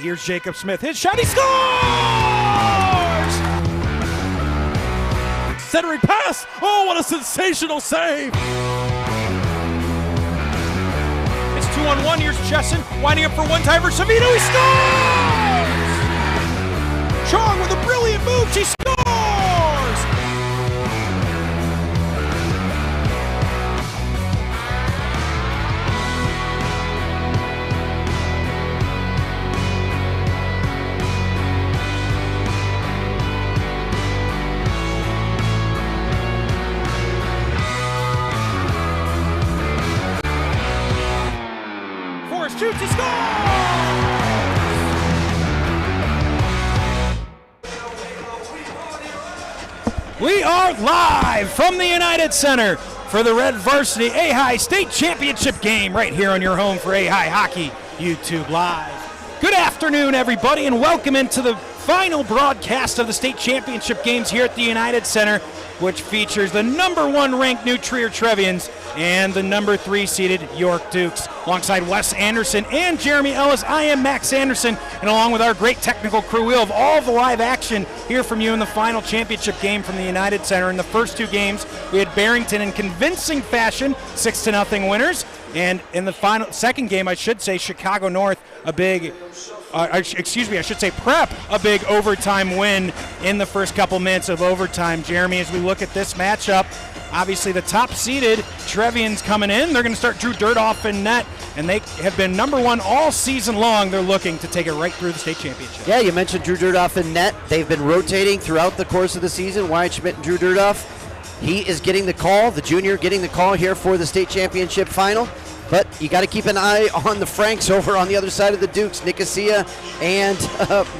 Here's Jacob Smith. His shot, he scores! Centering pass. Oh, what a sensational save. It's 2-on-1. Here's Chesson winding up for one-timer. Savino, he scores! Chong with a brilliant move. She scores! Shoots, he scores! We are live from the United Center for the Red Varsity AHAI State Championship game right here on your home for AHAI Hockey YouTube Live. Good afternoon, everybody, and welcome into the final broadcast of the state championship games here at the United Center, which features the number 1 ranked New Trier Trevians and the number 3 seeded York Dukes. Alongside Wes Anderson and Jeremy Ellis, I am Max Anderson, and along with our great technical crew, we'll have all of the live action here from you in the final championship game from the United Center. In the first 2 games, we had Barrington in convincing fashion, 6-0 winners, and in the second game, I should say, Chicago North, a big Prep, a big overtime win in the first couple minutes of overtime. Jeremy, as we look at this matchup, obviously the top-seeded Trevians coming in. They're going to start Drew Dirtoff in net, and they have been number 1 all season long. They're looking to take it right through the state championship. Yeah, you mentioned Drew Dirtoff in net. They've been rotating throughout the course of the season. Wyatt Schmidt and Drew Dirtoff. He is getting the call, the junior getting the call here for the state championship final. But you got to keep an eye on the Franks over on the other side of the Dukes. Nicosia and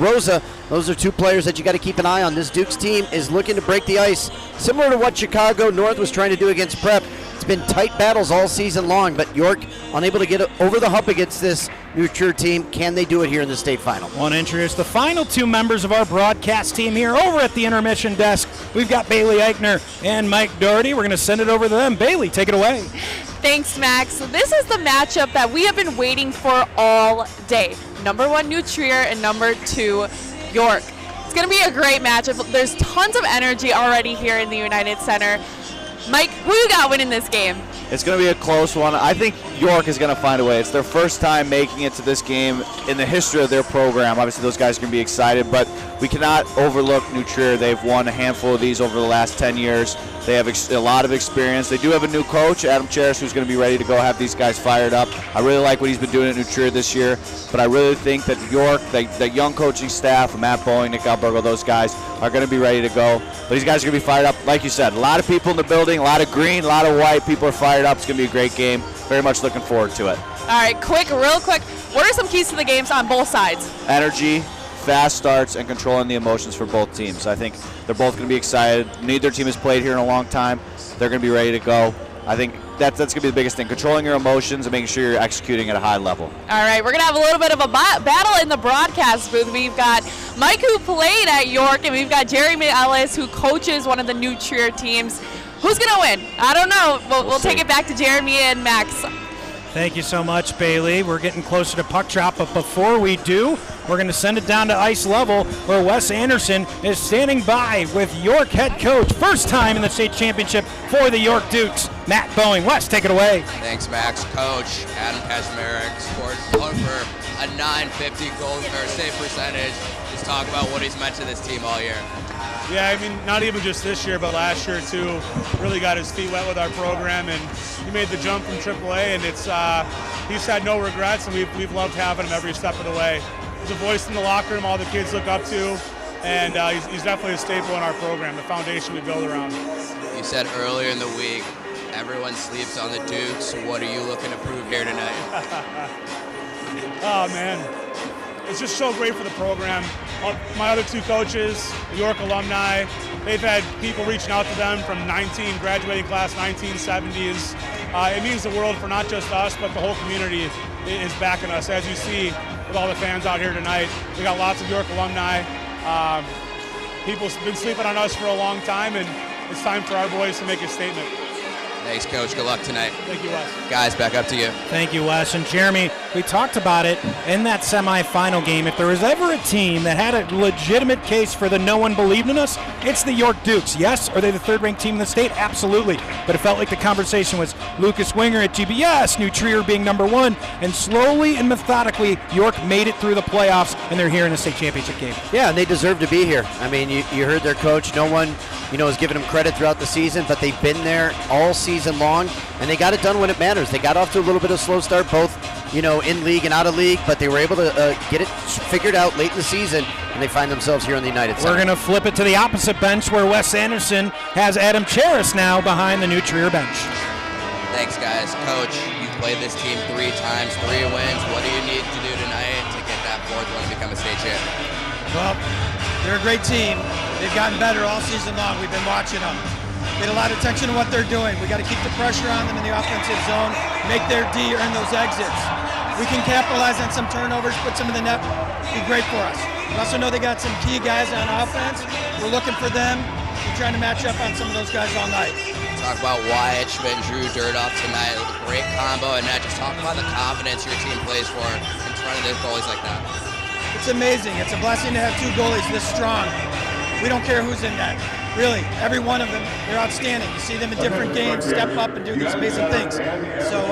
Rosa. Those are 2 players that you got to keep an eye on. This Dukes team is looking to break the ice, similar to what Chicago North was trying to do against Prep. It's been tight battles all season long, but York unable to get over the hump against this New Trier team. Can they do it here in the state final? I want to introduce the final 2 members of our broadcast team here over at the intermission desk. We've got Bailey Eichner and Mike Doherty. We're going to send it over to them. Bailey, take it away. Thanks, Max. So this is the matchup that we have been waiting for all day. Number 1, New Trier, and number 2, York. It's going to be a great matchup. There's tons of energy already here in the United Center. Mike, who you got winning this game? It's going to be a close one. I think York is going to find a way. It's their first time making it to this game in the history of their program. Obviously, those guys are going to be excited, but we cannot overlook New Trier. They've won a handful of these over the last 10 years. They have a lot of experience. They do have a new coach, Adam Cheris, who's going to be ready to go have these guys fired up. I really like what he's been doing at New Trier this year, but I really think that York, the young coaching staff, Matt Boeing, Nick Albergo, those guys are going to be ready to go. But these guys are going to be fired up. Like you said, a lot of people in the building, a lot of green, a lot of white. People are fired up. It's going to be a great game. Very much looking forward to it. All right, real quick, what are some keys to the games on both sides? Energy, fast starts, and controlling the emotions for both teams. I think they're both going to be excited. Neither team has played here in a long time. They're going to be ready to go. I think that's going to be the biggest thing, controlling your emotions and making sure you're executing at a high level. All right, we're going to have a little bit of a battle in the broadcast booth. We've got Mike, who played at York, and we've got Jeremy Ellis, who coaches one of the New Trier teams. Who's going to win? I don't know. We'll take it back to Jeremy and Max. Thank you so much, Bailey. We're getting closer to puck drop, but before we do, we're going to send it down to ice level where Wes Anderson is standing by with York head coach. First time in the state championship for the York Dukes, Matt Boeing. Wes, take it away. Thanks, Max. Coach Adam Kazmarek scored over a .950 goal or save percentage. Just talk about what he's meant to this team all year. Yeah, I mean, not even just this year, but last year too. Really got his feet wet with our program, and he made the jump from AAA, and it's he's had no regrets, and we've loved having him every step of the way. He's a voice in the locker room all the kids look up to, and he's definitely a staple in our program, the foundation we build around. You said earlier in the week, everyone sleeps on the Dukes. What are you looking to prove here tonight? Oh, man. It's just so great for the program. My other 2 coaches, York alumni, they've had people reaching out to them from graduating class 1970s. It means the world for not just us, but the whole community is backing us. As you see with all the fans out here tonight, we got lots of York alumni. People's been sleeping on us for a long time, and it's time for our boys to make a statement. Thanks, Coach. Good luck tonight. Thank you, Wes. Guys, back up to you. Thank you, Wes. And Jeremy, we talked about it in that semifinal game. If there was ever a team that had a legitimate case for the no one believed in us, it's the York Dukes. Yes, are they the third-ranked team in the state? Absolutely. But it felt like the conversation was Lucas Winger at GBS, New Trier being number one, and slowly and methodically, York made it through the playoffs, and they're here in the state championship game. Yeah, and they deserve to be here. I mean, you heard their coach. No one, has given them credit throughout the season, but they've been there all season long, and they got it done when it matters. They got off to a little bit of a slow start, both, in league and out of league, but they were able to get it figured out late in the season, and they find themselves here in the United Center. We're going to flip it to the opposite bench where Wes Anderson has Adam Charis now behind the New Trier bench. Thanks, guys. Coach, you've played this team 3 times, 3 wins. What do you need to do tonight to get that 4th one and become a state champ? Well, they're a great team. They've gotten better all season long. We've been watching them. Paid a lot of attention to what they're doing. We got to keep the pressure on them in the offensive zone, make their D earn those exits. We can capitalize on some turnovers, put some in the net, be great for us. We also know they got some key guys on offense. We're looking for them. We're trying to match up on some of those guys all night. Talk about Wyatt Schmidt and Drew Dirtoff tonight. Great combo, and just talk about the confidence your team plays for in front of their goalies like that. It's amazing. It's a blessing to have 2 goalies this strong. We don't care who's in net. Really, every one of them, they're outstanding. You see them in different games, step up and do these amazing things. So,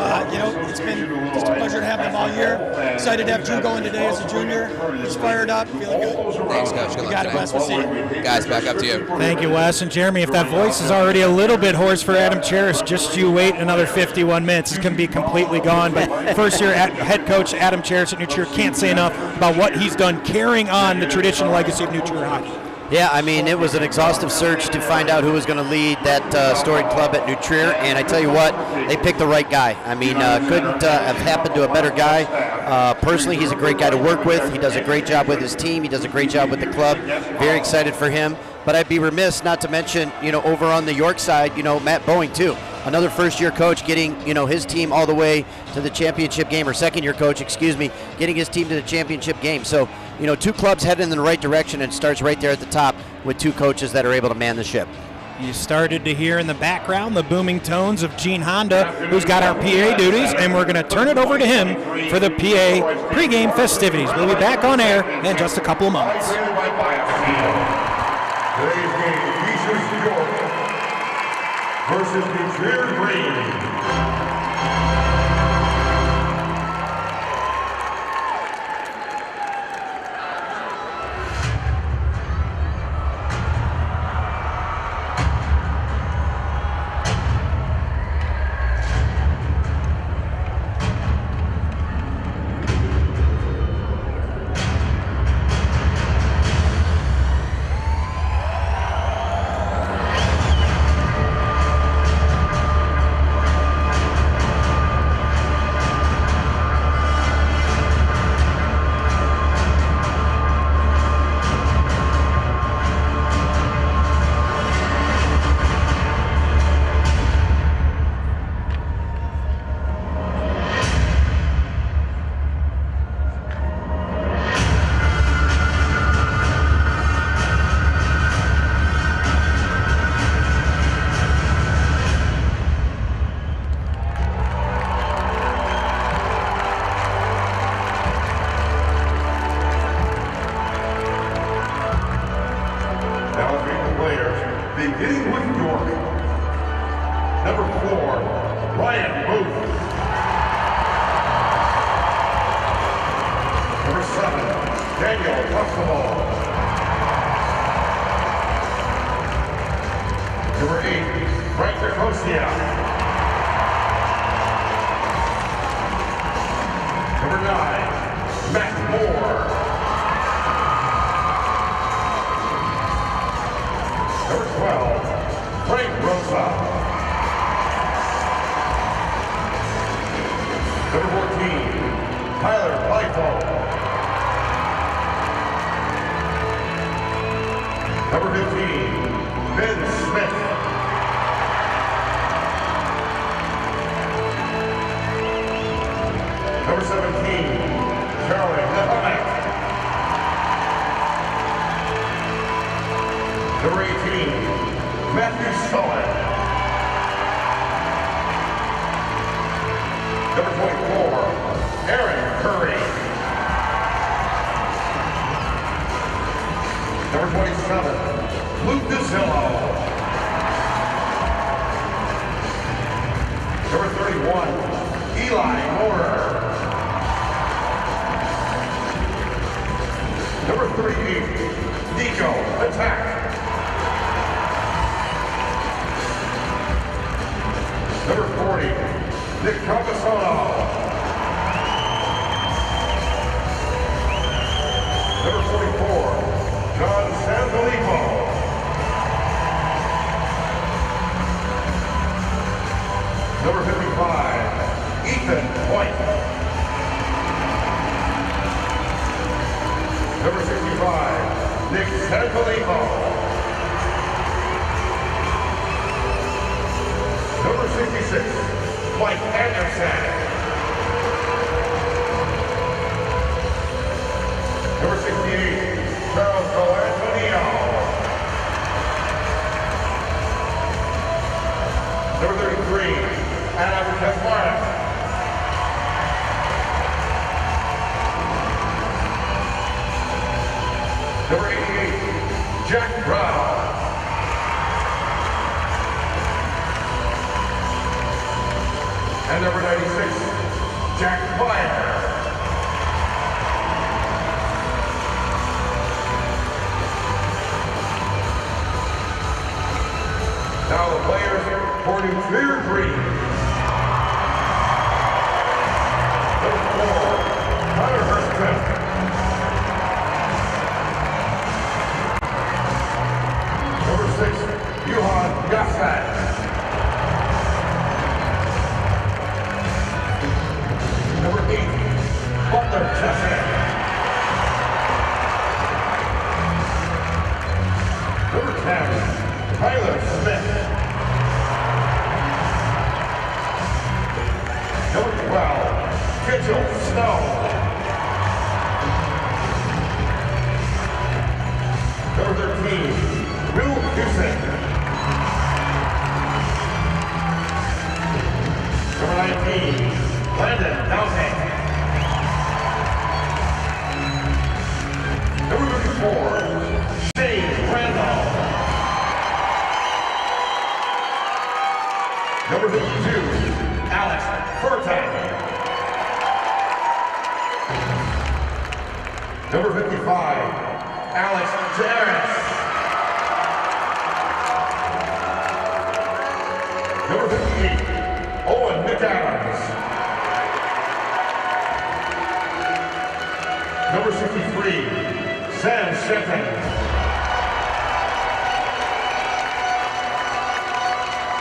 it's been just a pleasure to have them all year. Excited to have Drew going today as a junior. He's fired up, feeling good. Thanks, Coach. Good luck got it, Wes. We'll see you. Guys, back up to you. Thank you, Wes. And Jeremy, if that voice is already a little bit hoarse for Adam Charis, just you wait another 51 minutes. It's going to be completely gone. But first-year head coach Adam Charis at New Trier can't say enough about what he's done carrying on the traditional legacy of New Trier hockey. Yeah, I mean, it was an exhaustive search to find out who was going to lead that storied club at New Trier, and I tell you what, they picked the right guy. I mean, couldn't have happened to a better guy. Personally, he's a great guy to work with. He does a great job with his team. He does a great job with the club. Very excited for him. But I'd be remiss not to mention, over on the York side, Matt Boeing, too. Another first-year coach getting, his team all the way to the championship game, or second-year coach, getting his team to the championship game. So, 2 clubs heading in the right direction, and starts right there at the top with 2 coaches that are able to man the ship. You started to hear in the background the booming tones of Gene Honda, who's got our PA duties, and we're going to turn it over to him for the PA pregame festivities. We'll be back on air in just a couple of moments. Today's game features York versus New Trier Green. Number 38, Nico Attack. Number 40, Nick Campasano. Number 44, John Sanfilippo. Number 55, Ethan White. Number 65, Nick Sanfilippo. Number 66, Mike Anderson. Number 68, Charles Colantonio. Number 33, Adam Kasparov. Number 88, Jack Brown. And number 96, Jack Fire. Now the players for New Trier Green. Number 4, Hunter Hurstman. Number 6, Johan Gassat. Number 8, Butler Jesse. Number 10, Tyler Smith. Number 12, Mitchell Snow. Number 13, Will Houston. Number 19, Landon Dowsing. Number 34, Shane Randall. Number 52, Alex Furtan. Number 55, Alex Jarris. Number 58, Owen McAdams. Number 63, Sam Shetton.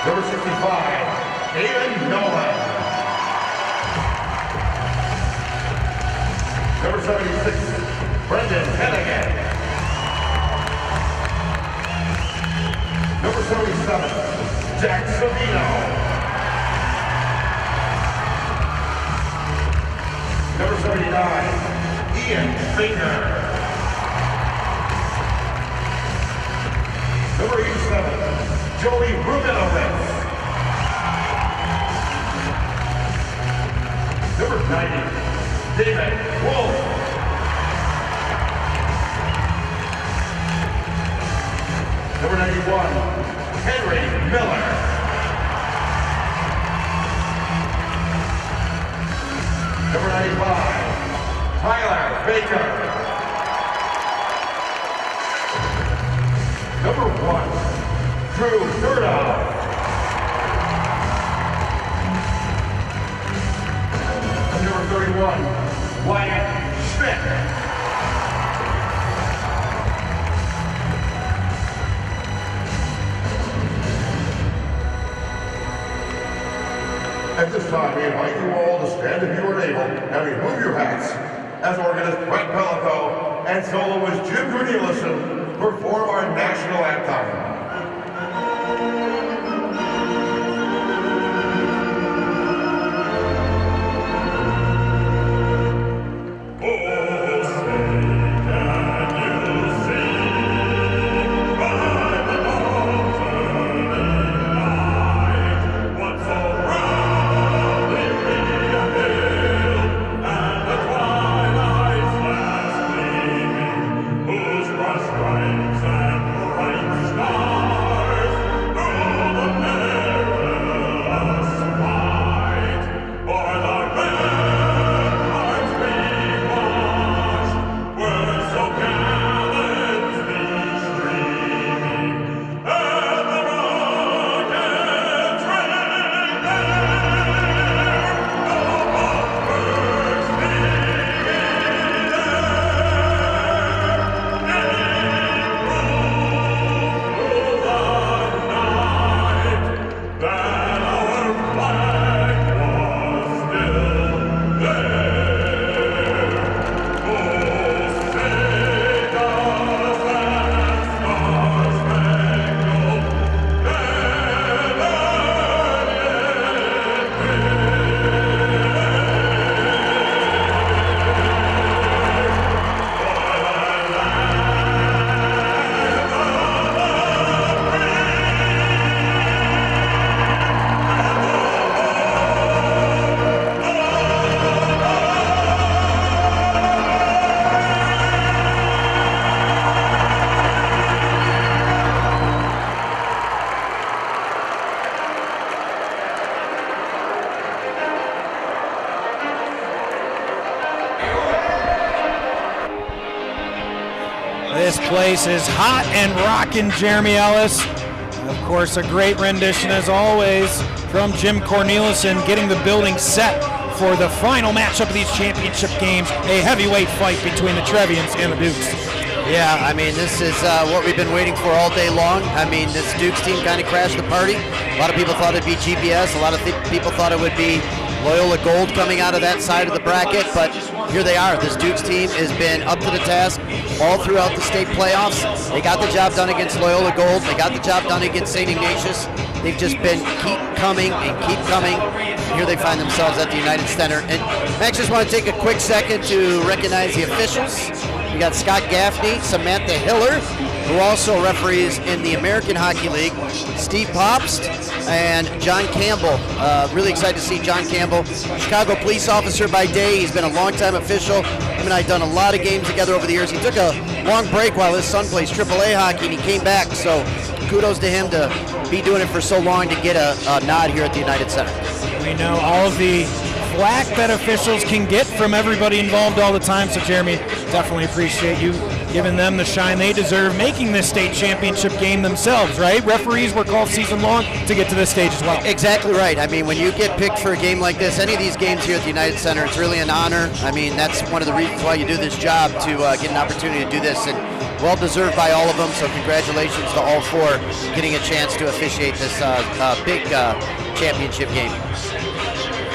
Number 65, Aiden Nolan. Number 76, Brendan Hennigan. Number 77, Jack Savino. Number 79, Ian Baker. Number 87, Joey Rubinovitz. Number 90, David Wolf. Number 91, Henry Miller. Number 95, Tyler Baker. Number 1, Drew Durdow. Number 31, Wyatt Schmidt. At this time, we invite you all to stand if you are able and remove your hats as organist Brett Pellico and soloist Jim Cornelison perform our national anthem. Stripes and bright stars. This place is hot and rocking, Jeremy Ellis. Of course, a great rendition as always from Jim Corneliuson, getting the building set for the final matchup of these championship games, a heavyweight fight between the Trevians and the Dukes. Yeah, I mean, this is what we've been waiting for all day long. I mean, this Dukes team kind of crashed the party. A lot of people thought it'd be GPS. A lot of people thought it would be Loyola Gold coming out of that side of the bracket, but here they are. This Dukes team has been up to the task all throughout the state playoffs. They got the job done against Loyola Gold. They got the job done against St. Ignatius. They've just been keep coming and keep coming. Here they find themselves at the United Center. And Max, just want to take a quick second to recognize the officials. We got Scott Gaffney, Samantha Hiller, who also referees in the American Hockey League, Steve Popst, and John Campbell. Really excited to see John Campbell, Chicago police officer by day. He's been a longtime official. Him and I have done a lot of games together over the years. He took a long break while his son plays AAA hockey, and he came back. So kudos to him to be doing it for so long to get a nod here at the United Center. We know all of the flack that officials can get from everybody involved all the time, so Jeremy, definitely appreciate you giving them the shine they deserve, making this state championship game themselves, right? Referees work all season long to get to this stage as well. Exactly right. I mean, when you get picked for a game like this, any of these games here at the United Center, it's really an honor. I mean, that's one of the reasons why you do this job, to get an opportunity to do this, and well-deserved by all of them, so congratulations to all four getting a chance to officiate this big championship game.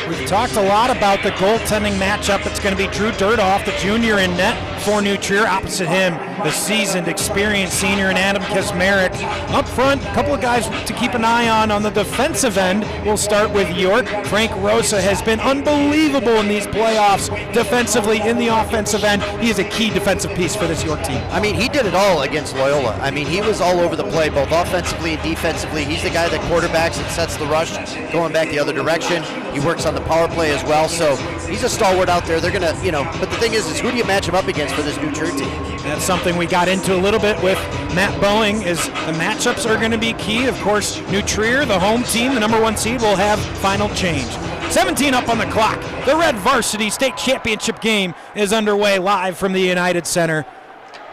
We've talked a lot about the goaltending matchup. It's going to be Drew Dirtoff, the junior in net for New Trier. Opposite him, the seasoned, experienced senior in Adam Kasmerek. Up front, a couple of guys to keep an eye on the defensive end. We'll start with York. Frank Rosa has been unbelievable in these playoffs defensively. In the offensive end, he is a key defensive piece for this York team. I mean, he did it all against Loyola. I mean, he was all over the play, both offensively and defensively. He's the guy that quarterbacks and sets the rush, going back the other direction. He works on the power play as well, so he's a stalwart out there. They're going to, but the thing is who do you match him up against for this New Trier team? That's something we got into a little bit with Matt Boeing, is the matchups are going to be key. Of course, New Trier, the home team, the number one seed, will have final change. 17 up on the clock. The Red Varsity State Championship game is underway live from the United Center.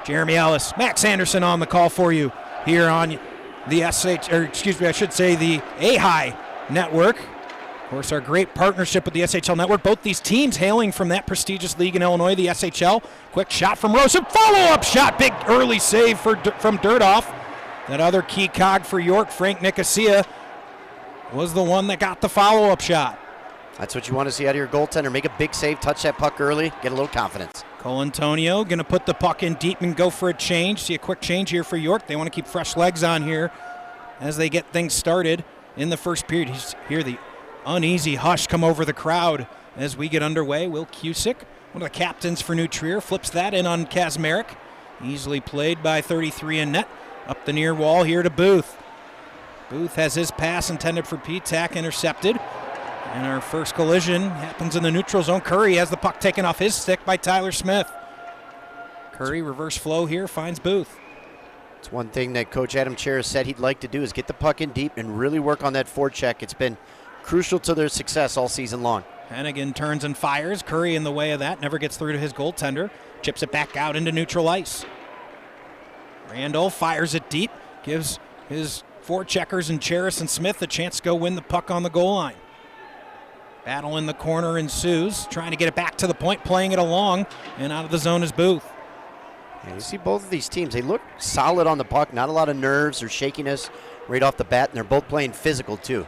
Jeremy Ellis, Max Anderson on the call for you here on the the AHAI network. Of course, our great partnership with the SHL Network. Both these teams hailing from that prestigious league in Illinois, the SHL. Quick shot from Rosa. Follow-up shot. Big early save from Dirtoff. That other key cog for York, Frank Nicosia, was the one that got the follow-up shot. That's what you want to see out of your goaltender. Make a big save, touch that puck early, get a little confidence. Cole Antonio going to put the puck in deep and go for a change. See a quick change here for York. They want to keep fresh legs on here as they get things started in the first period. Hear the uneasy hush come over the crowd as we get underway. Will Cusick, one of the captains for New Trier, flips that in on Kasmerek. Easily played by 33 in net. Up the near wall here to Booth. Booth has his pass intended for P-Tac intercepted. And our first collision happens in the neutral zone. Curry has the puck taken off his stick by Tyler Smith. Curry, reverse flow here, finds Booth. It's one thing that Coach Adam Chair said he'd like to do is get the puck in deep and really work on that forecheck. It's been crucial to their success all season long. Hennigan turns and fires. Curry in the way of that, never gets through to his goaltender. Chips it back out into neutral ice. Randall fires it deep, gives his forecheckers and Cheris and Smith a chance to go win the puck on the goal line. Battle in the corner ensues, trying to get it back to the point, playing it along, and out of the zone is Booth. Yeah, you see both of these teams, they look solid on the puck, not a lot of nerves or shakiness right off the bat, and they're both playing physical too.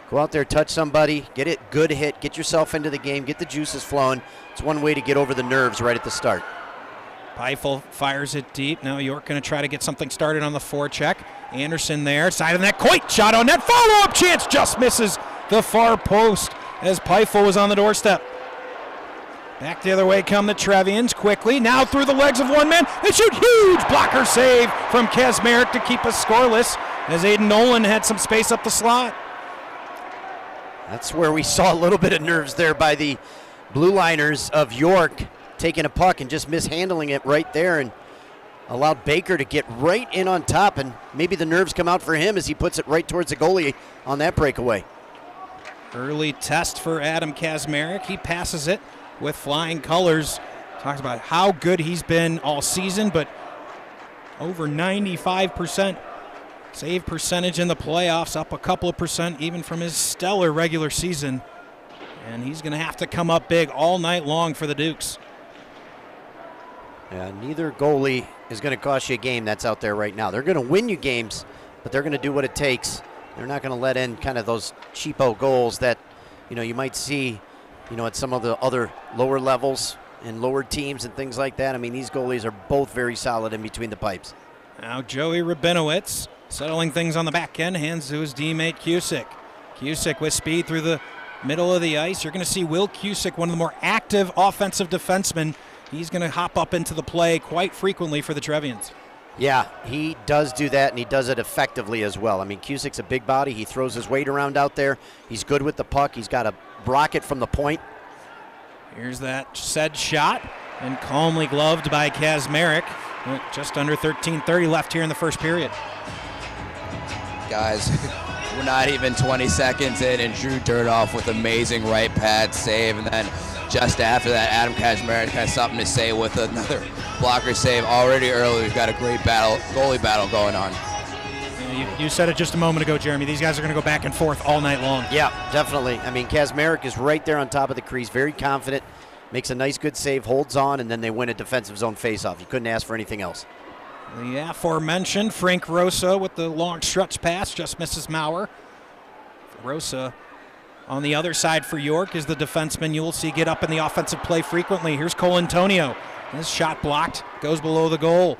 Go out there, touch somebody, get it good hit, get yourself into the game, get the juices flowing. It's one way to get over the nerves right at the start. Peifel fires it deep. Now York going to try to get something started on the forecheck. Anderson there, side of the net, Coit shot on net, follow-up chance, just misses the far post as Peifel was on the doorstep. Back the other way come the Trevians quickly. Now through the legs of one man. They shoot, huge blocker save from Kasmerek to keep us scoreless as Aiden Nolan had some space up the slot. That's where we saw a little bit of nerves there by the blue liners of York, taking a puck and just mishandling it right there and allowed Baker to get right in on top, and maybe the nerves come out for him as he puts it right towards the goalie on that breakaway. Early test for Adam Kasmerek. He passes it with flying colors. Talks about how good he's been all season, but over 95% save percentage in the playoffs, up a couple of percent even from his stellar regular season. And he's going to have to come up big all night long for the Dukes. Yeah, neither goalie is going to cost you a game that's out there right now. They're going to win you games, but they're going to do what it takes. They're not going to let in kind of those cheapo goals that, you might see, at some of the other lower levels and lower teams and things like that. I mean, these goalies are both very solid in between the pipes. Now Joey Rabinowitz settling things on the back end, hands to his teammate Cusick. Cusick with speed through the middle of the ice. You're going to see Will Cusick, one of the more active offensive defensemen. He's going to hop up into the play quite frequently for the Trevians. Yeah, he does do that, and he does it effectively as well. I mean, Cusick's a big body. He throws his weight around out there. He's good with the puck. He's got a rocket from the point. Here's that said shot, and calmly gloved by Kazmarek. Just under 13:30 left here in the first period. Guys, we're not even 20 seconds in, and Drew Dirtoff with amazing right pad save, and then just after that, Adam Kazmarek has something to say with another blocker save already early. We've got a great goalie battle going on. You said it just a moment ago, Jeremy. These guys are going to go back and forth all night long. Yeah, definitely. I mean, Kazmarek is right there on top of the crease, very confident, makes a nice, good save, holds on, and then they win a defensive zone faceoff. You couldn't ask for anything else. The aforementioned Frank Rosa with the long stretch pass just misses Maurer. Rosa on the other side for York is the defenseman you will see get up in the offensive play frequently. Here's Cole Antonio. His shot blocked, goes below the goal.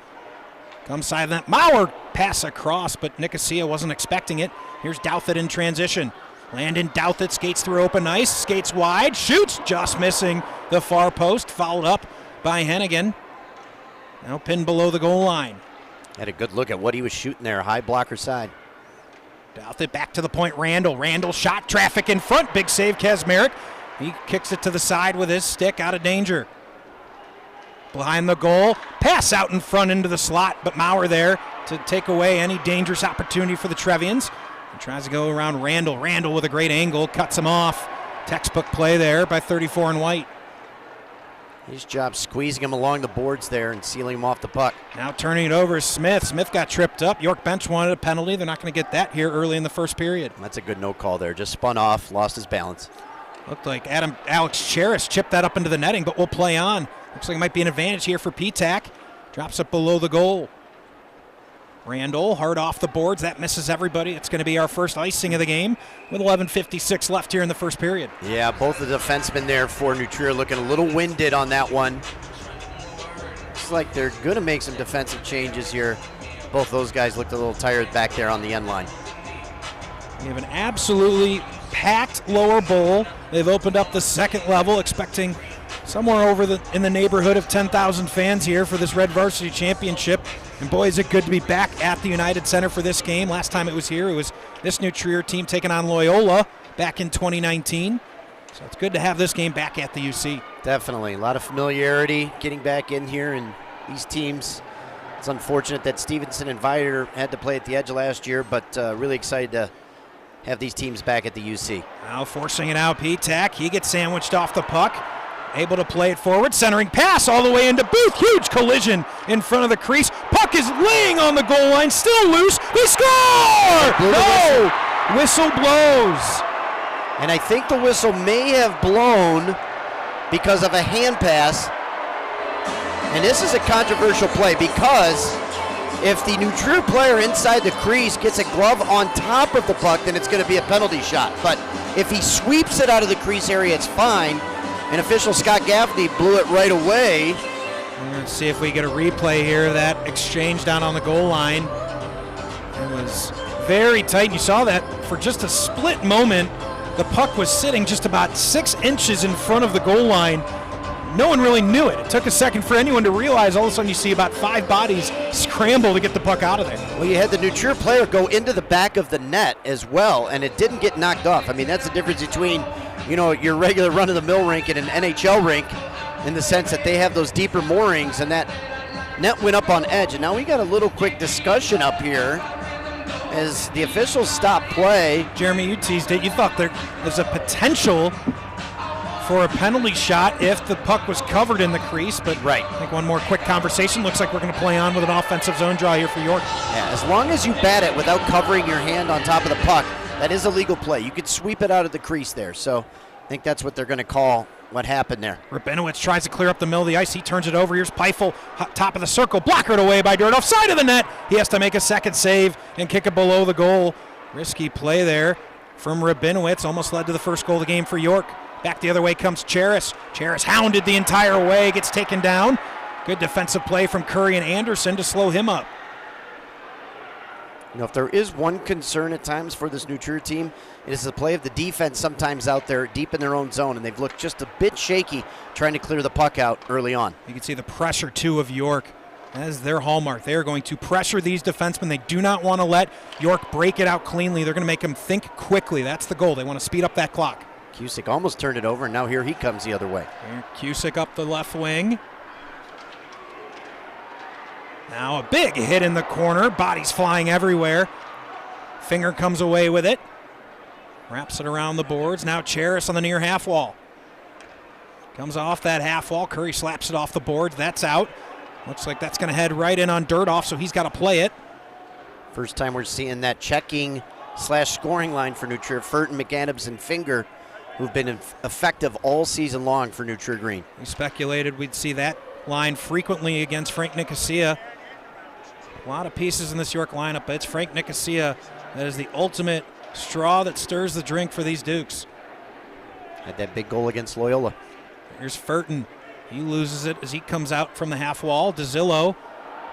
Comes side of that. Maurer pass across, but Nicosia wasn't expecting it. Here's Douthit in transition. Landon Douthit skates through open ice, skates wide, shoots, just missing the far post, followed up by Hennigan. Now pinned below the goal line. Had a good look at what he was shooting there, high blocker side. Douthit back to the point, Randall. Randall shot traffic in front, big save Kazmarek. He kicks it to the side with his stick, out of danger. Behind the goal, pass out in front into the slot, but Maurer there to take away any dangerous opportunity for the Trevians. He tries to go around Randall. Randall with a great angle, cuts him off. Textbook play there by 34 in white. His job squeezing him along the boards there and sealing him off the puck. Now turning it over to Smith. Smith got tripped up. York bench wanted a penalty. They're not going to get that here early in the first period. That's a good no call there. Just spun off, lost his balance. Looked like Alex Cheris chipped that up into the netting, but we'll play on. Looks like it might be an advantage here for P-TAC. Drops it below the goal. Randall hard off the boards. That misses everybody. It's going to be our first icing of the game with 11:56 left here in the first period. Yeah, both the defensemen there for New Trier looking a little winded on that one. Looks like they're going to make some defensive changes here. Both those guys looked a little tired back there on the end line. We have an absolutely packed lower bowl. They've opened up the second level, expecting somewhere in the neighborhood of 10,000 fans here for this Red Varsity Championship. And boy, is it good to be back at the United Center for this game. Last time it was here, it was this New Trier team taking on Loyola back in 2019. So it's good to have this game back at the UC. Definitely. A lot of familiarity getting back in here, and these teams, it's unfortunate that Stevenson and Vider had to play at the edge last year, but really excited to have these teams back at the UC. Now forcing it out, P-TAC. He gets sandwiched off the puck. Able to play it forward, centering pass all the way into Booth. Huge collision in front of the crease. Puck is laying on the goal line, still loose. They score! No! Whistle blows. And I think the whistle may have blown because of a hand pass. And this is a controversial play because if the New Trier player inside the crease gets a glove on top of the puck, then it's going to be a penalty shot. But if he sweeps it out of the crease area, it's fine. And official Scott Gaffney blew it right away. Let's see if we get a replay here of that exchange down on the goal line. It was very tight. You saw that for just a split moment. The puck was sitting just about 6 inches in front of the goal line. No one really knew it. It took a second for anyone to realize. All of a sudden you see about 5 bodies scramble to get the puck out of there. Well, you had the New Trier player go into the back of the net as well, and it didn't get knocked off. I mean, that's the difference between, your regular run-of-the-mill rink and an NHL rink in the sense that they have those deeper moorings, and that net went up on edge. And now we got a little quick discussion up here as the officials stop play. Jeremy, you teased it. You thought there was a potential for a penalty shot if the puck was covered in the crease, but right. I think one more quick conversation. Looks like we're going to play on with an offensive zone draw here for York. Yeah, as long as you bat it without covering your hand on top of the puck, that is a legal play. You could sweep it out of the crease there. So I think that's what they're going to call what happened there. Rabinowitz tries to clear up the middle of the ice. He turns it over. Here's Peifel, top of the circle, blockered away by Dirt, side of the net. He has to make a second save and kick it below the goal. Risky play there from Rabinowitz. Almost led to the first goal of the game for York. Back the other way comes Charis. Charis hounded the entire way, gets taken down. Good defensive play from Curry and Anderson to slow him up. You know, if there is one concern at times for this New Trier team, it is the play of the defense sometimes out there deep in their own zone, and they've looked just a bit shaky trying to clear the puck out early on. You can see the pressure, too, of York. That is their hallmark. They are going to pressure these defensemen. They do not want to let York break it out cleanly. They're going to make them think quickly. That's the goal. They want to speed up that clock. Cusick almost turned it over, and now here he comes the other way. Cusick up the left wing. Now a big hit in the corner. Bodies flying everywhere. Finger comes away with it. Wraps it around the boards. Now Charis on the near half wall. Comes off that half wall. Curry slaps it off the boards. That's out. Looks like that's going to head right in on Dirtoff, so he's got to play it. First time we're seeing that checking / scoring line for New Trier. Furton, McAdams, and Finger, who've been effective all season long for New Trier Green. We speculated we'd see that line frequently against Frank Nicosia. A lot of pieces in this York lineup, but it's Frank Nicosia that is the ultimate straw that stirs the drink for these Dukes. Had that big goal against Loyola. Here's Furton. He loses it as he comes out from the half wall. DeZillo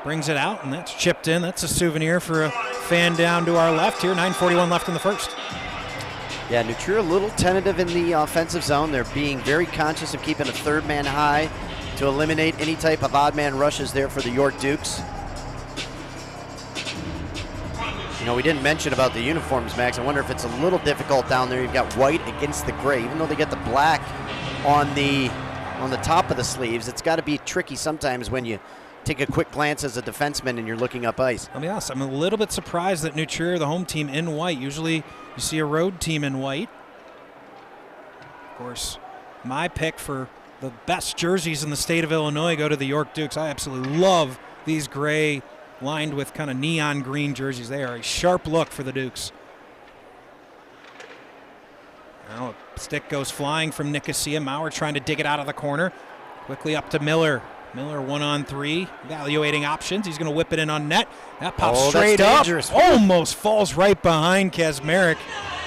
brings it out, and that's chipped in. That's a souvenir for a fan down to our left here. 9:41 left in the first. Yeah, New Trier a little tentative in the offensive zone. They're being very conscious of keeping a third man high to eliminate any type of odd man rushes there for the York Dukes. You know, we didn't mention about the uniforms, Max. I wonder if it's a little difficult down there. You've got white against the gray. Even though they get the black on the top of the sleeves, it's got to be tricky sometimes when you take a quick glance as a defenseman and you're looking up ice. I'll be honest, I'm a little bit surprised that New Trier, the home team, in white. Usually you see a road team in white. Of course, my pick for the best jerseys in the state of Illinois go to the York Dukes. I absolutely love these gray lined with kind of neon green jerseys. They are a sharp look for the Dukes. Now a stick goes flying from Nicosia. Maurer trying to dig it out of the corner. Quickly up to Miller. Miller 1-on-3, evaluating options. He's going to whip it in on net. That pops straight up. Almost falls right behind Kazmarek.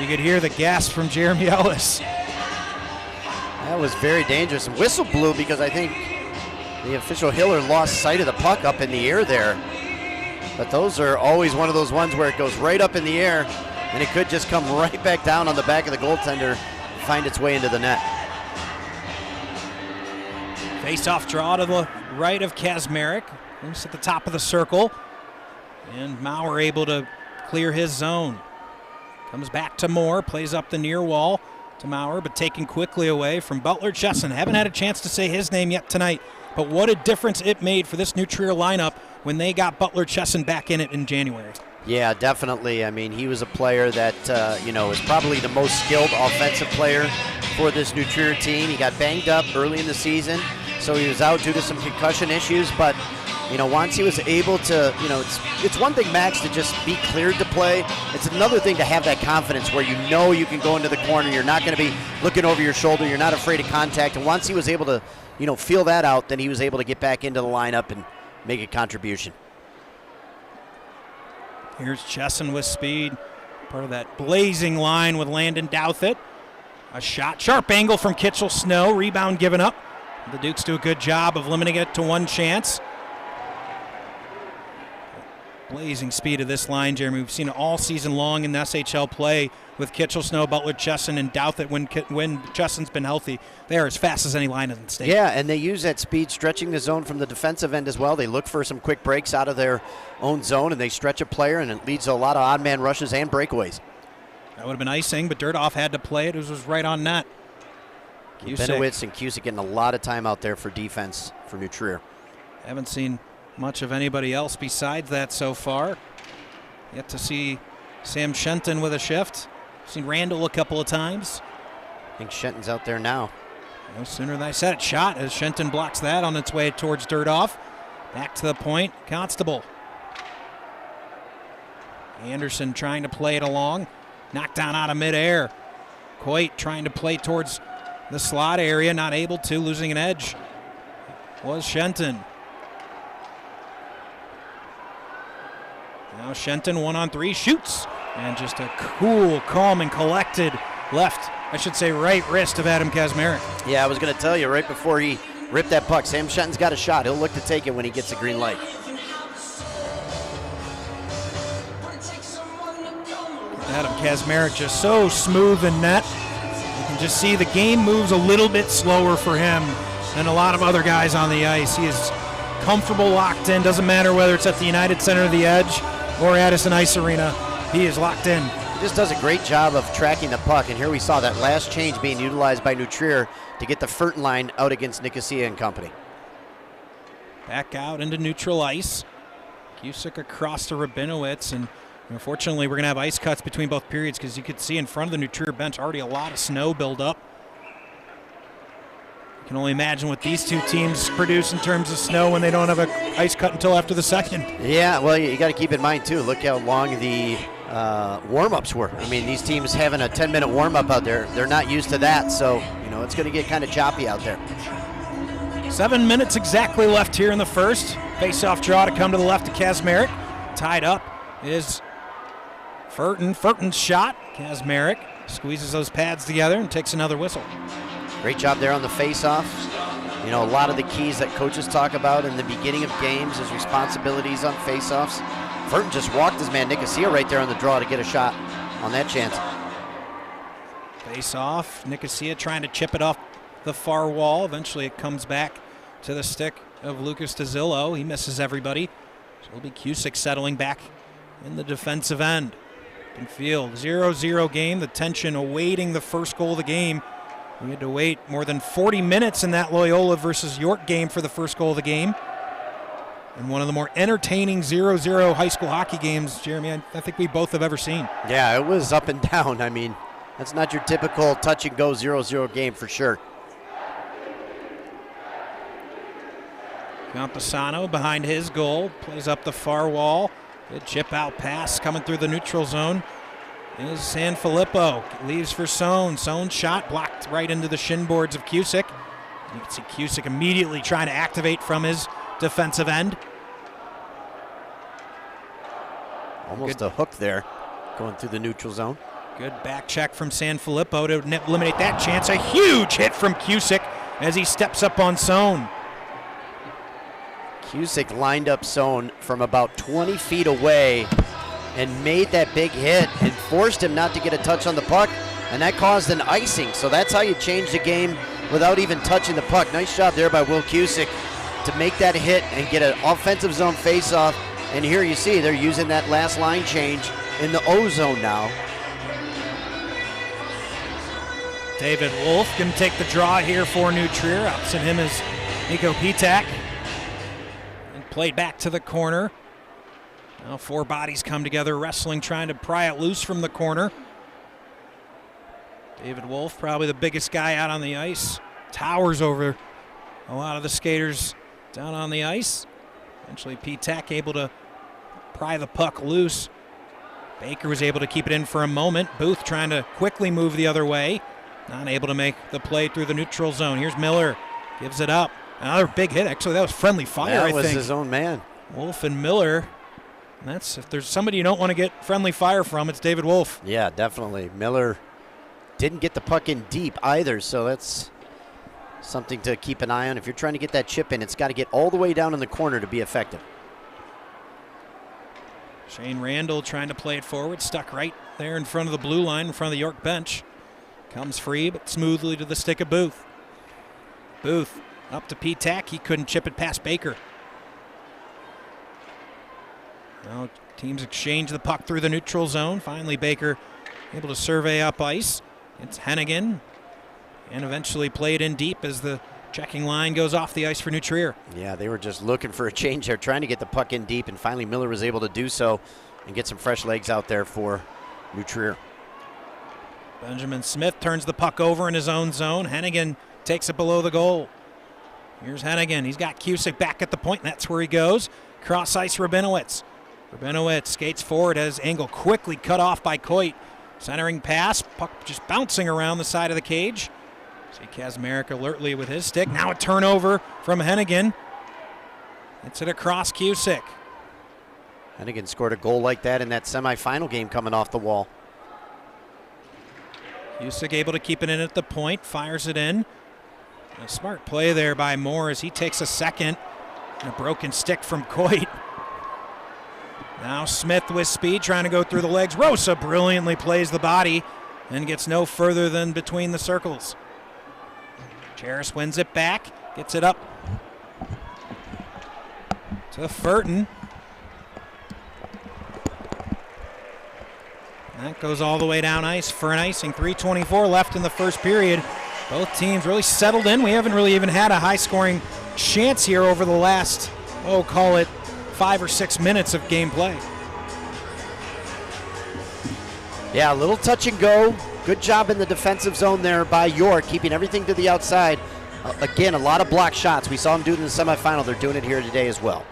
You could hear the gasp from Jeremy Ellis. That was very dangerous. And whistle blew because I think the official Hiller lost sight of the puck up in the air there. But those are always one of those ones where it goes right up in the air and it could just come right back down on the back of the goaltender, find its way into the net. Face-off draw to the right of Kazmarek. He's at the top of the circle. And Maurer able to clear his zone. Comes back to Moore, plays up the near wall to Maurer, but taken quickly away from Butler Chesson. Haven't had a chance to say his name yet tonight, but what a difference it made for this New Trier lineup when they got Butler Chesson back in it in January. Yeah, definitely. I mean, he was a player that, is probably the most skilled offensive player for this New Trier team. He got banged up early in the season, so he was out due to some concussion issues, but once he was able to, it's one thing, Max, to just be cleared to play. It's another thing to have that confidence where you can go into the corner. You're not going to be looking over your shoulder. You're not afraid of contact. And once he was able to, feel that out, then he was able to get back into the lineup and make a contribution. Here's Chesson with speed. Part of that blazing line with Landon Douthit. A shot, sharp angle from Kitchell Snow. Rebound given up. The Dukes do a good job of limiting it to one chance. Blazing speed of this line, Jeremy. We've seen it all season long in the SHL play with Kitchell Snow, Butler Chesson, and Douthit when Chesson's been healthy. They are as fast as any line in the state. Yeah, and they use that speed, stretching the zone from the defensive end as well. They look for some quick breaks out of their own zone, and they stretch a player, and it leads to a lot of odd man rushes and breakaways. That would have been icing, but Dirtoff had to play it. It was right on net. Benowitz and Cusick getting a lot of time out there for defense for New Trier. Haven't seen much of anybody else besides that so far. Yet to see Sam Shenton with a shift. Seen Randall a couple of times. I think Shenton's out there now. No sooner than I said it. Shot as Shenton blocks that on its way towards Dirdoff. Back to the point, Constable. Anderson trying to play it along. Knocked down out of midair. Coit trying to play towards the slot area, not able to, losing an edge. Was Shenton. Now Shenton 1-on-3, shoots. And just a cool, calm, and collected right wrist of Adam Kazmarek. Yeah, I was going to tell you right before he ripped that puck, Sam Shenton's got a shot. He'll look to take it when he gets the green light. Adam Kazmarek just so smooth in net. You can just see the game moves a little bit slower for him than a lot of other guys on the ice. He is comfortable, locked in. Doesn't matter whether it's at the United Center of the Edge or Addison Ice Arena. He is locked in. He just does a great job of tracking the puck, and here we saw that last change being utilized by New Trier to get the Furton line out against Nicosia and company. Back out into neutral ice. Cusick across to Rabinowitz, and unfortunately we're going to have ice cuts between both periods because you could see in front of the New Trier bench already a lot of snow build up. You can only imagine what these two teams produce in terms of snow when they don't have an ice cut until after the second. Yeah, well, you got to keep in mind, too, look how long the warm-ups were. I mean, these teams having a 10-minute warm-up out there, they're not used to that, so, it's going to get kind of choppy out there. 7 minutes exactly left here in the first. Face-off draw to come to the left of Kazmarek. Tied up is Furton. Furton's shot. Kazmarek squeezes those pads together and takes another whistle. Great job there on the face-off. A lot of the keys that coaches talk about in the beginning of games is responsibilities on face-offs. Furton just walked his man Nicosia right there on the draw to get a shot on that chance. Face-off. Nicosia trying to chip it off the far wall. Eventually it comes back to the stick of Lucas DeZillo. He misses everybody. So it'll be Cusick settling back in the defensive end. Open field, 0-0 game. The tension awaiting the first goal of the game. We had to wait more than 40 minutes in that Loyola versus York game for the first goal of the game. And one of the more entertaining 0-0 high school hockey games, Jeremy, I think we both have ever seen. Yeah, it was up and down. I mean, that's not your typical touch-and-go 0-0 game for sure. Camposano behind his goal, plays up the far wall. Good chip-out pass coming through the neutral zone. Is Sanfilippo, leaves for Sohn. Sohn's shot blocked right into the shin boards of Cusick. You can see Cusick immediately trying to activate from his defensive end. Almost a hook there, going through the neutral zone. Good back check from Sanfilippo to eliminate that chance. A huge hit from Cusick as he steps up on Sohn. Cusick lined up Sohn from about 20 feet away and made that big hit and forced him not to get a touch on the puck, and that caused an icing. So that's how you change the game without even touching the puck. Nice job there by Will Cusick to make that hit and get an offensive zone faceoff. And here you see they're using that last line change in the O zone now. David Wolf can take the draw here for New Trier. Opposite him is Nico Pitak. And played back to the corner. Now four bodies come together, wrestling, trying to pry it loose from the corner. David Wolf, probably the biggest guy out on the ice, towers over a lot of the skaters down on the ice. Eventually Pitak able to pry the puck loose. Baker was able to keep it in for a moment. Booth trying to quickly move the other way. Not able to make the play through the neutral zone. Here's Miller, gives it up. Another big hit. Actually, that was friendly fire, I think. That was his own man. Wolf and Miller. And that's, if there's somebody you don't want to get friendly fire from, it's David Wolf. Yeah, definitely. Miller didn't get the puck in deep either, so that's something to keep an eye on. If you're trying to get that chip in, it's got to get all the way down in the corner to be effective. Shane Randall trying to play it forward, stuck right there in front of the blue line, in front of the York bench. Comes free, but smoothly to the stick of Booth. Booth up to Pitak. He couldn't chip it past Baker. Now teams exchange the puck through the neutral zone. Finally Baker able to survey up ice. It's Hennigan. And eventually played in deep as the checking line goes off the ice for New Trier. Yeah, they were just looking for a change there, trying to get the puck in deep, and finally Miller was able to do so and get some fresh legs out there for New Trier. Benjamin Smith turns the puck over in his own zone. Hennigan takes it below the goal. Here's Hennigan. He's got Cusick back at the point, and that's where he goes. Cross ice, Rabinowitz. Rabinowitz skates forward, has angle quickly cut off by Coit. Centering pass, puck just bouncing around the side of the cage. See Kazmarek alertly with his stick. Now a turnover from Hennigan. It's it across Cusick. Hennigan scored a goal like that in that semifinal game coming off the wall. Cusick able to keep it in at the point, fires it in. A smart play there by Moore as he takes a second. And a broken stick from Coit. Now Smith with speed, trying to go through the legs. Rosa brilliantly plays the body and gets no further than between the circles. Charis wins it back, gets it up to Furton. That goes all the way down ice for an icing. 3:24 left in the first period. Both teams really settled in. We haven't really even had a high-scoring chance here over the last, call it 5 or 6 minutes of gameplay. Yeah, a little touch and go. Good job in the defensive zone there by York, keeping everything to the outside. Again, a lot of block shots. We saw them do it in the semifinal. They're doing it here today as well.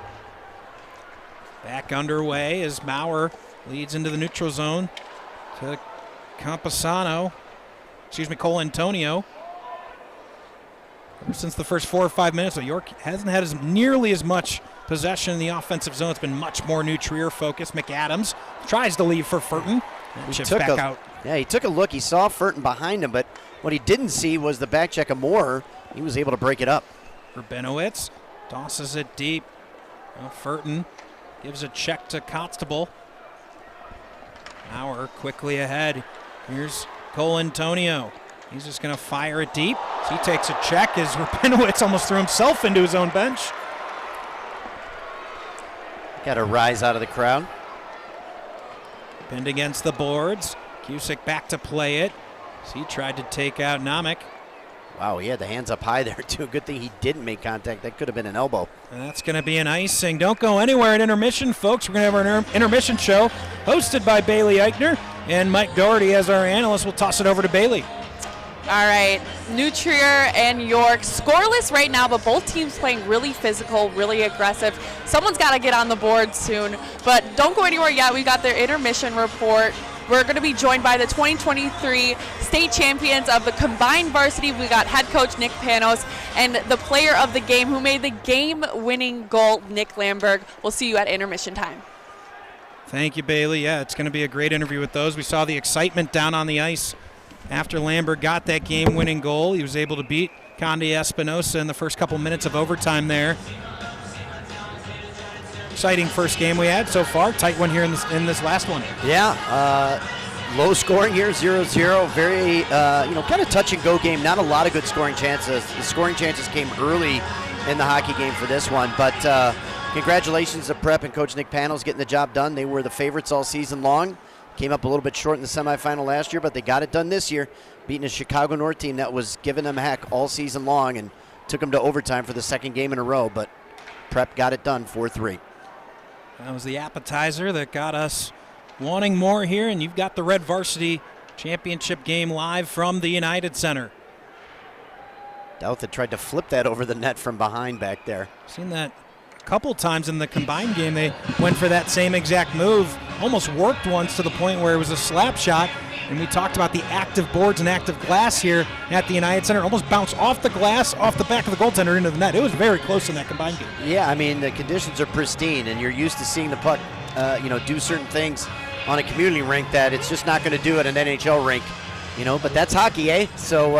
Back underway as Maurer leads into the neutral zone to Cole Antonio. Ever since the first 4 or 5 minutes, York hasn't had nearly as much possession in the offensive zone. It's been much more New Trier focused. McAdams tries to leave for Furton. Chips back out. Yeah, he took a look. He saw Furton behind him, but what he didn't see was the back check of Moore. He was able to break it up. Rabinowitz tosses it deep. Furton gives a check to Constable. Maurer quickly ahead. Here's Cole Antonio. He's just going to fire it deep. He takes a check as Rabinowitz almost threw himself into his own bench. Got a rise out of the crowd. Pinned against the boards. Cusick back to play it. So he tried to take out Namek. Wow, he had the hands up high there, too. Good thing he didn't make contact. That could have been an elbow. And that's going to be an icing. Don't go anywhere at intermission, folks. We're going to have our intermission show hosted by Bailey Eichner and Mike Doherty as our analyst. We'll toss it over to Bailey. All right, New Trier and York scoreless right now, but both teams playing really physical, really aggressive. Someone's got to get on the board soon, but don't go anywhere yet. We got their intermission report. We're going to be joined by the 2023 state champions of the combined varsity. We got head coach Nick Panos and the player of the game who made the game-winning goal, Nick Lamberg. We'll see you at intermission time. Thank you, Bailey. Yeah, it's going to be a great interview with those. We saw the excitement down on the ice after Lamberg got that game-winning goal. He was able to beat Conde Espinosa in the first couple minutes of overtime there. Exciting first game we had so far. Tight one here in this last one. Yeah, low scoring here, 0-0. Very, kind of touch and go game. Not a lot of good scoring chances. The scoring chances came early in the hockey game for this one. But congratulations to Prep and Coach Nick Panos getting the job done. They were the favorites all season long. Came up a little bit short in the semifinal last year, but they got it done this year, beating a Chicago North team that was giving them heck all season long and took them to overtime for the second game in a row. But Prep got it done 4-3. That was the appetizer that got us wanting more here, and you've got the Red Varsity Championship game live from the United Center. Douthat tried to flip that over the net from behind back there. Seen that a couple times in the combined game. They went for that same exact move, almost worked once to the point where it was a slap shot. And we talked about the active boards and active glass here at the United Center. Almost bounced off the glass, off the back of the goaltender into the net. It was very close in that combined game. Yeah, I mean, the conditions are pristine, and you're used to seeing the puck, do certain things on a community rink that it's just not going to do at an NHL rink. But that's hockey, eh? So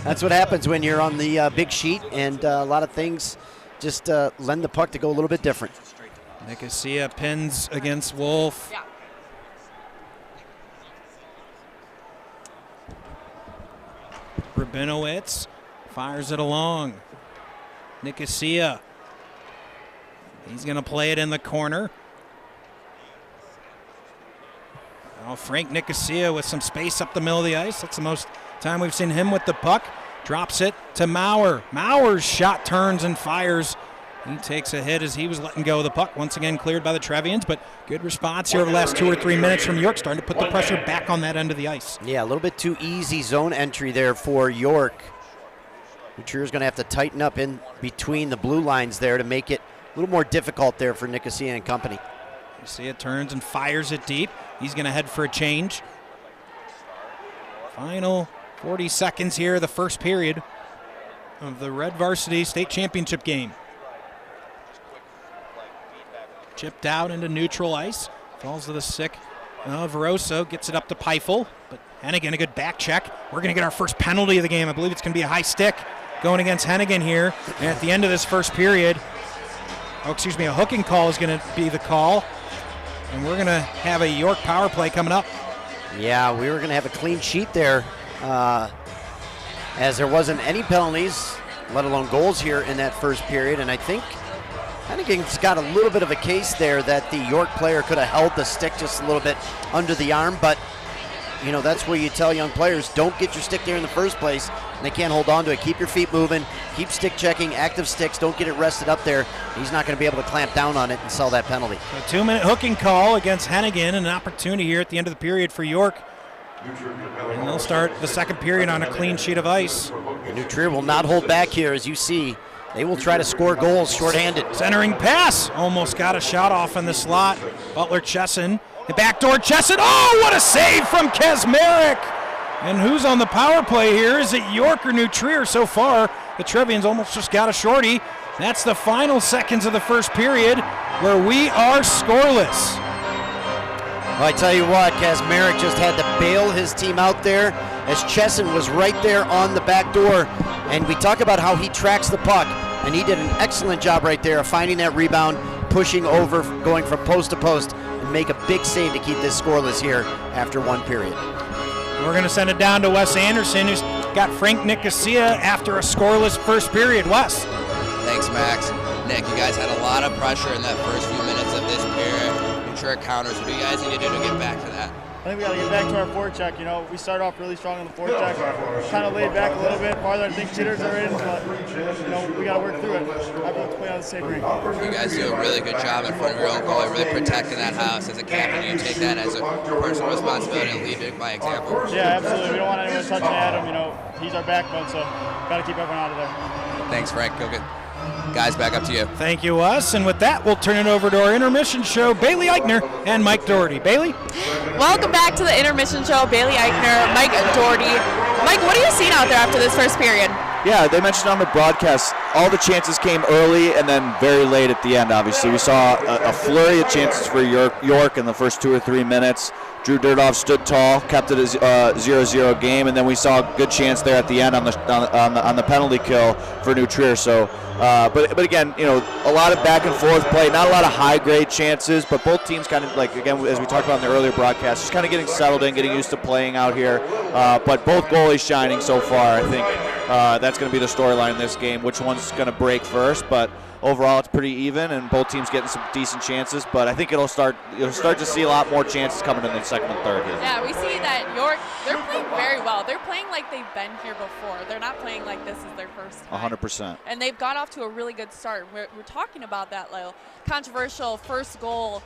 that's what happens when you're on the big sheet, and a lot of things just lend the puck to go a little bit different. Nicosia pins against Wolf. Yeah. Rabinowitz fires it along. Nicosia. He's going to play it in the corner. Now Frank Nicosia with some space up the middle of the ice. That's the most time we've seen him with the puck. Drops it to Maurer. Maurer's shot turns and fires. He takes a hit as he was letting go of the puck. Once again cleared by the Trevians, but good response here over the last 2 or 3 minutes from York, starting to put the pressure back on that end of the ice. Yeah, a little bit too easy zone entry there for York. Trier's going to have to tighten up in between the blue lines there to make it a little more difficult there for Nicosia and company. You see it turns and fires it deep. He's going to head for a change. Final 40 seconds here, the first period of the Red Varsity State Championship game. Chipped out into neutral ice. Falls to the stick of Rosso. Gets it up to Peifel. But Hennigan, a good back check. We're going to get our first penalty of the game. I believe it's going to be a high stick going against Hennigan here. And at the end of this first period, a hooking call is going to be the call. And we're going to have a York power play coming up. Yeah, we were going to have a clean sheet there as there wasn't any penalties, let alone goals here in that first period. And I think Hennigan's got a little bit of a case there that the York player could have held the stick just a little bit under the arm. But, you know, that's where you tell young players, don't get your stick there in the first place. And they can't hold on to it. Keep your feet moving. Keep stick checking, active sticks. Don't get it rested up there. He's not going to be able to clamp down on it and sell that penalty. A 2-minute hooking call against Hennigan, and an opportunity here at the end of the period for York. And they'll start the second period on a clean sheet of ice. And New Trier will not hold back here, as you see. They will try to score goals shorthanded. Centering pass. Almost got a shot off in the slot. Butler Chesson. The backdoor Chesson. Oh, what a save from Kazmarek. And who's on the power play here? Is it York or New Trier? So far, the Trevians almost just got a shorty. That's the final seconds of the first period where we are scoreless. Well, I tell you what, Kazmarek just had to bail his team out there as Chesson was right there on the back door. And we talk about how he tracks the puck, and he did an excellent job right there of finding that rebound, pushing over, going from post to post, and make a big save to keep this scoreless here after one period. We're going to send it down to Wes Anderson, who's got Frank Nicosia after a scoreless first period. Wes. Thanks, Max. Nick, you guys had a lot of pressure in that first few minutes of this period. New Trier counters. What do you guys need to do to get back to that? I think we got to get back to our forecheck. You know, we started off really strong on the forecheck, kind of laid back a little bit farther. I think jitters are in, but you know, we got to work through it. I have to play on the safe ring. You guys do a really good job in front of your own goal, really protecting that house. As a captain, you take that as a personal responsibility and lead it by example. Yeah, absolutely. We don't want anyone touching Adam. You know, he's our backbone, so got to keep everyone out of there. Thanks, Frank. Go get. Guys, back up to you. Thank you, Wes. And with that, we'll turn it over to our intermission show, Bailey Eichner and Mike Doherty. Bailey? Welcome back to the intermission show, Bailey Eichner, Mike Doherty. Mike, what are you seeing out there after this first period? Yeah, they mentioned on the broadcast all the chances came early and then very late at the end, obviously. We saw a flurry of chances for York in the first 2 or 3 minutes. Drew Dirdoff stood tall, kept it a 0-0 game, and then we saw a good chance there at the end on the penalty kill for New Trier. So, but again, you know, a lot of back and forth play, not a lot of high grade chances, but both teams kind of like, again, as we talked about in the earlier broadcast, just kind of getting settled in, getting used to playing out here. But both goalies shining so far. I think that's going to be the storyline in this game. Which one's going to break first? But overall, it's pretty even, and both teams getting some decent chances. But I think you'll start to see a lot more chances coming in the second and third here. Yeah, we see that York, they're playing very well. They're playing like they've been here before. They're not playing like this is their first time. 100%. And they've got off to a really good start. We're talking about that little controversial first goal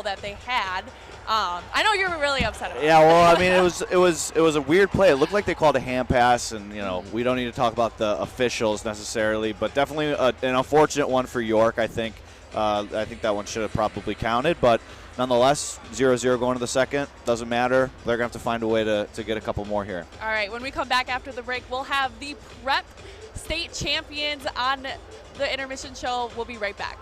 that they had. I know you were really upset about it. Yeah, well, I mean, it was a weird play. It looked like they called a hand pass, and you know, we don't need to talk about the officials necessarily, but definitely an unfortunate one for York. I think that one should have probably counted, but nonetheless, 0-0 going to the second. Doesn't matter. They're gonna have to find a way to get a couple more here. All right, when we come back after the break, we'll have the Prep State champions on the intermission show. We'll be right back.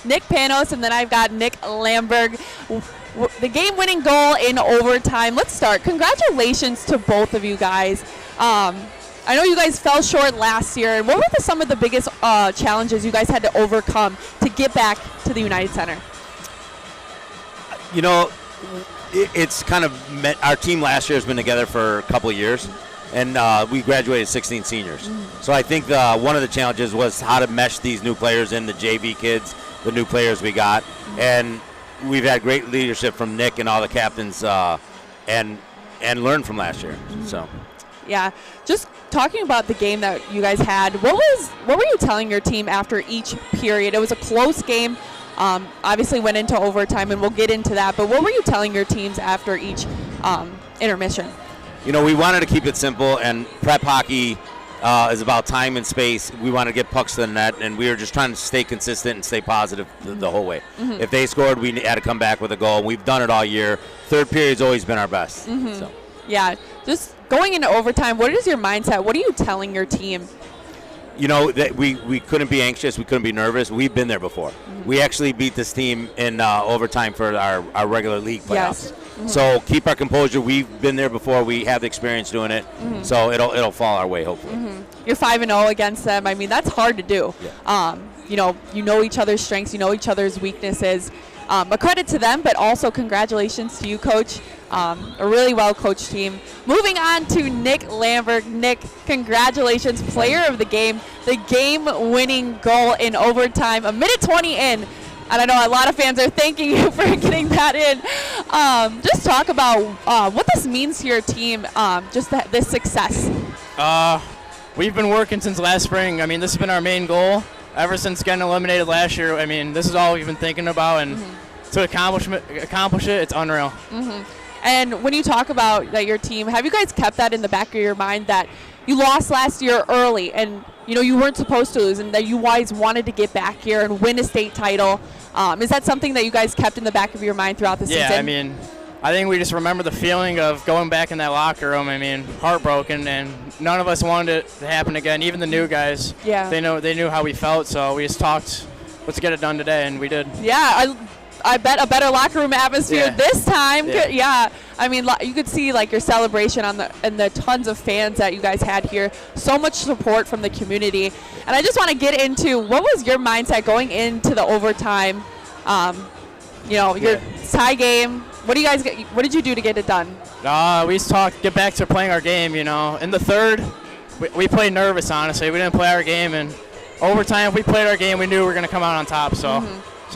Nick Panos, and then I've got Nick Lamberg. The game-winning goal in overtime. Let's start. Congratulations to both of you guys. I know you guys fell short last year. What were some of the biggest challenges you guys had to overcome to get back to the United Center? You know, it's kind of our team last year has been together for a couple of years, and we graduated 16 seniors. So I think one of the challenges was how to mesh these new players in, the JV kids, the new players we got, and we've had great leadership from Nick and all the captains, and learned from last year. So, yeah, just talking about the game that you guys had, what were you telling your team after each period? It was a close game. Obviously went into overtime, and we'll get into that. But what were you telling your teams after each intermission? You know, we wanted to keep it simple, and prep hockey is about time and space. We want to get pucks to the net, and we were just trying to stay consistent and stay positive the whole way. If they scored, we had to come back with a goal. We've done it all year. Third period's always been our best. So. Yeah, just going into overtime, what is your mindset? What are you telling your team? You know, that we couldn't be anxious. We couldn't be nervous. We've been there before. We actually beat this team in overtime for our regular league playoffs. Yes. So keep our composure. We've been there before. We have the experience doing it. So it'll fall our way, hopefully. You're 5-0 against them. I mean, that's hard to do. Yeah. You know each other's strengths. You know each other's weaknesses. A credit to them, but also congratulations to you, Coach. A really well-coached team. Moving on to Nick Lamberg. Nick, congratulations, player of the game. The game-winning goal in overtime, a minute 20 in. And I know a lot of fans are thanking you for getting that in. Just talk about what this means to your team, just this success. We've been working since last spring. I mean, this has been our main goal. Ever since getting eliminated last year, I mean, this is all we've been thinking about, and to accomplish it, it's unreal. And when you talk about that, your team, have you guys kept that in the back of your mind that you lost last year early, and you weren't supposed to lose, and that you guys wanted to get back here and win a state title? Is that something that you guys kept in the back of your mind throughout the season? Yeah, I mean, I think we just remember the feeling of going back in that locker room. I mean, heartbroken, and none of us wanted it to happen again. Even the new guys, they knew how we felt, so we just talked, let's get it done today, and we did. Yeah, I bet a better locker room atmosphere this time. Yeah. I mean, you could see your celebration and the tons of fans that you guys had here. So much support from the community. And I just want to get into, what was your mindset going into the overtime? Your tie game. What did you do to get it done? We just get back to playing our game. In the third, we played nervous. Honestly, we didn't play our game, and overtime, if we played our game, we knew we were going to come out on top. So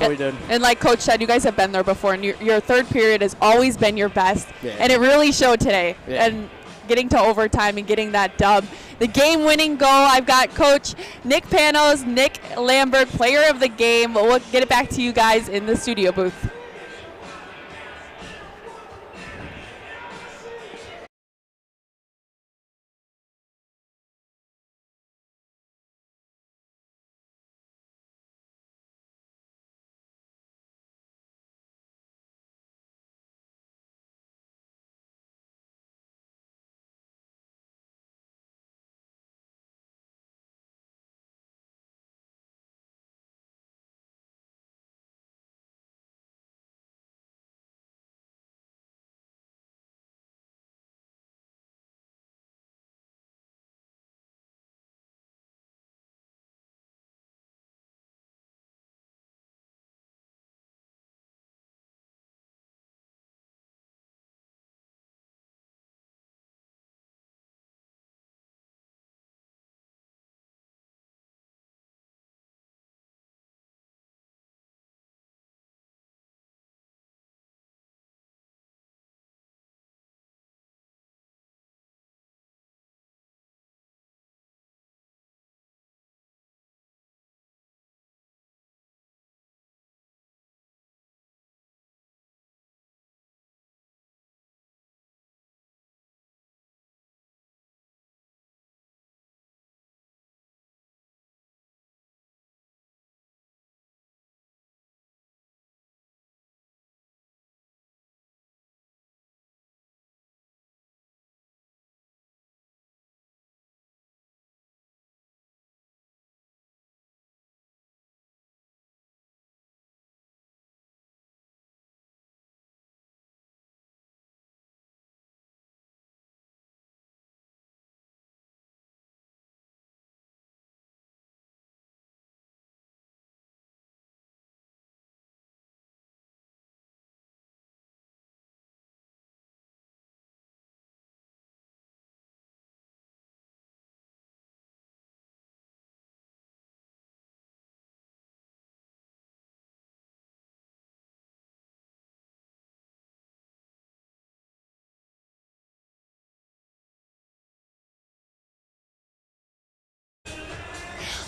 we did. And like Coach said, you guys have been there before, and your third period has always been your best, and it really showed today. And getting to overtime and getting that dub. The game-winning goal, I've got Coach Nick Panos, Nick Lamberg, player of the game. We'll get it back to you guys in the studio booth.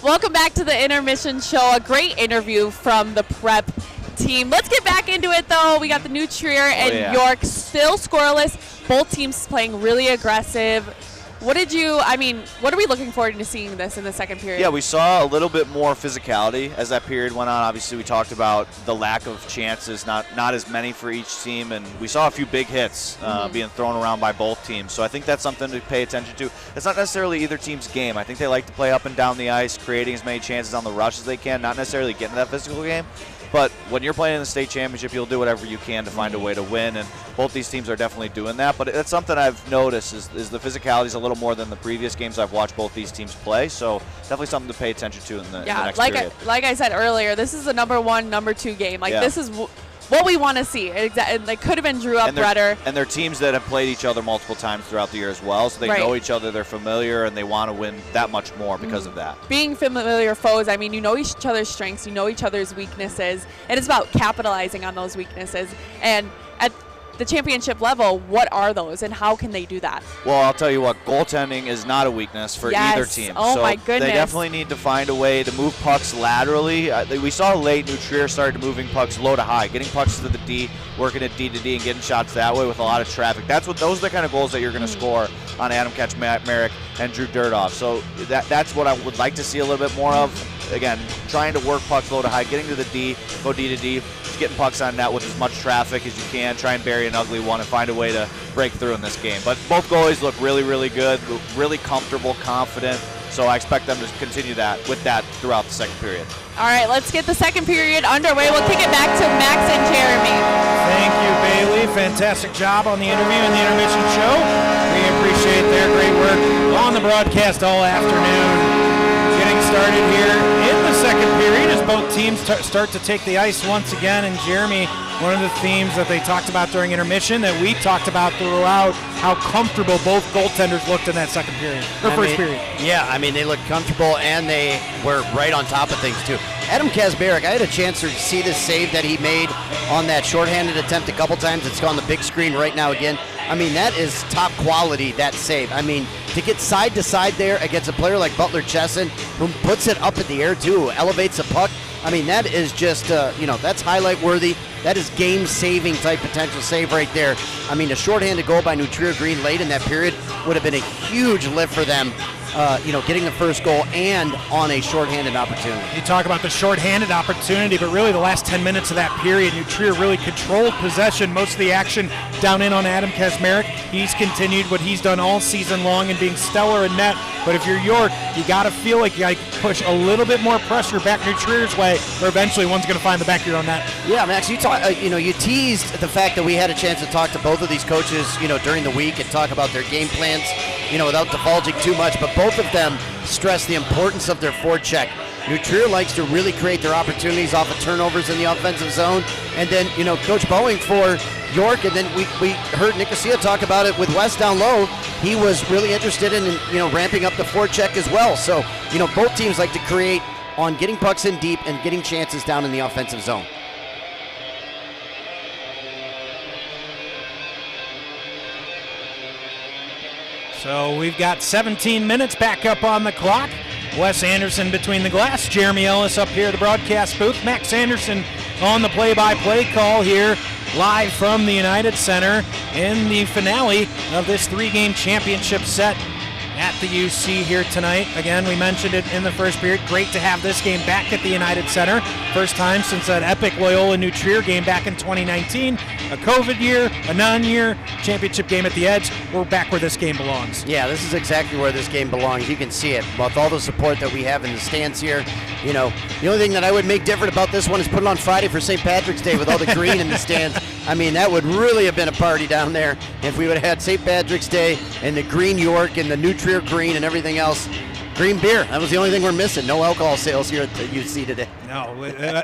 Welcome back to the Intermission Show. A great interview from the prep team. Let's get back into it, though. We got the New Trier and York still scoreless. Both teams playing really aggressive. What are we looking forward to seeing this in the second period? Yeah, we saw a little bit more physicality as that period went on. Obviously, we talked about the lack of chances, not as many for each team, and we saw a few big hits being thrown around by both teams. So I think that's something to pay attention to. It's not necessarily either team's game. I think they like to play up and down the ice, creating as many chances on the rush as they can, not necessarily getting that physical game. But when you're playing in the state championship, you'll do whatever you can to find a way to win, and both these teams are definitely doing that. But it's something I've noticed is the physicality is a little more than the previous games I've watched both these teams play. So definitely something to pay attention to in the next period. Like I said earlier, this is a number 1, number 2 game. This is what we want to see. They could have been drew up better. And they're teams that have played each other multiple times throughout the year as well, so they know each other, they're familiar, and they want to win that much more because of that. Being familiar foes, you know each other's strengths, you know each other's weaknesses, and it's about capitalizing on those weaknesses. And at the championship level, what are those, and how can they do that? Well, I'll tell you what, goaltending is not a weakness for either team. Oh, my goodness. They definitely need to find a way to move pucks laterally. We saw late New Trier started moving pucks low to high, getting pucks to the D, working at D to D, and getting shots that way with a lot of traffic. Those are the kind of goals that you're going to score on Adam Kaczmarek and Drew Durdoff. So that's what I would like to see a little bit more of. Again, trying to work pucks low to high, getting to the D, go D to D, getting pucks on net with as much traffic as you can, try and bury an ugly one and find a way to break through in this game. But both goalies look really, really good, really comfortable, confident. So I expect them to continue with that throughout the second period. All right, let's get the second period underway. We'll kick it back to Max and Jeremy. Thank you, Bailey. Fantastic job on the interview and the Intermission Show. We appreciate their great work on the broadcast all afternoon. Getting started here in the second period as both teams start to take the ice once again. And Jeremy, one of the themes that they talked about during intermission that we talked about throughout, how comfortable both goaltenders looked in that second period, first period. Yeah, they looked comfortable and they were right on top of things too. Adam Kaczmarek, I had a chance to see this save that he made on that shorthanded attempt a couple times. It's on the big screen right now again. That is top quality, that save. To get side to side there against a player like Butler Chesson, who puts it up in the air too, elevates a puck. That is just, that's highlight worthy. That is game-saving type potential save right there. A shorthanded goal by New Trier Green late in that period would have been a huge lift for them. Getting the first goal and on a shorthanded opportunity. You talk about the shorthanded opportunity, but really the last 10 minutes of that period, New Trier really controlled possession, most of the action down in on Adam Kaczmarek. He's continued what he's done all season long and being stellar in net. But if you're York, you got to feel like you got to push a little bit more pressure back New Trier's way, or eventually one's going to find the back of your own net. Yeah, Max, you teased the fact that we had a chance to talk to both of these coaches, during the week and talk about their game plans, without divulging too much. But both of them stress the importance of their forecheck. New Trier likes to really create their opportunities off of turnovers in the offensive zone. And then, Coach Boeing for York, and then we heard Nicosia talk about it with West down low. He was really interested in, ramping up the forecheck as well. So, both teams like to create on getting pucks in deep and getting chances down in the offensive zone. So we've got 17 minutes back up on the clock. Wes Anderson between the glass, Jeremy Ellis up here at the broadcast booth, Max Anderson on the play-by-play call here live from the United Center in the finale of this 3-game championship set at the UC here tonight. Again, we mentioned it in the first period. Great to have this game back at the United Center. First time since that epic Loyola New Trier game back in 2019. A COVID year, a non-year, championship game at the Edge. We're back where this game belongs. Yeah, this is exactly where this game belongs. You can see it with all the support that we have in the stands here. The only thing that I would make different about this one is put it on Friday for St. Patrick's Day with all the green in the stands. That would really have been a party down there if we would have had St. Patrick's Day and the green York and the New Trier green and everything else. Green beer. That was the only thing we're missing. No alcohol sales here at the UC today. No,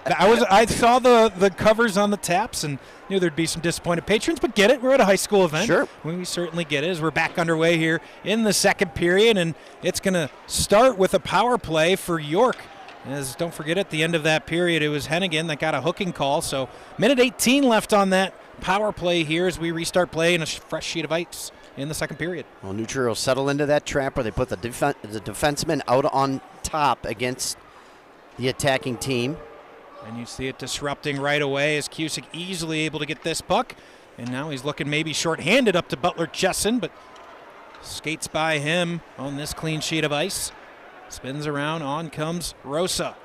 I saw the covers on the taps and knew there'd be some disappointed patrons, but get it. We're at a high school event. Sure. We certainly get it as we're back underway here in the second period, and it's going to start with a power play for York. As don't forget, at the end of that period, it was Hennigan that got a hooking call. So minute 18 left on that power play here as we restart play and a fresh sheet of ice in the second period. Well, New Trier will settle into that trap where they put the defenseman out on top against the attacking team. And you see it disrupting right away as Cusick easily able to get this puck. And now he's looking maybe shorthanded up to Butler Jessen, but skates by him on this clean sheet of ice. Spins around, on comes Rosa.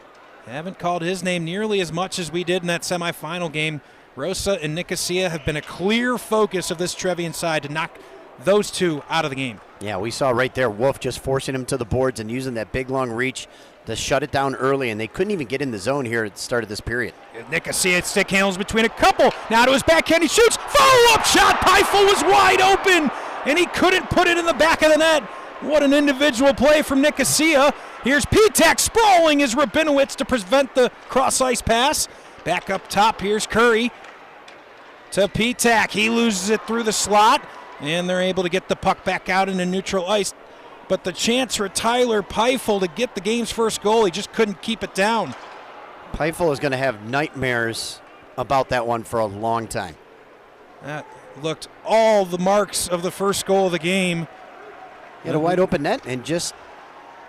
Haven't called his name nearly as much as we did in that semifinal game. Rosa and Nicosia have been a clear focus of this Trevian side to knock those two out of the game. Yeah, we saw right there Wolf just forcing him to the boards and using that big long reach to shut it down early, and they couldn't even get in the zone here at the start of this period. Nicosia stick handles between a couple. Now to his backhand, he shoots. Follow-up shot. Peifel was wide open, and he couldn't put it in the back of the net. What an individual play from Nicosia. Here's Pitak sprawling as Rabinowitz to prevent the cross-ice pass. Back up top, here's Curry to Pitak. He loses it through the slot, and they're able to get the puck back out into neutral ice. But the chance for Tyler Peifel to get the game's first goal, he just couldn't keep it down. Peifel is going to have nightmares about that one for a long time. That looked all the marks of the first goal of the game. He had a wide open net and just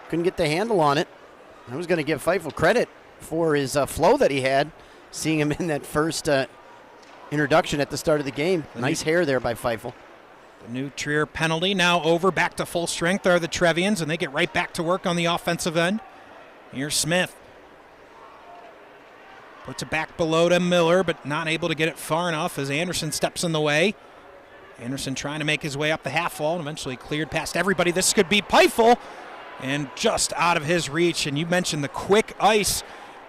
couldn't get the handle on it. I was going to give Feifel credit for his flow that he had, seeing him in that first introduction at the start of the game. Nice hair there by Feifel. The New Trier penalty now over, back to full strength are the Trevians, and they get right back to work on the offensive end. Here's Smith. Puts it back below to Miller, but not able to get it far enough as Anderson steps in the way. Anderson trying to make his way up the half wall and eventually cleared past everybody. This could be Peifel, and just out of his reach. And you mentioned the quick ice.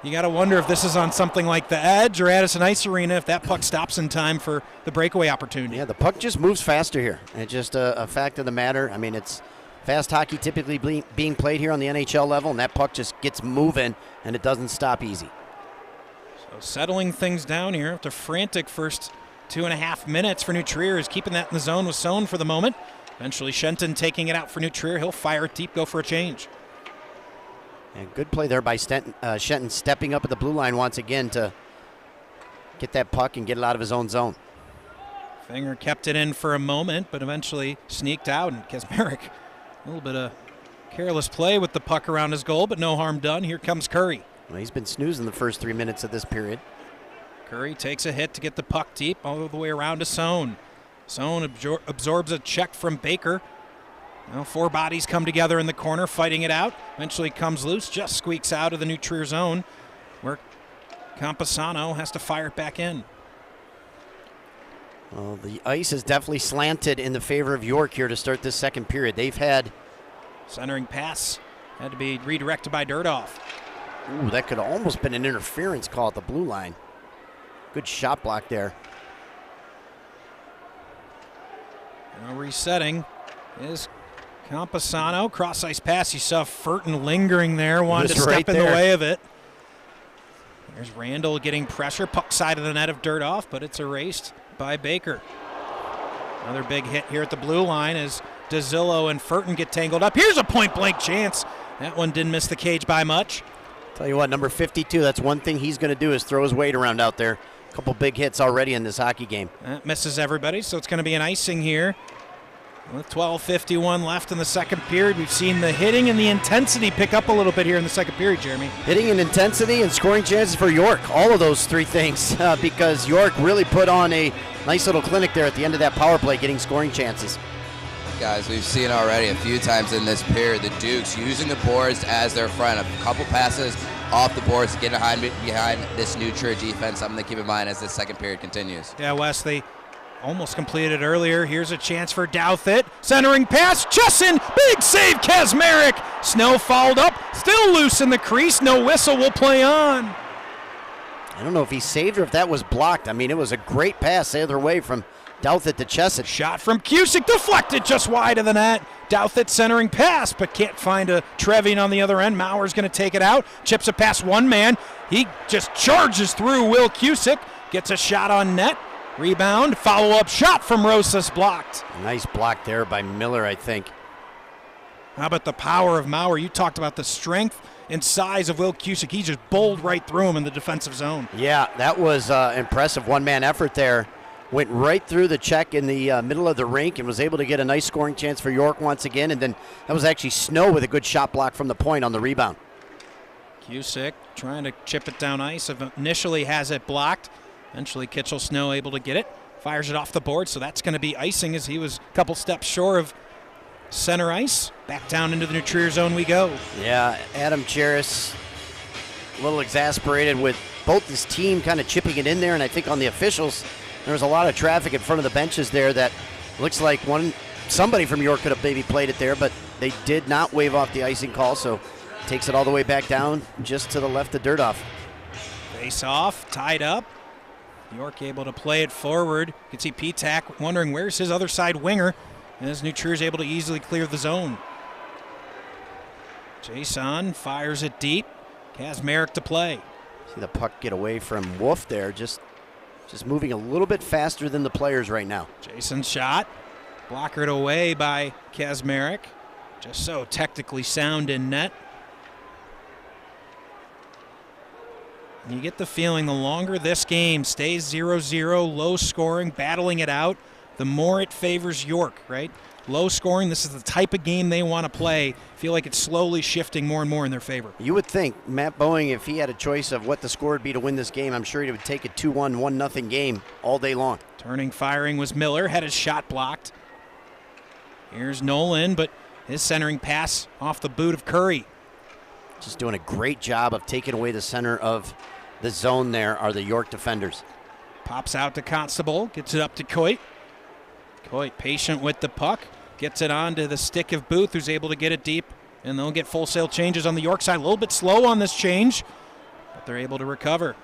You got to wonder if this is on something like the Edge or Addison Ice Arena, if that puck stops in time for the breakaway opportunity. Yeah, the puck just moves faster here. It's just a fact of the matter. I mean, it's fast hockey typically being played here on the NHL level, and that puck just gets moving, and it doesn't stop easy. So settling things down here after frantic first 2.5 minutes for New Trier is keeping that in the zone with Sohn for the moment. Eventually Shenton taking it out for New Trier. He'll fire it deep, go for a change. And good play there by Shenton stepping up at the blue line once again to get that puck and get it out of his own zone. Finger kept it in for a moment, but eventually sneaked out, and Kaczmarek, a little bit of careless play with the puck around his goal, but no harm done. Here comes Curry. Well, he's been snoozing the first 3 minutes of this period. Curry takes a hit to get the puck deep all the way around to Sohn. Sohn absorbs a check from Baker. Now 4 bodies come together in the corner, fighting it out. Eventually comes loose, just squeaks out of the New Trier zone, where Camposano has to fire it back in. Well, the ice is definitely slanted in the favor of York here to start this second period. They've had centering pass had to be redirected by Dirdoff. Ooh, that could have almost been an interference call at the blue line. Good shot block there. Now resetting is Camposano. Cross-ice pass. You saw Furton lingering there. Wanted to step in the way of it. There's Randall getting pressure. Puck side of the net of Dirdoff, but it's erased by Baker. Another big hit here at the blue line as DeZillo and Furton get tangled up. Here's a point-blank chance. That one didn't miss the cage by much. Tell you what, number 52, that's one thing he's going to do is throw his weight around out there. A couple big hits already in this hockey game. That misses everybody, so it's going to be an icing here. With 12:51 left in the second period, we've seen the hitting and the intensity pick up a little bit here in the second period, Jeremy. Hitting and intensity and scoring chances for York, all of those three things, because York really put on a nice little clinic there at the end of that power play, getting scoring chances. Guys, we've seen already a few times in this period the Dukes using the boards as their front. A couple passes off the boards to get behind this New Trier defense, something to keep in mind as the second period continues. Yeah, Wes, they almost completed earlier. Here's a chance for Douthit. Centering pass, Chesson, big save, Kaczmarek. Snow fouled up, still loose in the crease, no whistle, will play on. I don't know if he saved or if that was blocked. I mean, it was a great pass the other way from Douthit to Chesson. Shot from Cusick, deflected just wide of the net. Douthit centering pass, but can't find a Trevian on the other end. Mauer's going to take it out, chips it past one man. He just charges through Will Cusick, gets a shot on net. Rebound, follow-up shot from Rosas blocked. Nice block there by Miller, I think. How about the power of Mauer? You talked about the strength and size of Will Cusick. He just bowled right through him in the defensive zone. Yeah, that was impressive one-man effort there went right through the check in the middle of the rink and was able to get a nice scoring chance for York once again. And then that was actually Snow with a good shot block from the point on the rebound. Cusick trying to chip it down ice. Initially has it blocked. Eventually Kitchell Snow able to get it. Fires it off the board, so that's going to be icing as he was a couple steps short of center ice. Back down into the New Trier zone we go. Yeah, Adam Cheris a little exasperated with both his team kind of chipping it in there, and I think on the officials there was a lot of traffic in front of the benches there that looks like somebody from York could have maybe played it there, but they did not wave off the icing call, so takes it all the way back down just to the left of Dirtoff. Face off, tied up. York able to play it forward. You can see P-Tac wondering where's his other side winger, as New Trier is able to easily clear the zone. Jason fires it deep. Kazmarek to play. See the puck get away from Wolf there, just moving a little bit faster than the players right now. Jason's shot, blockered away by Kazmarek. Just so technically sound in net. You get the feeling the longer this game stays 0-0, low scoring, battling it out, the more it favors York, right? Low scoring, this is the type of game they want to play. Feel like it's slowly shifting more and more in their favor. You would think Matt Boeing, if he had a choice of what the score would be to win this game, I'm sure he would take a 2-1, 1-0 game all day long. Turning, firing was Miller, had his shot blocked. Here's Nolan, but his centering pass off the boot of Curry. Just doing a great job of taking away the center of the zone there are the York defenders. Pops out to Constable, gets it up to Coit. Coit patient with the puck, gets it on to the stick of Booth, who's able to get it deep, and they'll get full sail changes on the York side. A little bit slow on this change, but they're able to recover.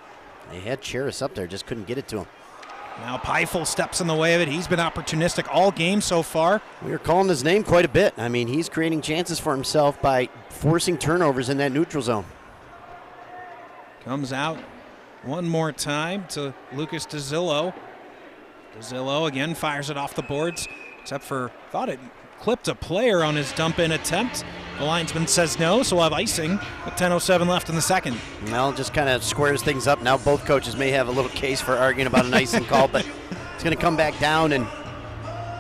They had Cheris up there, just couldn't get it to him. Now Peifel steps in the way of it. He's been opportunistic all game so far. We are calling his name quite a bit. I mean, he's creating chances for himself by forcing turnovers in that neutral zone. Comes out one more time to Lucas DeZillo. DeZillo again fires it off the boards, except for, thought it clipped a player on his dump-in attempt. The linesman says no, so we'll have icing with 10:07 left in the second. Well, just kind of squares things up. Now both coaches may have a little case for arguing about an icing call, but it's going to come back down. And,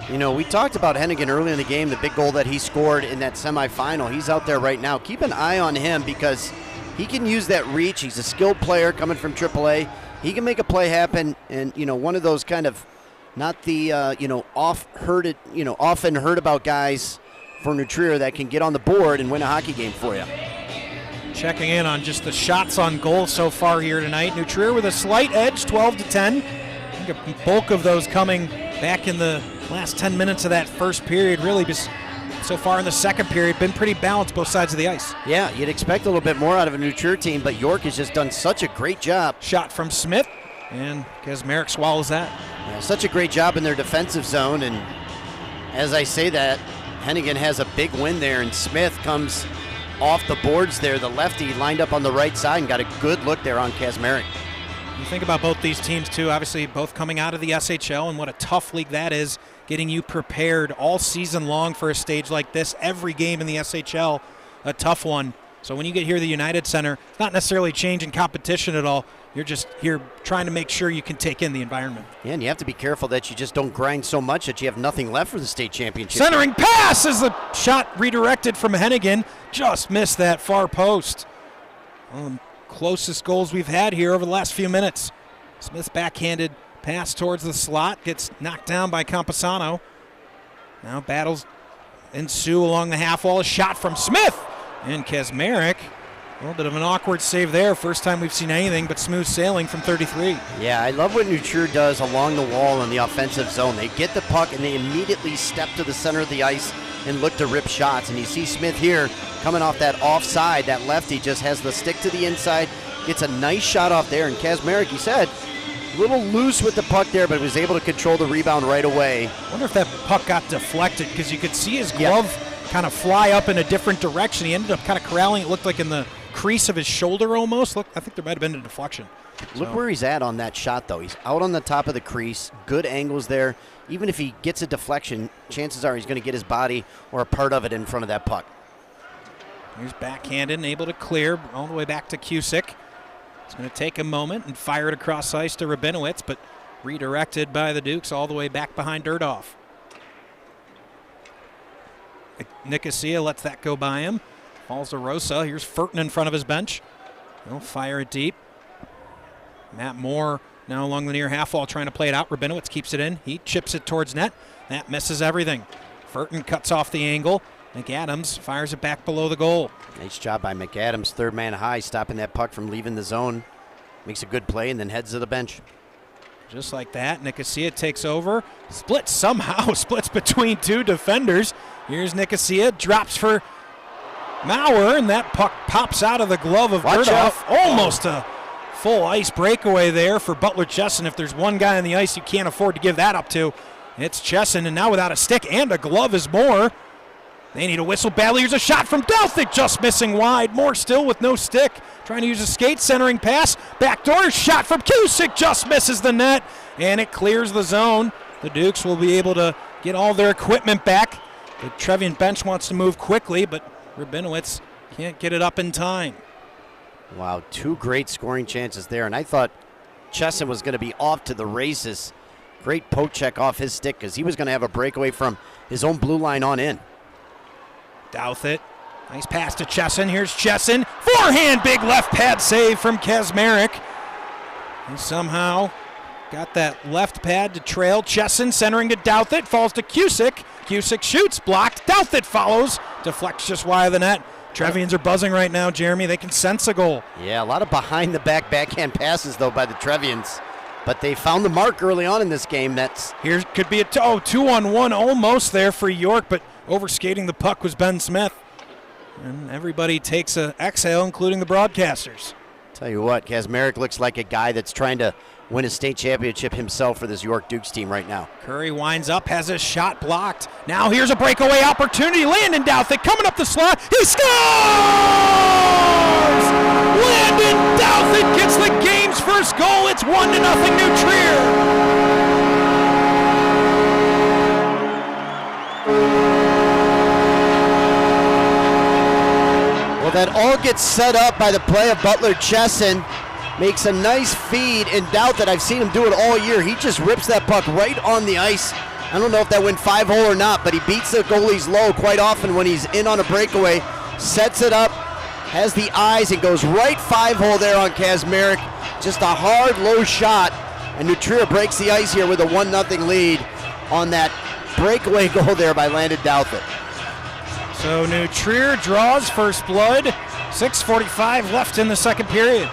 you know, we talked about Hennigan early in the game, the big goal that he scored in that semifinal. He's out there right now. Keep an eye on him because he can use that reach. He's a skilled player coming from AAA. He can make a play happen, and, you know, one of those kind of not the, often heard about guys for New Trier that can get on the board and win a hockey game for you. Checking in on just the shots on goal so far here tonight. New Trier with a slight edge, 12-10. I think a bulk of those coming back in the last 10 minutes of that first period. Really just so far in the second period, been pretty balanced both sides of the ice. Yeah, you'd expect a little bit more out of a New Trier team, but York has just done such a great job. Shot from Smith, and Kazmarek swallows that. Yeah, such a great job in their defensive zone, and as I say that, Hennigan has a big win there, and Smith comes off the boards there. The lefty lined up on the right side and got a good look there on Kazmarek. You think about both these teams, too. Obviously, both coming out of the SHL, and what a tough league that is, getting you prepared all season long for a stage like this. Every game in the SHL, a tough one. So when you get here to the United Center, it's not necessarily changing competition at all. You're just here trying to make sure you can take in the environment. Yeah, and you have to be careful that you just don't grind so much that you have nothing left for the state championship. Centering pass as the shot redirected from Hennigan. Just missed that far post. One of the closest goals we've had here over the last few minutes. Smith's backhanded pass towards the slot. Gets knocked down by Camposano. Now battles ensue along the half wall. A shot from Smith. And Kazmarek, a little bit of an awkward save there. First time we've seen anything but smooth sailing from 33. Yeah, I love what New Trier does along the wall in the offensive zone. They get the puck and they immediately step to the center of the ice and look to rip shots. And you see Smith here coming off that offside. That lefty just has the stick to the inside, gets a nice shot off there. And Kazmarek, he said, a little loose with the puck there, but was able to control the rebound right away. I wonder if that puck got deflected because you could see his glove kind of fly up in a different direction. He ended up kind of corralling. It looked like in the crease of his shoulder almost. Look, I think there might have been a deflection. Look where he's at on that shot, though. He's out on the top of the crease. Good angles there. Even if he gets a deflection, chances are he's going to get his body or a part of it in front of that puck. Here's backhanded and able to clear all the way back to Cusick. It's going to take a moment and fire it across ice to Rabinowitz, but Redirected by the Dukes all the way back behind Durdoff. Nicosia lets that go by him. Falls to Rosa. Here's Furton in front of his bench. He'll fire it deep. Matt Moore now along the near half wall trying to play it out. Rabinowitz keeps it in. He chips it towards net. That misses everything. Furton cuts off the angle. McAdams fires it back below the goal. Nice job by McAdams, third man high, stopping that puck from leaving the zone. Makes a good play and then heads to the bench. Just like that, Nicosia takes over. Splits between two defenders. Here's Nicosia, drops for Maurer, and that puck pops out of the glove of Durdoff. Almost a full ice breakaway there for Butler Chesson. If there's one guy on the ice you can't afford to give that up to, it's Chesson, and now without a stick and a glove is Moore. They need a whistle badly. Here's a shot from Douthit, just missing wide. Moore still with no stick, trying to use a skate, centering pass. Backdoor shot from Cusick, just misses the net, and it clears the zone. The Dukes will be able to get all their equipment back. The Trevian bench wants to move quickly, but Rabinowitz can't get it up in time. Wow, two great scoring chances there, and I thought Chesson was going to be off to the races. Great poke check off his stick because he was going to have a breakaway from his own blue line on in. Douthit, nice pass to Chesson. Here's Chesson, forehand, big left pad save from Kaczmarek. He somehow got that left pad to trail. Chesson centering to Douthit, falls to Cusick. Cusick shoots, blocked. Douthit follows, deflects just wide of the net. Trevians are buzzing right now, Jeremy. They can sense a goal. Yeah, a lot of behind-the-back backhand passes, though, by the Trevians. But they found the mark early on in this game. Here could be a 2-on-1 almost there for York, but overskating the puck was Ben Smith. And everybody takes an exhale, including the broadcasters. Tell you what, Kaczmarek looks like a guy that's trying to win a state championship himself for this York Dukes team right now. Curry winds up, has his shot blocked. Now here's a breakaway opportunity. Landon Douthit coming up the slot. He scores! Landon Douthit gets the game's first goal. It's 1-0 New Trier. Well, that all gets set up by the play of Butler Chesson. Makes a nice feed in Douthit. I've seen him do it all year. He just rips that puck right on the ice. I don't know if that went 5-hole or not, but he beats the goalies low quite often when he's in on a breakaway. Sets it up, has the eyes, and goes right 5-hole there on Kaczmarek. Just a hard, low shot. And New Trier breaks the ice here with a 1-0 lead on that breakaway goal there by Landon Douthit. So New Trier draws first blood. 6:45 left in the second period.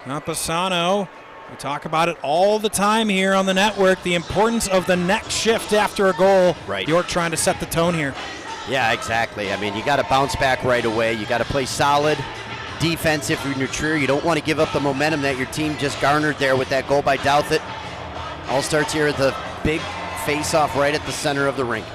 Campusano, we talk about it all the time here on the network, the importance of the next shift after a goal. Right. York trying to set the tone here. Yeah, exactly. I mean, you got to bounce back right away. You got to play solid defense if you're New Trier. You don't want to give up the momentum that your team just garnered there with that goal by Douthit. All starts here at the big face-off right at the center of the rink.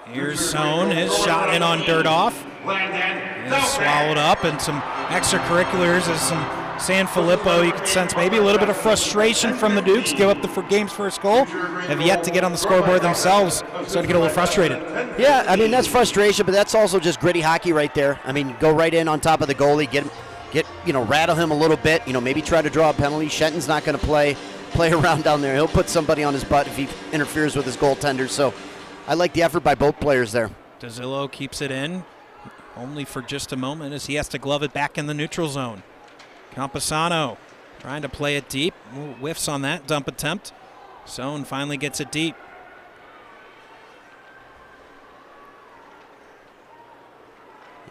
Here's Sohn, his shot in on Durdoff. Is swallowed up, and some extracurriculars as some San Filippo. You can sense maybe a little bit of frustration from the Dukes. Give up the game's first goal. Have yet to get on the scoreboard themselves. Starting to get a little frustrated. Yeah, I mean, that's frustration, but that's also just gritty hockey right there. I mean, go right in on top of the goalie, rattle him a little bit. Maybe try to draw a penalty. Shenton's not going to play around down there. He'll put somebody on his butt if he interferes with his goaltender. So I like the effort by both players there. DeZillo keeps it in, only for just a moment as he has to glove it back in the neutral zone. Campusano trying to play it deep. Whiffs on that dump attempt. Sohn finally gets it deep.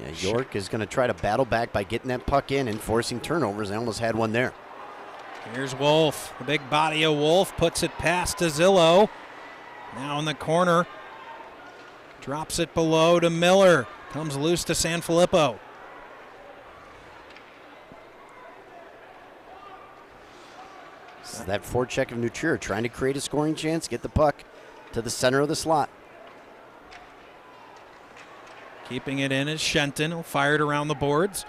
Yeah, York is going to try to battle back by getting that puck in and forcing turnovers. They almost had one there. Here's Wolf. The big body of Wolf puts it past DeZillo. Now in the corner. Drops it below to Miller. Comes loose to San Filippo. So that forecheck of New Trier trying to create a scoring chance, get the puck to the center of the slot. Keeping it in is Shenton. He'll fire it around the boards.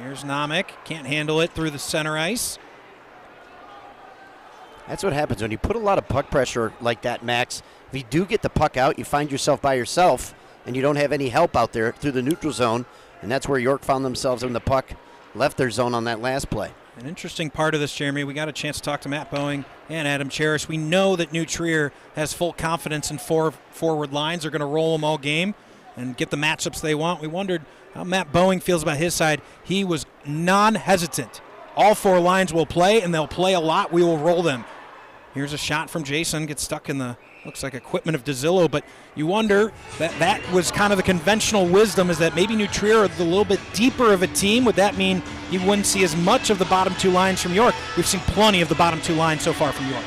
Here's Namik. Can't handle it through the center ice. That's what happens when you put a lot of puck pressure like that, Max. If you do get the puck out, you find yourself by yourself, and you don't have any help out there through the neutral zone, and that's where York found themselves when the puck left their zone on that last play. An interesting part of this, Jeremy, we got a chance to talk to Matt Boeing and Adam Cherish. We know that New Trier has full confidence in 4 forward lines. They're going to roll them all game and get the matchups they want. We wondered how Matt Boeing feels about his side. He was non-hesitant. All 4 lines will play, and they'll play a lot. We will roll them. Here's a shot from Jason. Gets stuck in the, looks like equipment of DeZillo, but you wonder that was kind of the conventional wisdom, is that maybe New Trier are a little bit deeper of a team. Would that mean you wouldn't see as much of the bottom 2 lines from York? We've seen plenty of the bottom 2 lines so far from York.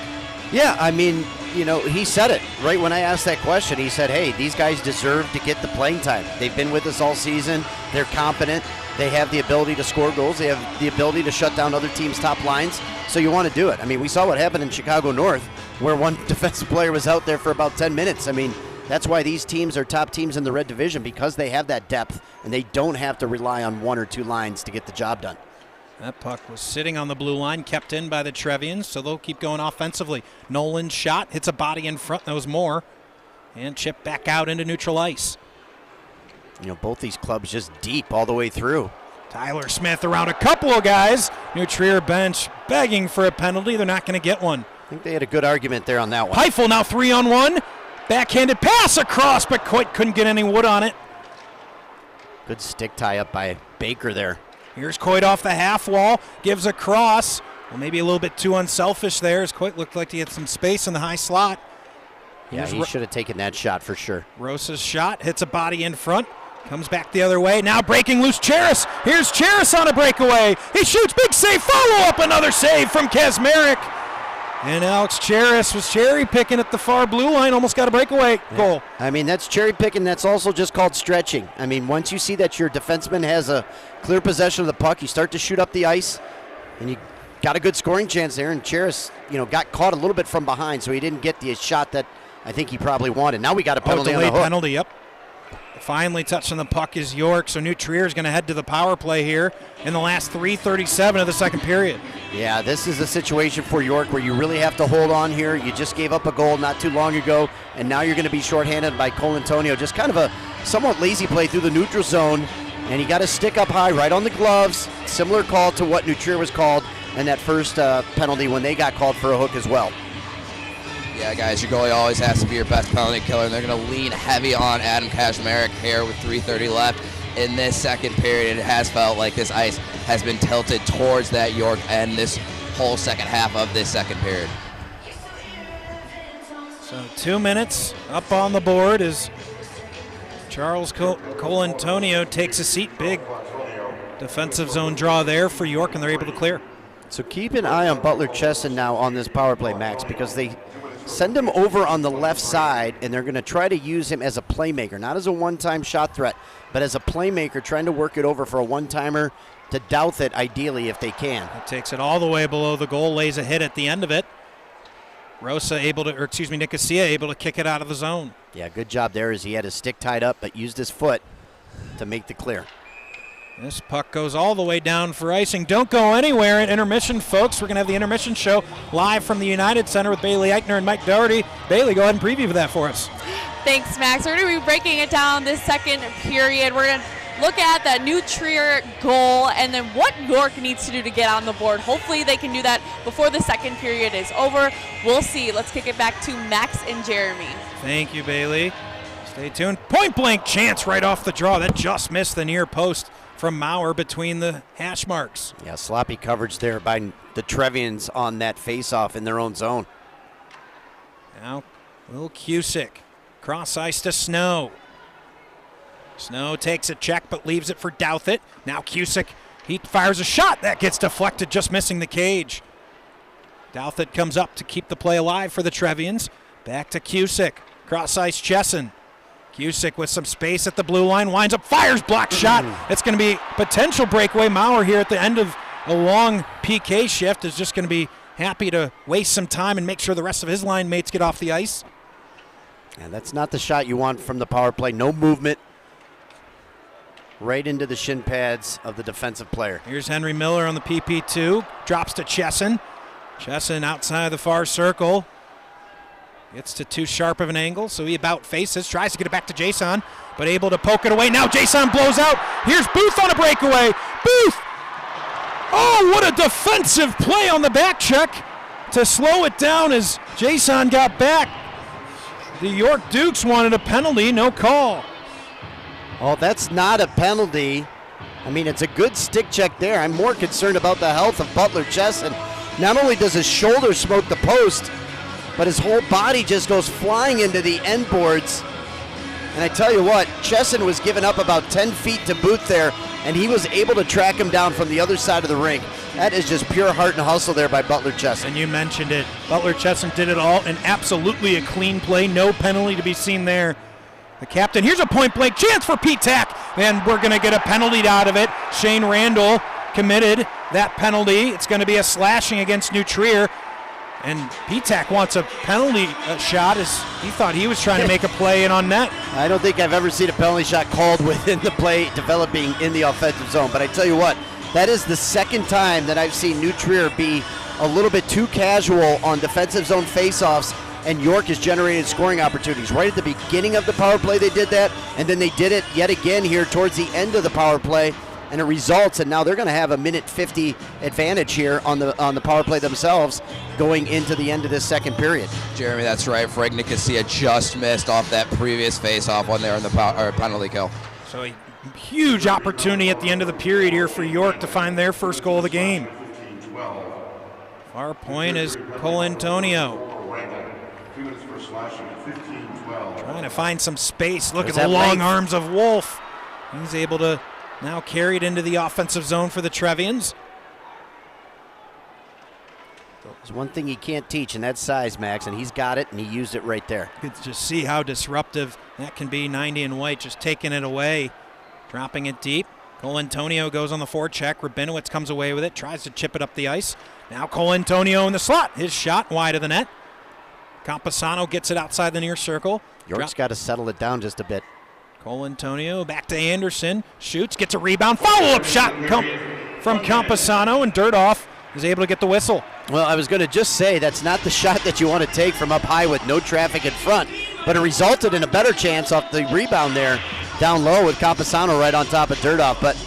Yeah, I mean, you know, he said it right when I asked that question. He said, hey, these guys deserve to get the playing time. They've been with us all season. They're competent. They have the ability to score goals. They have the ability to shut down other teams' top lines. So you want to do it. I mean, we saw what happened in Chicago North, where one defensive player was out there for about 10 minutes. I mean, that's why these teams are top teams in the Red Division, because they have that depth, and they don't have to rely on 1 or 2 lines to get the job done. That puck was sitting on the blue line, kept in by the Trevians, so they'll keep going offensively. Nolan's shot hits a body in front. That was Moore. And chipped back out into neutral ice. You know, both these clubs just deep all the way through. Tyler Smith around a couple of guys. New Trier bench begging for a penalty. They're not going to get one. I think they had a good argument there on that one. Heifel now 3-on-1. Backhanded pass across, but Coit couldn't get any wood on it. Good stick tie up by Baker there. Here's Coit off the half wall. Gives a cross. Well, maybe a little bit too unselfish there, as Coit looked like he had some space in the high slot. Yeah, he should have taken that shot for sure. Rosa's shot hits a body in front. Comes back the other way. Now breaking loose Cheris. Here's Cheris on a breakaway. He shoots. Big save. Follow up. Another save from Kazmarek. And Alex Cheris was cherry picking at the far blue line. Almost got a breakaway goal. I mean, that's cherry picking. That's also just called stretching. I mean, once you see that your defenseman has a clear possession of the puck, you start to shoot up the ice, and you got a good scoring chance there. And Cheris, you know, got caught a little bit from behind, so he didn't get the shot that I think he probably wanted. Now we got a penalty on the hook. Delayed penalty, yep. Finally touching the puck is York, so New Trier is going to head to the power play here in the last 3:37 of the second period. Yeah, this is a situation for York where you really have to hold on here. You just gave up a goal not too long ago, and now you're going to be shorthanded by Cole Antonio. Just kind of a somewhat lazy play through the neutral zone, and he got a stick up high right on the gloves. Similar call to what New Trier was called in that first penalty when they got called for a hook as well. Yeah, guys, your goalie always has to be your best penalty killer, and they're going to lean heavy on Adam Kazmarek here with 3:30 left in this second period. It has felt like this ice has been tilted towards that York end this whole second half of this second period. So 2 minutes up on the board as Charles Cole Antonio takes a seat. Big defensive zone draw there for York, and they're able to clear. So keep an eye on Butler Chesson now on this power play, Max, because they send him over on the left side, and they're going to try to use him as a playmaker, not as a one-time shot threat, but as a playmaker, trying to work it over for a one-timer to Douth it, ideally, if they can. It takes it all the way below the goal, lays a hit at the end of it. Nicosia able to kick it out of the zone. Yeah, good job there as he had his stick tied up, but used his foot to make the clear. This puck goes all the way down for icing. Don't go anywhere at intermission, folks. We're going to have the intermission show live from the United Center with Bailey Eichner and Mike Doherty. Bailey, go ahead and preview that for us. Thanks, Max. We're going to be breaking it down this second period. We're going to look at that New Trier goal and then what York needs to do to get on the board. Hopefully they can do that before the second period is over. We'll see. Let's kick it back to Max and Jeremy. Thank you, Bailey. Stay tuned. Point blank chance right off the draw. That just missed the near post from Maurer between the hash marks. Yeah, sloppy coverage there by the Trevians on that face-off in their own zone. Now, Will Cusick. Cross ice to Snow. Snow takes a check but leaves it for Douthit. Now Cusick, he fires a shot. That gets deflected, just missing the cage. Douthit comes up to keep the play alive for the Trevians. Back to Cusick. Cross ice Chesson. Cusick with some space at the blue line, winds up, fires, block shot. It's going to be potential breakaway. Maurer here at the end of a long PK shift is just going to be happy to waste some time and make sure the rest of his line mates get off the ice. And that's not the shot you want from the power play. No movement. Right into the shin pads of the defensive player. Here's Henry Miller on the PP2. Drops to Chesson. Chesson outside the far circle. Gets to too sharp of an angle, so he about faces, tries to get it back to Jason, but able to poke it away. Now Jason blows out. Here's Booth on a breakaway. Booth! Oh, what a defensive play on the back check to slow it down as Jason got back. The York Dukes wanted a penalty, no call. Oh, that's not a penalty. I mean, it's a good stick check there. I'm more concerned about the health of Butler Chesson. Not only does his shoulder smoke the post, but his whole body just goes flying into the end boards. And I tell you what, Chesson was giving up about 10 feet to Booth there, and he was able to track him down from the other side of the rink. That is just pure heart and hustle there by Butler Chesson. And you mentioned it. Butler Chesson did it all, and absolutely a clean play. No penalty to be seen there. The captain, here's a point-blank chance for Pete Tack, and we're going to get a penalty out of it. Shane Randall committed that penalty. It's going to be a slashing against New Trier. And P-Tac wants a penalty shot as he thought he was trying to make a play in on net. I don't think I've ever seen a penalty shot called within the play developing in the offensive zone. But I tell you what, that is the second time that I've seen New Trier be a little bit too casual on defensive zone faceoffs, and York has generated scoring opportunities. Right at the beginning of the power play they did that, and then they did it yet again here towards the end of the power play. And it results, and now they're going to have a minute 50 advantage here on the power play themselves going into the end of this second period. Jeremy, that's right. Frank Nicosia just missed off that previous face-off when they were in the penalty kill. So a huge opportunity at the end of the period here for York to find their first goal of the game. Far point is Colantonio. Trying to find some space. Look at the long arms of Wolf. He's able to now carry it into the offensive zone for the Trevians. There's one thing he can't teach, and that's size, Max, and he's got it, and he used it right there. You can just see how disruptive that can be. 90 and White just taking it away, dropping it deep. Colantonio goes on the forecheck. Rabinowitz comes away with it, tries to chip it up the ice. Now Colantonio in the slot. His shot wide of the net. Camposano gets it outside the near circle. York's got to settle it down just a bit. Colantonio back to Anderson, shoots, gets a rebound, follow-up shot from Camposano, and Dirtoff is able to get the whistle. Well, I was going to just say that's not the shot that you want to take from up high with no traffic in front, but it resulted in a better chance off the rebound there down low with Camposano right on top of Dirtoff. But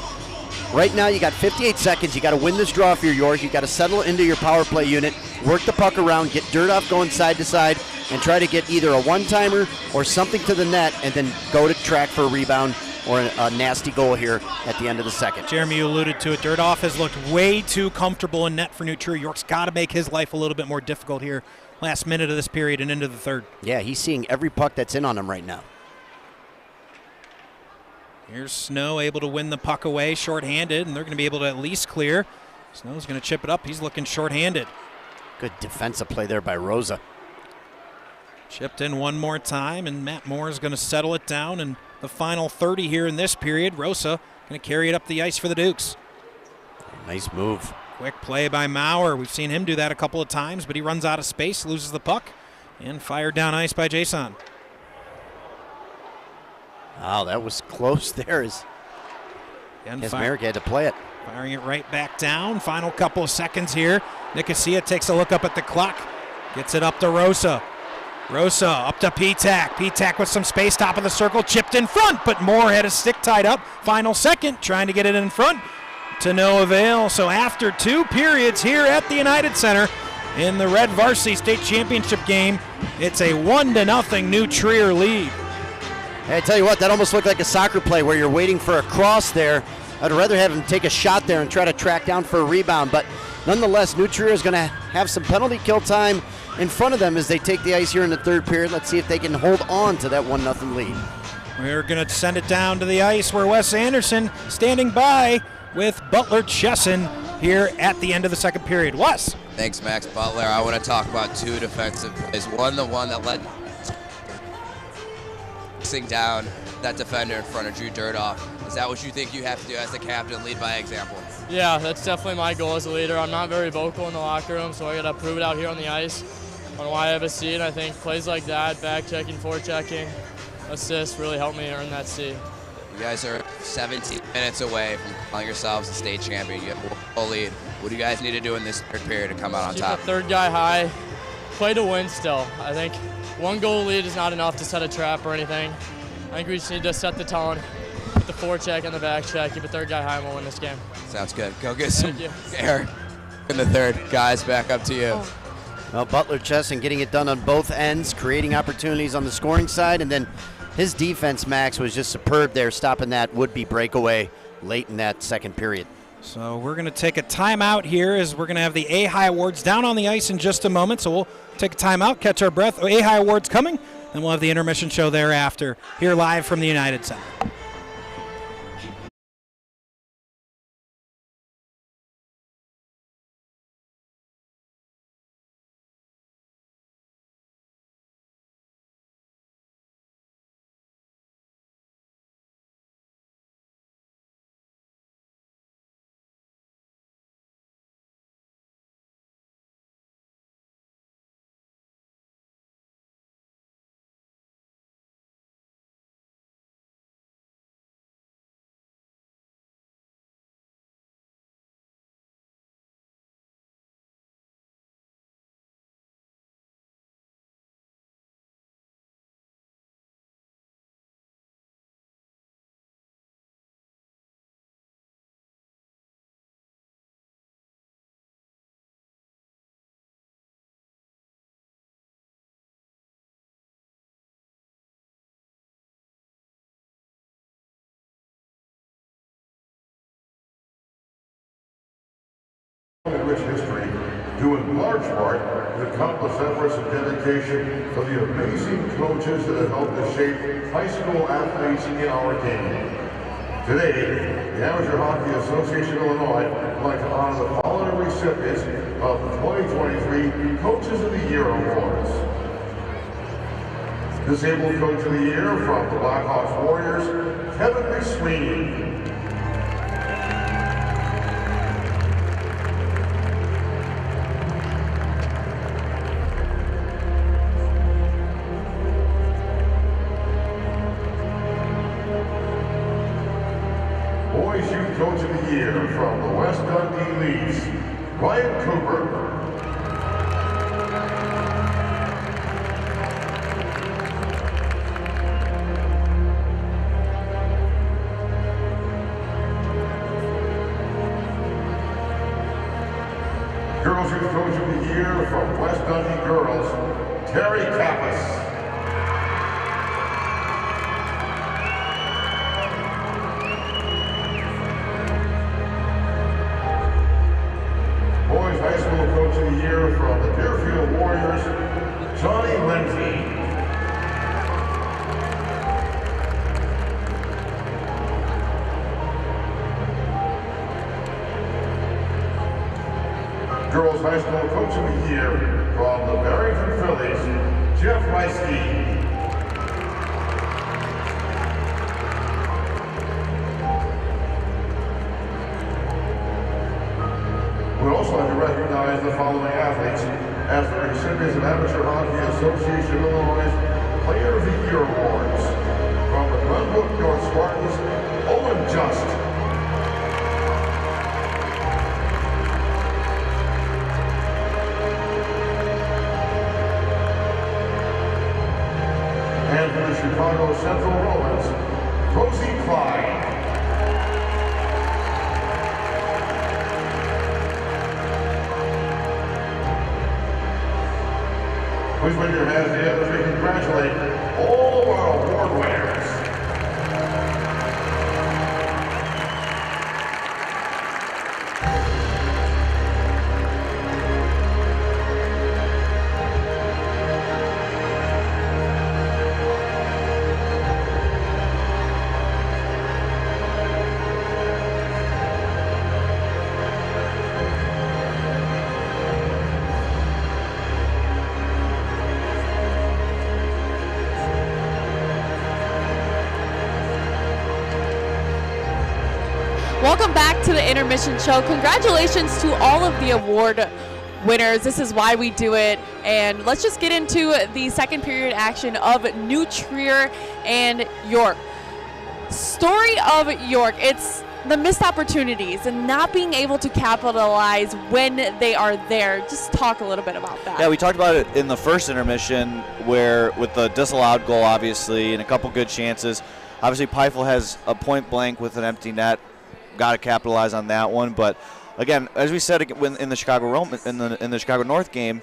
right now you got 58 seconds. You got to win this draw for your York. You got to settle into your power play unit, work the puck around, get Dirtoff going side to side, and try to get either a one-timer or something to the net, and then go to track for a rebound or a nasty goal here at the end of the second. Jeremy, you alluded to it. Dirtoff has looked way too comfortable in net for New Trier. York's got to make his life a little bit more difficult here last minute of this period and into the third. Yeah, he's seeing every puck that's in on him right now. Here's Snow able to win the puck away, shorthanded, and they're going to be able to at least clear. Snow's going to chip it up. He's looking shorthanded. Good defensive play there by Rosa. Chipped in one more time, and Matt Moore is going to settle it down. And the final 30 here in this period, Rosa going to carry it up the ice for the Dukes. Nice move. Quick play by Maurer. We've seen him do that a couple of times, but he runs out of space, loses the puck, and fired down ice by Jason. Wow, that was close there. As Merrick had to play it. Firing it right back down. Final couple of seconds here. Nicosia takes a look up at the clock. Gets it up to Rosa. Rosa up to P-Tac. P-Tac with some space, top of the circle, chipped in front, but Moore had a stick tied up. Final second, trying to get it in front to no avail. So after 2 periods here at the United Center in the Red Varsity State Championship game, it's a 1-0 New Trier lead. Hey, I tell you what, that almost looked like a soccer play where you're waiting for a cross there. I'd rather have him take a shot there and try to track down for a rebound, but nonetheless, New Trier is going to have some penalty kill time in front of them as they take the ice here in the third period. Let's see if they can hold on to that 1-0 lead. We're going to send it down to the ice where Wes Anderson standing by with Butler Chesson here at the end of the second period. Wes. Thanks, Max Butler. I want to talk about 2 defensive plays. One, the one that led down that defender in front of Drew Dirtoff. Is that what you think you have to do as the captain, lead by example? Yeah, that's definitely my goal as a leader. I'm not very vocal in the locker room, so I got to prove it out here on the ice on why I have a seat. And I think plays like that, back checking, forechecking, assists really help me earn that seat. You guys are 17 minutes away from calling yourselves a state champion. You have a lead. What do you guys need to do in this third period to come out on top? Keep the third guy high, play to win still. I think one goal lead is not enough to set a trap or anything. I think we just need to set the tone, put the forecheck and the back check, keep a third guy high, and we'll win this game. Sounds good. Go get some air in the third. Guys, back up to you. Well, Butler Chesson getting it done on both ends, creating opportunities on the scoring side, and then his defense, Max, was just superb there, stopping that would-be breakaway late in that second period. So we're going to take a timeout here as we're going to have the AHAI Awards down on the ice in just a moment. So we'll take a timeout, catch our breath. AHAI Awards coming, then we'll have the intermission show thereafter here live from the United Center. Rich history, due in large part to the countless efforts and dedication of the amazing coaches that have helped to shape high school athletes in our game. Today, the Amateur Hockey Association of Illinois would like to honor the following recipients of the 2023 Coaches of the Year Awards. Disabled Coach of the Year from the Blackhawks Warriors, Kevin McSweeney. Boys Youth Coach of the Year from the West Dundee Leafs, Ryan Cooper. Girls Youth Coach of the Year from West Dundee Girls, Terry Kappas. Boys High School Coach of the Year from the Deerfield Warriors, Johnny Lindsay. Girls High School Coach of the Year from the Barrington Phillies, Jeff Reisky. We also like to recognize the following athletes as the recipients of Amateur Hockey Association of Illinois Player of the Year Awards. From the Glenbrook North Spartans, Owen Just. And for the Chicago Central Romans, Rosie Clyde. Please put your hands together as we congratulate all of our award winners. Welcome back to the Intermission Show. Congratulations to all of the award winners. This is why we do it. And let's just get into the second period action of New Trier and York. Story of York. It's the missed opportunities and not being able to capitalize when they are there. Just talk a little bit about that. Yeah, we talked about it in the first intermission where with the disallowed goal, obviously, and a couple good chances. Obviously, Peifel has a point blank with an empty net. Got to capitalize on that one. But, again, as we said in the Chicago North game,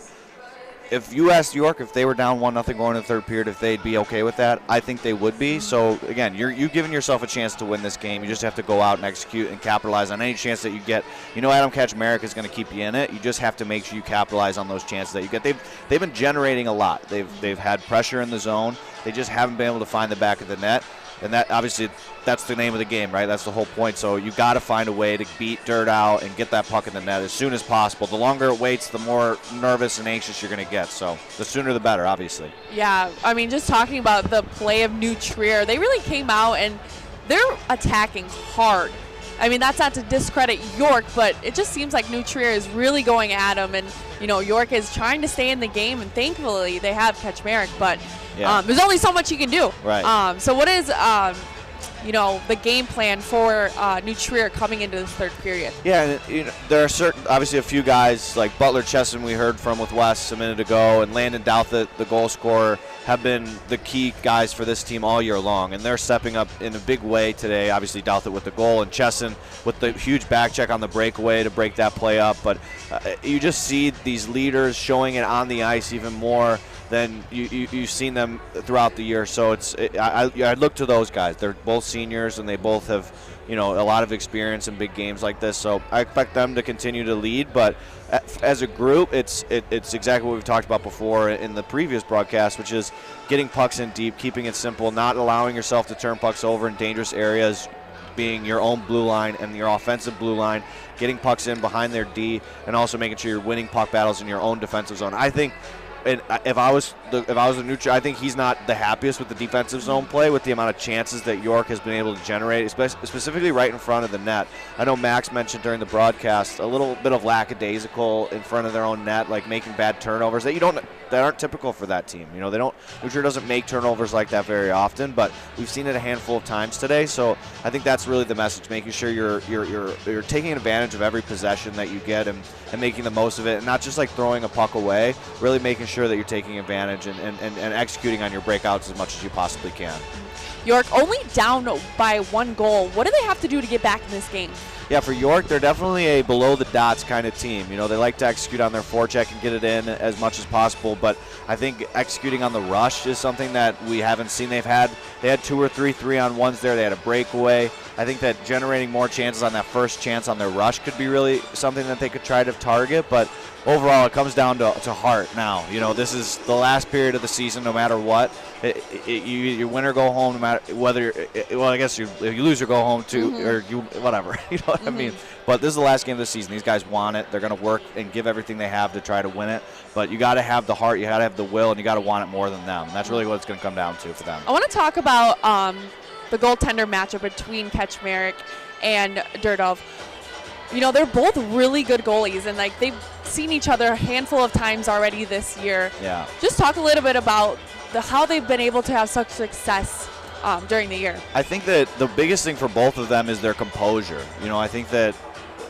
if you asked York if they were down 1-0 going to the third period, if they'd be okay with that, I think they would be. So, again, you're giving yourself a chance to win this game. You just have to go out and execute and capitalize on any chance that you get. You know Adam Kaczmarek is going to keep you in it. You just have to make sure you capitalize on those chances that you get. They've been generating a lot. They've had pressure in the zone. They just haven't been able to find the back of the net. And that obviously, that's the name of the game, right? That's the whole point. So you got to find a way to beat dirt out and get that puck in the net as soon as possible. The longer it waits, the more nervous and anxious you're going to get. So the sooner the better, obviously. Yeah, I mean, just talking about the play of New Trier, they really came out and they're attacking hard. I mean, that's not to discredit York, but it just seems like New Trier is really going at them. And, you know, York is trying to stay in the game, and thankfully they have Kaczmarek, but there's only so much you can do. Right. So what is, the game plan for New Trier coming into this third period? Yeah, there are obviously a few guys like Butler Chesson we heard from with Wes a minute ago, and Landon Douthit, the goal scorer, have been the key guys for this team all year long, and they're stepping up in a big way today. Obviously, Douthit with the goal, and Chesson with the huge back check on the breakaway to break that play up. But you just see these leaders showing it on the ice even more than you've seen them throughout the year. So I look to those guys. They're both seniors, and they both have a lot of experience in big games like this. So I expect them to continue to lead. But as a group, it's exactly what we've talked about before in the previous broadcast, which is getting pucks in deep, keeping it simple, not allowing yourself to turn pucks over in dangerous areas, being your own blue line and your offensive blue line, getting pucks in behind their D, and also making sure you're winning puck battles in your own defensive zone. I think. And if I was a New Trier, I think he's not the happiest with the defensive zone play, with the amount of chances that York has been able to generate, specifically right in front of the net. I know Max mentioned during the broadcast a little bit of lackadaisical in front of their own net, like making bad turnovers that aren't typical for that team. New Trier doesn't make turnovers like that very often, but we've seen it a handful of times today. So I think that's really the message: making sure you're taking advantage of every possession that you get and making the most of it, and not just like throwing a puck away. Really making sure that you're taking advantage and executing on your breakouts as much as you possibly can. York only down by 1 goal. What do they have to do to get back in this game? Yeah, for York, they're definitely a below-the-dots kind of team. They like to execute on their forecheck and get it in as much as possible, but I think executing on the rush is something that we haven't seen. They had 2 or 3 3-on-1s there. They had a breakaway. I think that generating more chances on that first chance on their rush could be really something that they could try to target, but overall, it comes down to heart now. This is the last period of the season, no matter what. You win or go home, no matter whether. I guess if you lose or go home too, or you whatever. You know what I mean? But this is the last game of the season. These guys want it. They're going to work and give everything they have to try to win it. But you got to have the heart, you got to have the will, and you got to want it more than them. And that's really what it's going to come down to for them. I want to talk about the goaltender matchup between Kaczmarek and Durdov. They're both really good goalies, and they've seen each other a handful of times already this year. Yeah. Just talk a little bit about how they've been able to have such success during the year. I think that the biggest thing for both of them is their composure. I think that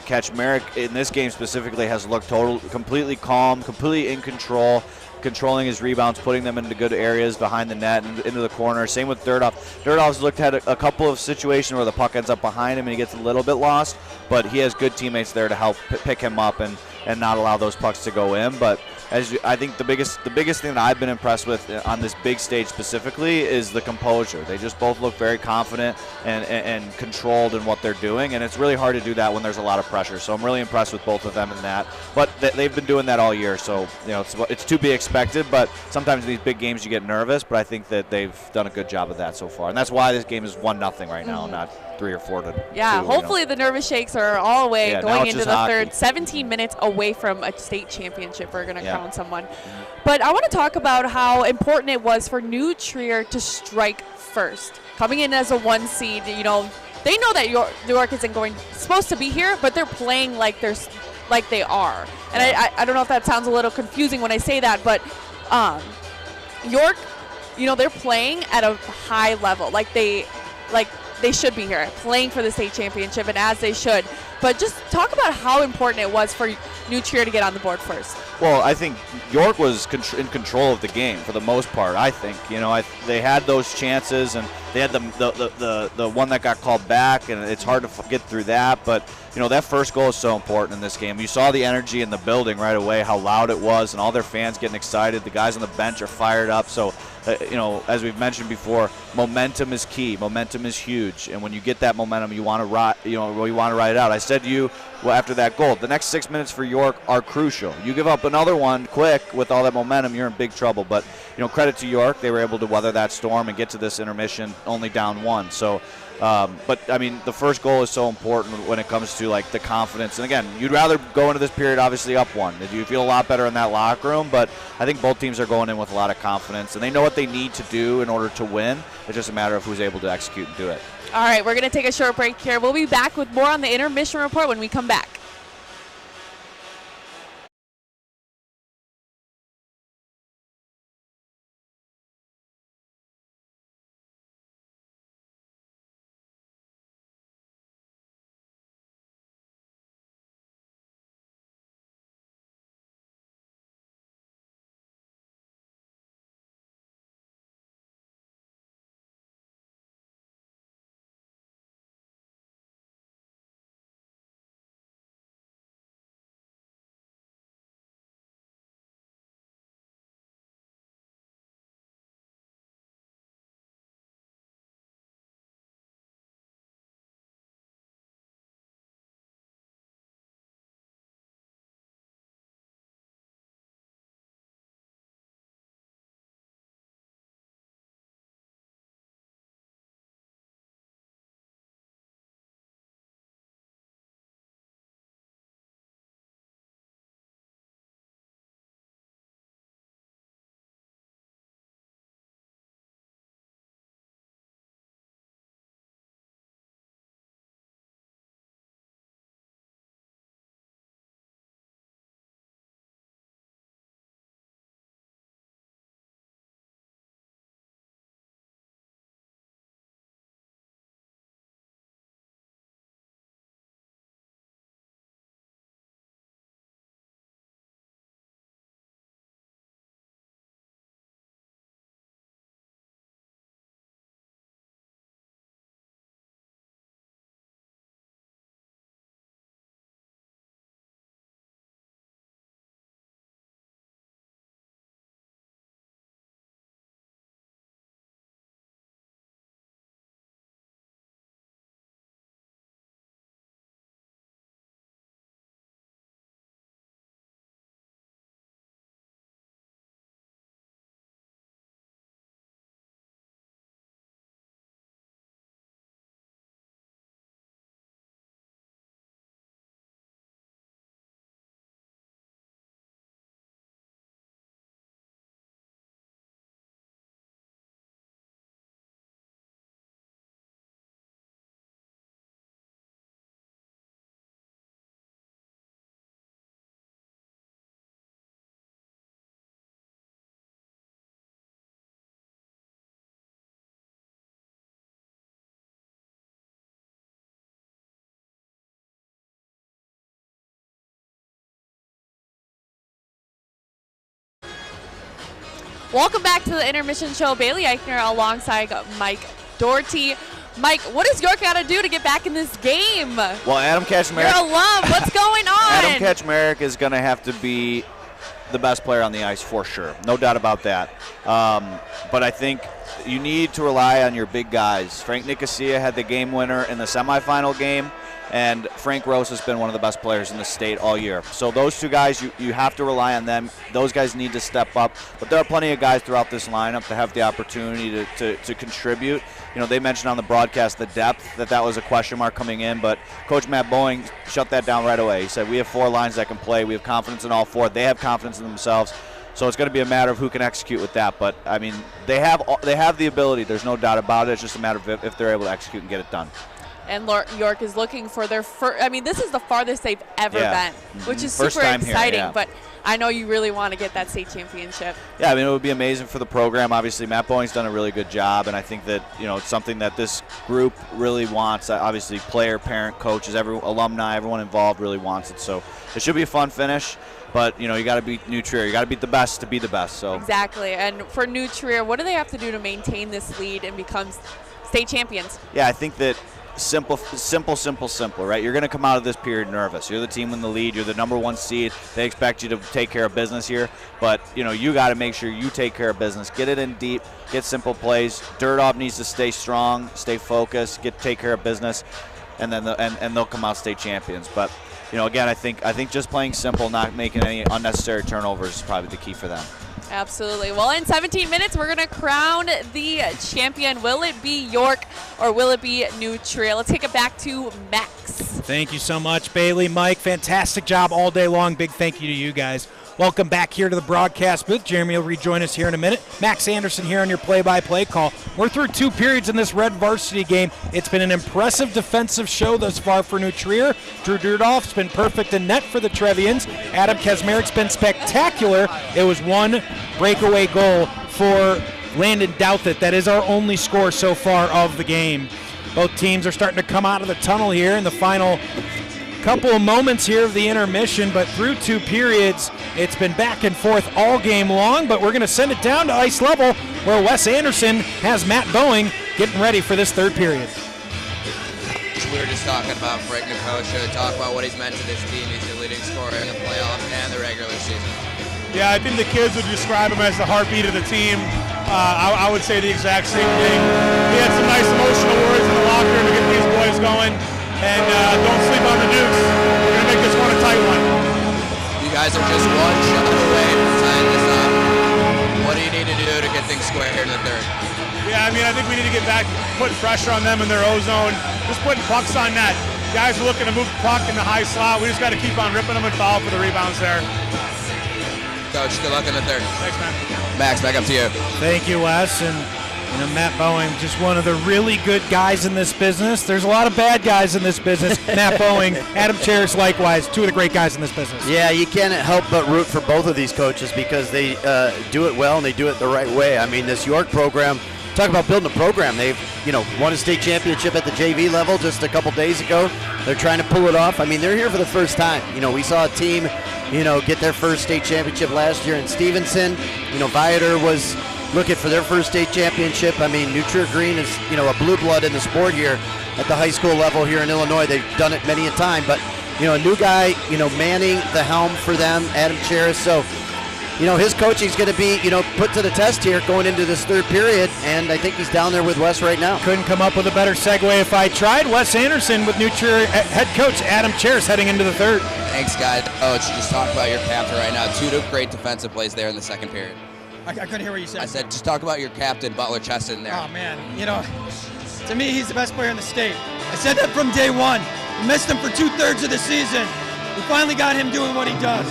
Kaczmarek in this game specifically has looked completely calm, completely in control, controlling his rebounds, putting them into good areas behind the net and into the corner. Same with Durdov. Durdov's looked at a couple of situations where the puck ends up behind him and he gets a little bit lost, but he has good teammates there to help pick him up and not allow those pucks to go in. But I think the biggest thing that I've been impressed with on this big stage specifically is the composure. They just both look very confident and controlled in what they're doing, and it's really hard to do that when there's a lot of pressure. So I'm really impressed with both of them in that. But they've been doing that all year, so it's to be expected. But sometimes in these big games you get nervous, but I think that they've done a good job of that so far, and that's why this game is 1-0 right now, not 3 or 4 to 2. Yeah, hopefully the nervous shakes are all away going into the third. 17 minutes away from a state championship. We're going to crown someone. But I want to talk about how important it was for New Trier to strike first. Coming in as a 1 seed, they know that York isn't supposed to be here, but they're playing like they are. And I don't know if that sounds a little confusing when I say that, but York, they're playing at a high level. they should be here playing for the state championship, and as they should. But just talk about how important it was for New Trier to get on the board first. Well, I think York was in control of the game for the most part. I think, they had those chances, and they had the one that got called back, and it's hard to get through that. But that first goal is so important in this game. You saw the energy in the building right away, how loud it was, and all their fans getting excited. The guys on the bench are fired up. So, as we've mentioned before, momentum is key. Momentum is huge, and when you get that momentum, you want to ride. You want to ride it out. I said to you after that goal, the next 6 minutes for York are crucial. You give up another one quick with all that momentum, you're in big trouble. But credit to York, they were able to weather that storm and get to this intermission only down 1. So. But I mean, the first goal is so important when it comes to like the confidence. And again, you'd rather go into this period obviously up 1. You feel a lot better in that locker room, but I think both teams are going in with a lot of confidence, and they know what they need to do in order to win. It's just a matter of who's able to execute and do it. All right, we're going to take a short break here. We'll be back with more on the intermission report when we come back. Welcome back to the Intermission Show. Bailey Eichner alongside Mike Doherty. Mike, what does York got to do to get back in this game? Well, Adam Kaczmarek. You're a love. What's going on? Adam Kaczmarek is going to have to be the best player on the ice for sure. No doubt about that. But I think you need to rely on your big guys. Frank Nicosia had the game winner in the semifinal game, and Frank Rose has been one of the best players in the state all year. So those two guys, you have to rely on them. Those guys need to step up. But there are plenty of guys throughout this lineup that have the opportunity to contribute. You know, they mentioned on the broadcast the depth, that was a question mark coming in, but Coach Matt Boeing shut that down right away. He said, we have 4 lines that can play. We have confidence in all 4. They have confidence in themselves. So it's going to be a matter of who can execute with that. But, I mean, they have the ability. There's no doubt about it. It's just a matter of if they're able to execute and get it done. and York is looking for their first. I mean, this is the farthest they've ever been, which is First super time exciting. here, yeah. But I know you really want to get that state championship. Yeah, I mean, it would be amazing for the program. Obviously, Matt Boeing's done a really good job, and I think that, it's something that this group really wants. Obviously, player, parent, coaches, alumni, everyone involved really wants it. So it should be a fun finish. But, you got to beat New Trier. You got to beat the best to be the best. So Exactly. And for New Trier, what do they have to do to maintain this lead and become state champions? Yeah, I think that simple, right? You're going to come out of this period nervous. You're the team in the lead. You're the number 1 seed. They expect you to take care of business here. But, you got to make sure you take care of business. Get it in deep. Get simple plays. Dirdoff needs to stay strong, stay focused, take care of business, and then they'll come out state champions. But, again, I think just playing simple, not making any unnecessary turnovers is probably the key for them. Absolutely. Well, in 17 minutes, we're going to crown the champion. Will it be York or will it be New Trier? Let's take it back to Max. Thank you so much, Bailey, Mike. Fantastic job all day long. Big thank you to you guys. Welcome back here to the broadcast booth. Jeremy will rejoin us here in a minute. Max Anderson here on your play-by-play call. We're through 2 periods in this Red Varsity game. It's been an impressive defensive show thus far for New Trier. Drew Durdoff's been perfect in net for the Trevians. Adam Kazmarik's been spectacular. It was 1 breakaway goal for Landon Douthit. That is our only score so far of the game. Both teams are starting to come out of the tunnel here in the final couple of moments here of the intermission, but through 2 periods, it's been back and forth all game long, but we're going to send it down to ice level where Wes Anderson has Matt Boeing getting ready for this 3rd period. We were just talking about Frank Nakosha, talk about what he's meant to this team. He's the leading scorer in the playoffs and the regular season. Yeah, I think the kids would describe him as the heartbeat of the team. I would say the exact same thing. We had some nice emotional words in the locker room to get these boys going. And don't sleep on the Dukes. We're going to make this one a tight one. You guys are just 1 shot away from tying this up. What do you need to do to get things square here in the 3rd? Yeah, I mean, I think we need to get back, putting pressure on them in their O-zone, just putting pucks on net. Guys are looking to move the puck in the high slot. We just got to keep on ripping them and foul for the rebounds there. Coach, good luck in the 3rd. Thanks, man. Max, back up to you. Thank you, Wes. And Matt Boeing, just one of the really good guys in this business. There's a lot of bad guys in this business. Matt Boeing, Adam Charis, likewise, 2 of the great guys in this business. Yeah, you can't help but root for both of these coaches because they do it well and they do it the right way. I mean, this York program, talk about building a program. They've, won a state championship at the JV level just a couple days ago. They're trying to pull it off. I mean, they're here for the first time. We saw a team, get their first state championship last year in Stevenson. Viator was looking for their first state championship. I mean, New Trier Green is, a blue blood in the sport here at the high school level here in Illinois. They've done it many a time, but, a new guy, manning the helm for them, Adam Charis. So, his coaching's going to be, put to the test here going into this 3rd period, and I think he's down there with Wes right now. Couldn't come up with a better segue if I tried. Wes Anderson with New Trier head coach Adam Charis heading into the 3rd. Thanks, guys. Coach, just talk about your captain right now. 2 great defensive plays there in the 2nd period. I couldn't hear what you said. I said, just talk about your captain, Butler Cheston, there. Oh, man. To me, he's the best player in the state. I said that from day 1. We missed him for 2/3 of the season. We finally got him doing what he does.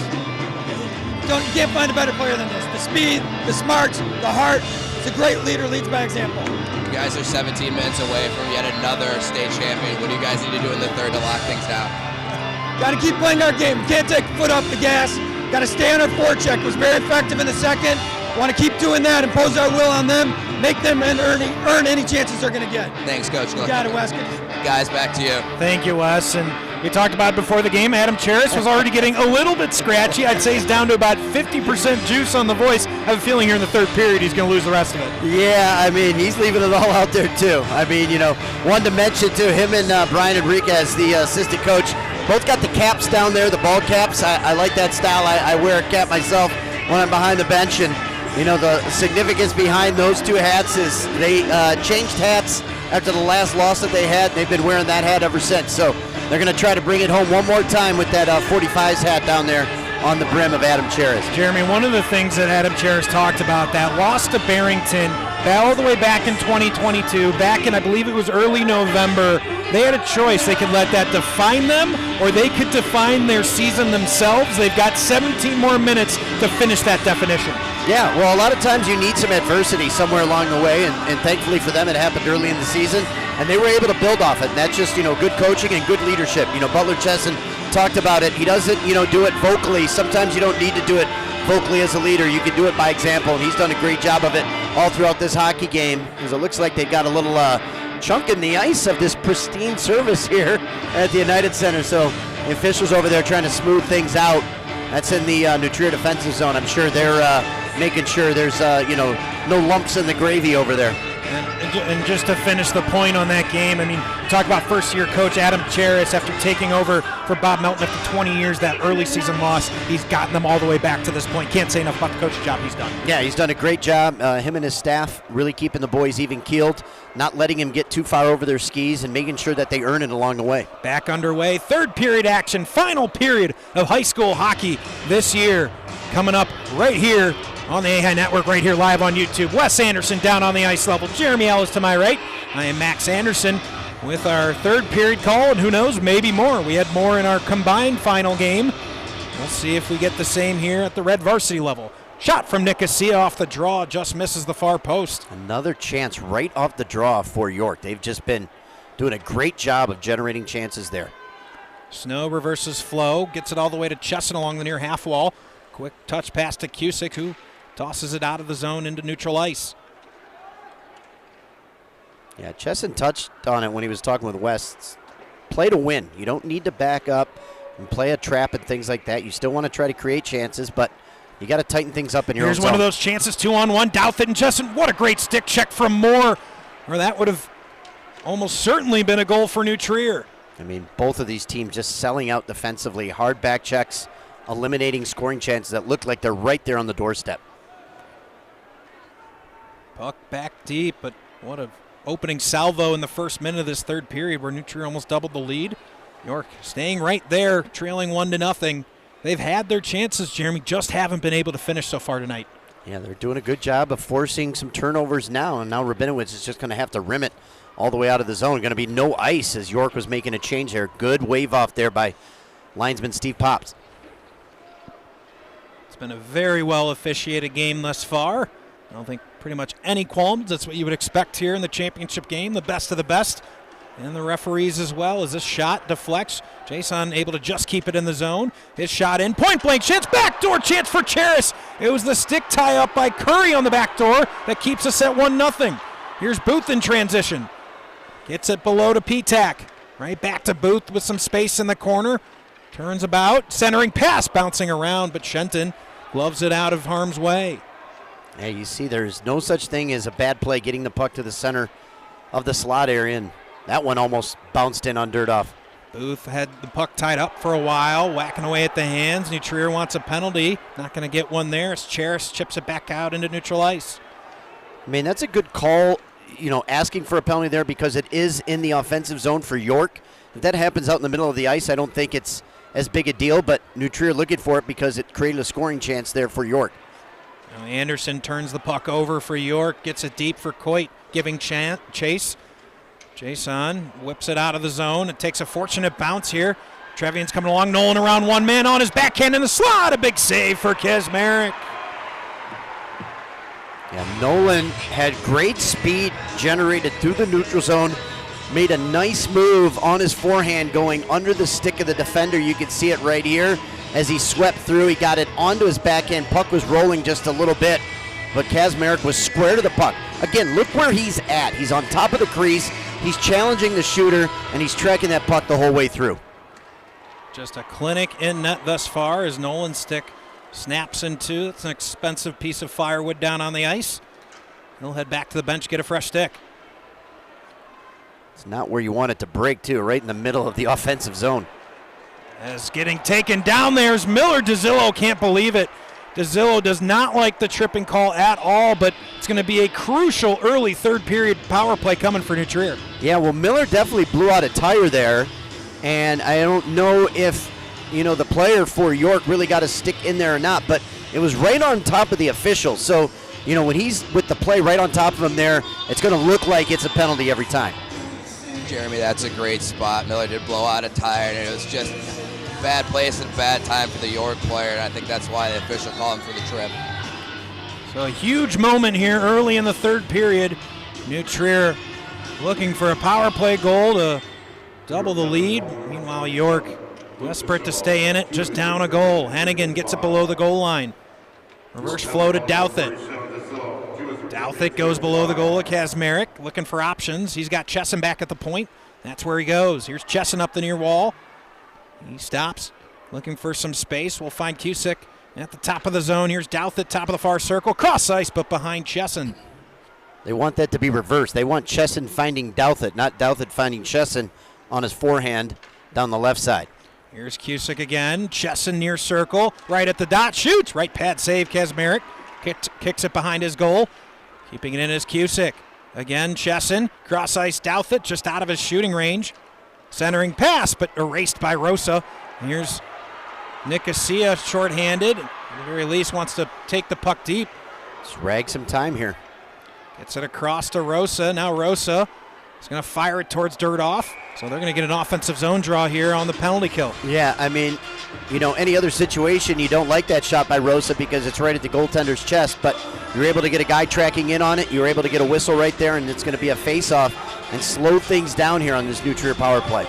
You can't find a better player than this. The speed, the smarts, the heart. He's a great leader, leads by example. You guys are 17 minutes away from yet another state champion. What do you guys need to do in the 3rd to lock things down? Got to keep playing our game. We can't take a foot off the gas. Got to stay on our forecheck. It was very effective in the 2nd. Want to keep doing that, impose our will on them, make them earn any chances they're going to get. Thanks, Coach. You got it, Wes. Guys, back to you. Thank you, Wes. And we talked about it before the game. Adam Charis was already getting a little bit scratchy. I'd say he's down to about 50% juice on the voice. I have a feeling here in the 3rd period he's going to lose the rest of it. Yeah, I mean, he's leaving it all out there, too. I mean, one to mention, too, him and Brian Enriquez, the assistant coach, both got the caps down there, the ball caps. I like that style. I wear a cap myself when I'm behind the bench, and the significance behind those 2 hats is they changed hats after the last loss that they had. They've been wearing that hat ever since. So they're going to try to bring it home one more time with that 45s hat down there on the brim of Adam Charis. Jeremy, one of the things that Adam Charis talked about, that loss to Barrington all the way back in 2022, back in, I believe it was early November, they had a choice. They could let that define them, or they could define their season themselves. They've got 17 more minutes to finish that definition. Yeah, well, a lot of times you need some adversity somewhere along the way, and thankfully for them it happened early in the season, and they were able to build off it, and that's just, good coaching and good leadership. Butler Chesson talked about it. He doesn't, do it vocally. Sometimes you don't need to do it vocally as a leader. You can do it by example, and he's done a great job of it all throughout this hockey game, because it looks like they've got a little chunk in the ice of this pristine service here at the United Center, so the officials over there trying to smooth things out. That's in the New Trier defensive zone. I'm sure they're making sure there's no lumps in the gravy over there. And just to finish the point on that game, talk about first-year coach Adam Charis after taking over for Bob Melton after 20 years, that early season loss. He's gotten them all the way back to this point. Can't say enough about the coaching job he's done. Yeah, he's done a great job. Him and his staff really keeping the boys even-keeled, not letting him get too far over their skis and making sure that they earn it along the way. Back underway, third period action, final period of high school hockey this year. Coming up right here on the AHAI Network, right here live on YouTube. Wes Anderson down on the ice level. Jeremy Ellis to my right. I am Max Anderson with our third period call, and who knows, maybe more. We had more in our combined final game. We'll see if we get the same here at the Red Varsity level. Shot from Nicosia off the draw, just misses the far post. Another chance right off the draw for York. They've just been doing a great job of generating chances there. Snow reverses flow, gets it all the way to Chesson along the near half wall. Quick touch pass to Cusick, who tosses it out of the zone into neutral ice. Yeah, Chesson touched on it when he was talking with West. Play to win. You don't need to back up and play a trap and things like that. You still want to try to create chances, but you got to tighten things up in your own zone. Here's one of those chances, 2-on-1. Douthit and Chesson. What a great stick check from Moore. Or that would have almost certainly been a goal for New Trier. Both of these teams just selling out defensively. Hard back checks, eliminating scoring chances that look like they're right there on the doorstep. Puck back deep, but what a opening salvo in the first minute of this third period where New Trier almost doubled the lead. York staying right there, trailing 1-0. They've had their chances, Jeremy, just haven't been able to finish so far tonight. Yeah, they're doing a good job of forcing some turnovers now, and now Rabinowitz is just going to have to rim it all the way out of the zone. Going to be no ice as York was making a change there. Good wave off there by linesman Steve Pops. It's been a very well officiated game thus far. I don't think pretty much any qualms. That's what you would expect here in the championship game, the best of the best. And the referees as well, as this shot deflects. Jason able to just keep it in the zone. His shot in, point blank chance, backdoor chance for Charis. It was the stick tie up by Curry on the back door that keeps us at 1-0. Here's Booth in transition. Gets it below to Petak. Right back to Booth with some space in the corner. Turns about, centering pass, bouncing around, but Shenton gloves it out of harm's way. Yeah, you see there's no such thing as a bad play getting the puck to the center of the slot area, and that one almost bounced in on Dirdoff. Booth had the puck tied up for a while, whacking away at the hands. New Trier wants a penalty. Not going to get one there as Charis chips it back out into neutral ice. That's a good call, asking for a penalty there because it is in the offensive zone for York. If that happens out in the middle of the ice, I don't think it's as big a deal, but New Trier looking for it because it created a scoring chance there for York. Now Anderson turns the puck over for York, gets it deep for Coit, giving chase. Jason whips it out of the zone. It takes a fortunate bounce here. Trevian's coming along. Nolan around one man on his backhand in the slot. A big save for Kaczmarek. Yeah, Nolan had great speed generated through the neutral zone. Made a nice move on his forehand going under the stick of the defender. You can see it right here. As he swept through, he got it onto his backhand. Puck was rolling just a little bit, but Kaczmarek was square to the puck. Again, look where he's at. He's on top of the crease. He's challenging the shooter, and he's tracking that puck the whole way through. Just a clinic in net thus far as Nolan's stick snaps in two. It's an expensive piece of firewood down on the ice. He'll head back to the bench, get a fresh stick. It's not where you want it to break, too, right in the middle of the offensive zone. As getting taken down there is Miller. DeZillo can't believe it. DeZillo does not like the tripping call at all, but it's going to be a crucial early third period power play coming for New Trier. Yeah, well, Miller definitely blew out a tire there, and I don't know if, the player for York really got a stick in there or not, but it was right on top of the official. So when he's with the play right on top of him there, it's going to look like it's a penalty every time. Jeremy, that's a great spot. Miller did blow out a tire, and it was just bad place and bad time for the York player, and I think that's why the official called him for the trip. So a huge moment here early in the third period. New Trier looking for a power play goal to double the lead. Meanwhile, York desperate to stay in it, just down a goal. Hennigan gets it below the goal line. Reverse flow to Douthit. Douthit goes below the goal of Kazmarek, looking for options. He's got Chesson back at the point. That's where he goes. Here's Chesson up the near wall. He stops, looking for some space. We'll find Cusick at the top of the zone. Here's Douthit, top of the far circle. Cross ice, but behind Chesson. They want that to be reversed. They want Chesson finding Douthit, not Douthit finding Chesson on his forehand down the left side. Here's Cusick again. Chesson near circle, right at the dot, shoots. Right pad save, Kazmarek. Kicks it behind his goal. Keeping it in is Cusick. Again, Chesson. Cross ice, Douthit, just out of his shooting range. Centering pass, but erased by Rosa. Here's Nicosia shorthanded. At the very least, wants to take the puck deep. Just rag some time here. Gets it across to Rosa. Now Rosa is going to fire it towards Dirdoff. So they're going to get an offensive zone draw here on the penalty kill. Yeah, I mean, any other situation, you don't like that shot by Rosa because it's right at the goaltender's chest, but you're able to get a guy tracking in on it. You're able to get a whistle right there, and it's going to be a face-off and slow things down here on this New Trier power play.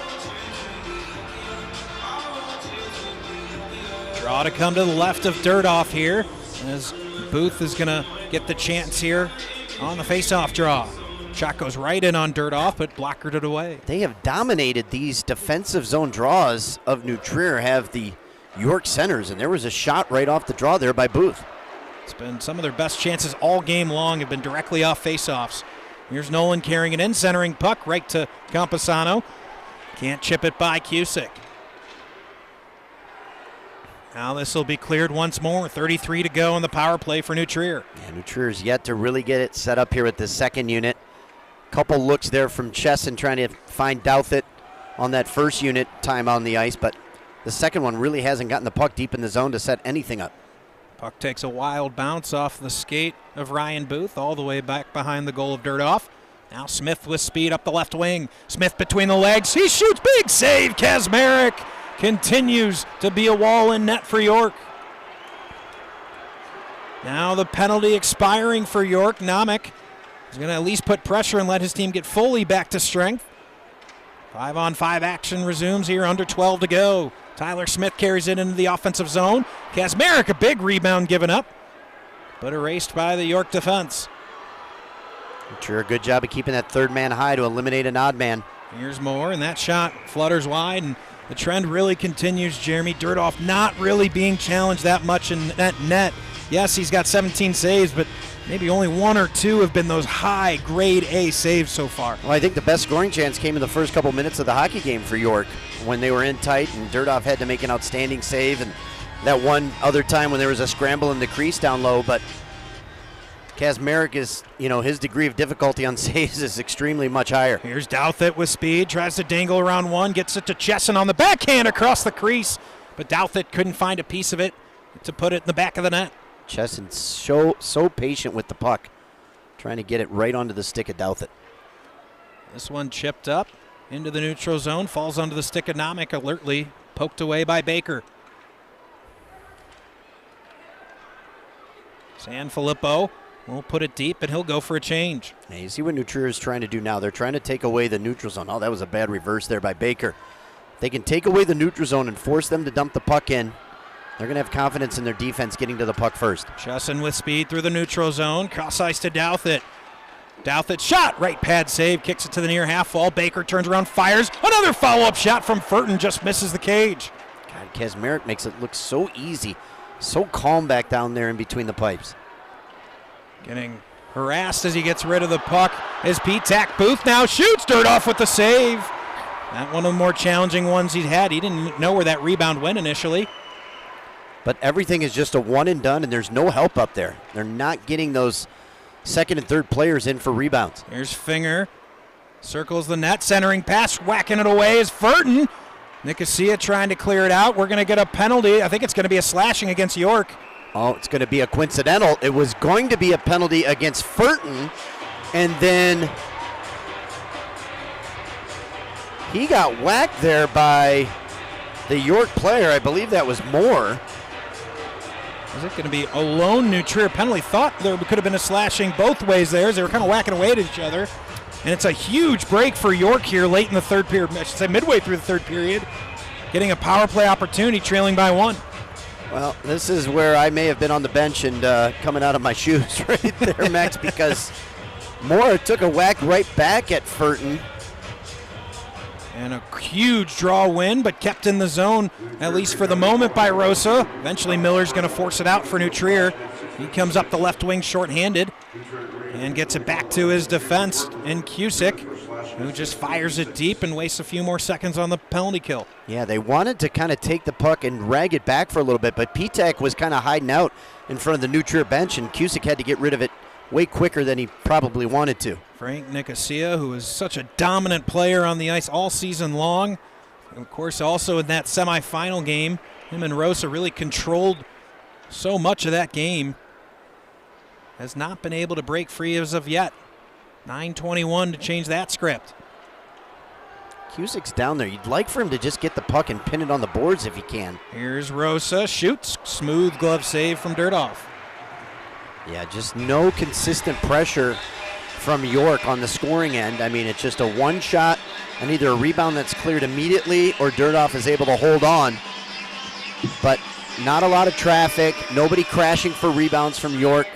Draw to come to the left of Dirdoff here as Booth is going to get the chance here on the face-off draw. Shot goes right in on Dirdoff, but blockered it away. They have dominated these defensive zone draws of New Trier, have the York centers, and there was a shot right off the draw there by Booth. It's been some of their best chances all game long have been directly off face-offs. Here's Nolan carrying it in, centering puck right to Camposano. Can't chip it by Cusick. Now this will be cleared once more. 33 to go in the power play for New Trier. Yeah, New Trier's yet to really get it set up here with the second unit. Couple looks there from Chesson trying to find Douthit on that first unit time on the ice, but the second one really hasn't gotten the puck deep in the zone to set anything up. Puck takes a wild bounce off the skate of Ryan Booth all the way back behind the goal of Dirdoff. Now Smith with speed up the left wing. Smith between the legs. He shoots. Big save. Kazmarek continues to be a wall in net for York. Now the penalty expiring for York. Namek is going to at least put pressure and let his team get fully back to strength. 5-on-5 action resumes here, under 12 to go. Tyler Smith carries it into the offensive zone. Kazmarek, a big rebound given up, but erased by the York defense. Sure, a good job of keeping that third man high to eliminate an odd man. Here's more, and that shot flutters wide, and the trend really continues, Jeremy. Dirdoff not really being challenged that much in that net. Yes, he's got 17 saves, but maybe only one or two have been those high grade A saves so far. Well, I think the best scoring chance came in the first couple minutes of the hockey game for York when they were in tight and Dirdoff had to make an outstanding save, and that one other time when there was a scramble in the crease down low. But Kazmarek is, his degree of difficulty on saves is extremely much higher. Here's Douthit with speed, tries to dangle around one, gets it to Chesson on the backhand across the crease, but Douthit couldn't find a piece of it to put it in the back of the net. Chesson's so patient with the puck, trying to get it right onto the stick of Douthit. This one chipped up into the neutral zone, falls onto the stick of Namek, alertly poked away by Baker. Sanfilippo will put it deep, and he'll go for a change. Now you see what New Trier is trying to do now. They're trying to take away the neutral zone. Oh, that was a bad reverse there by Baker. They can take away the neutral zone and force them to dump the puck in. They're going to have confidence in their defense getting to the puck first. Chesson with speed through the neutral zone. Cross ice to Douthit. Douthit shot. Right pad save. Kicks it to the near half wall. Baker turns around, fires. Another follow-up shot from Furton. Just misses the cage. God, Kazmarek makes it look so easy. So calm back down there in between the pipes. Getting harassed as he gets rid of the puck is Petak. Booth now shoots. Dirdoff with the save. Not one of the more challenging ones he'd had. He didn't know where that rebound went initially. But everything is just a one and done, and there's no help up there. They're not getting those second and third players in for rebounds. Here's Finger. Circles the net, centering pass, whacking it away is Furton. Nicosia trying to clear it out. We're going to get a penalty. I think it's going to be a slashing against York. Oh, it's going to be a coincidental. It was going to be a penalty against Furton, and then he got whacked there by the York player. I believe that was Moore. Is it going to be a lone New Trier penalty? Thought there could have been a slashing both ways there as they were kind of whacking away at each other. And it's a huge break for York here late in the third period. I should say midway through the third period. Getting a power play opportunity, trailing by 1. Well, this is where I may have been on the bench and coming out of my shoes right there, Max, because Moore took a whack right back at Furton. And a huge draw win, but kept in the zone, at least for the moment, by Rosa. Eventually Miller's going to force it out for New Trier. He comes up the left wing shorthanded and gets it back to his defense in Cusick, who just fires it deep and wastes a few more seconds on the penalty kill. Yeah, they wanted to kind of take the puck and drag it back for a little bit, but P-Tech was kind of hiding out in front of the New Trier bench, and Cusick had to get rid of it way quicker than he probably wanted to. Frank Nicosia, who is such a dominant player on the ice all season long. Of course, also in that semifinal game, him and Rosa really controlled so much of that game. Has not been able to break free as of yet. 9:21 to change that script. Cusick's down there. You'd like for him to just get the puck and pin it on the boards if he can. Here's Rosa, shoots, smooth glove save from Dirdoff. Yeah, just no consistent pressure from York on the scoring end. I mean, it's just a one shot and either a rebound that's cleared immediately or Dirdoff is able to hold on. But not a lot of traffic, nobody crashing for rebounds from York.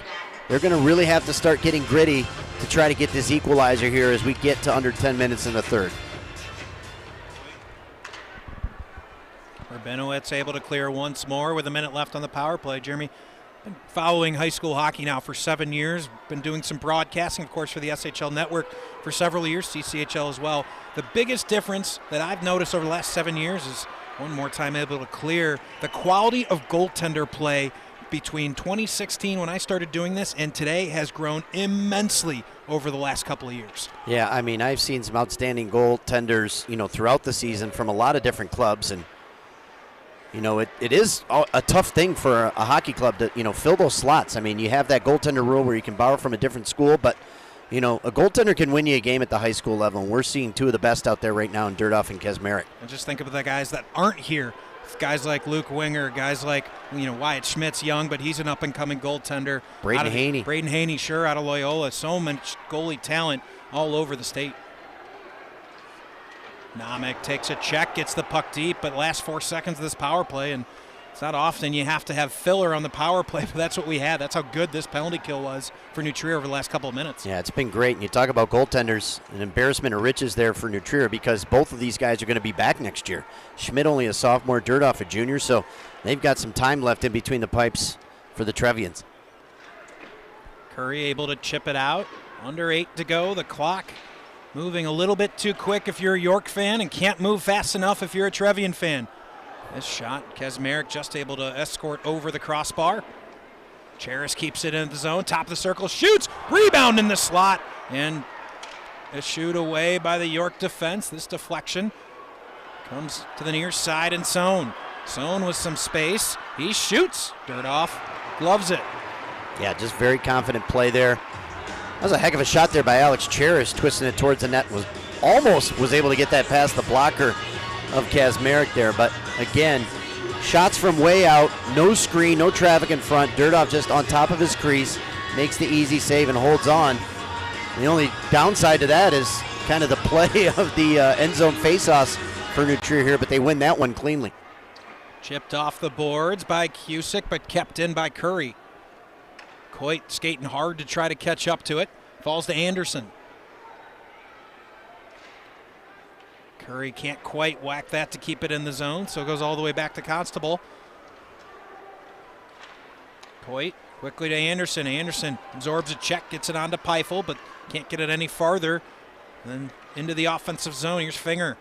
They're going to really have to start getting gritty to try to get this equalizer here as we get to under 10 minutes in the third. Rabinowitz able to clear once more with a minute left on the power play. Jeremy, been following high school hockey now for 7 years. Been doing some broadcasting, of course, for the SHL network for several years, CCHL as well. The biggest difference that I've noticed over the last 7 years is one more time able to clear the quality of goaltender play between 2016 when I started doing this and today has grown immensely over the last couple of years. Yeah, I mean, I've seen some outstanding goaltenders, throughout the season from a lot of different clubs, and it is a tough thing for a hockey club to, fill those slots. I mean, you have that goaltender rule where you can borrow from a different school, but, a goaltender can win you a game at the high school level, and we're seeing two of the best out there right now in Dirdoff and Kaczmarek. And just think of the guys that aren't here. Guys like Luke Winger, guys like, Wyatt Schmidt's young, but he's an up-and-coming goaltender. Braden Haney. Braden Haney, sure, out of Loyola. So much goalie talent all over the state. Namek takes a check, gets the puck deep, but last 4 seconds of this power play, and it's not often you have to have filler on the power play, but that's what we had. That's how good this penalty kill was for New Trier over the last couple of minutes. Yeah, it's been great. And you talk about goaltenders, an embarrassment of riches there for New Trier because both of these guys are going to be back next year. Schmidt only a sophomore, Dirdoff a junior, so they've got some time left in between the pipes for the Trevians. Curry able to chip it out. Under 8 to go. The clock moving a little bit too quick if you're a York fan and can't move fast enough if you're a Trevian fan. This shot, Kaczmarek just able to escort over the crossbar. Charis keeps it in the zone, top of the circle, shoots, rebound in the slot, and a shoot away by the York defense. This deflection comes to the near side and Sohn. Sohn with some space, he shoots, Dirdoff gloves it. Yeah, just very confident play there. That was a heck of a shot there by Alex Charis, twisting it towards the net. Almost was able to get that past the blocker of Kaczmarek there, but again, shots from way out, no screen, no traffic in front. Dirdoff just on top of his crease, makes the easy save and holds on. The only downside to that is kind of the play of the end zone faceoffs for New Trier here, but they win that one cleanly. Chipped off the boards by Cusick, but kept in by Curry. Coit skating hard to try to catch up to it. Falls to Anderson. Curry can't quite whack that to keep it in the zone, so it goes all the way back to Constable. Coit quickly to Anderson. Anderson absorbs a check, gets it onto Peifel, but can't get it any farther. And then into the offensive zone. Here's Finger.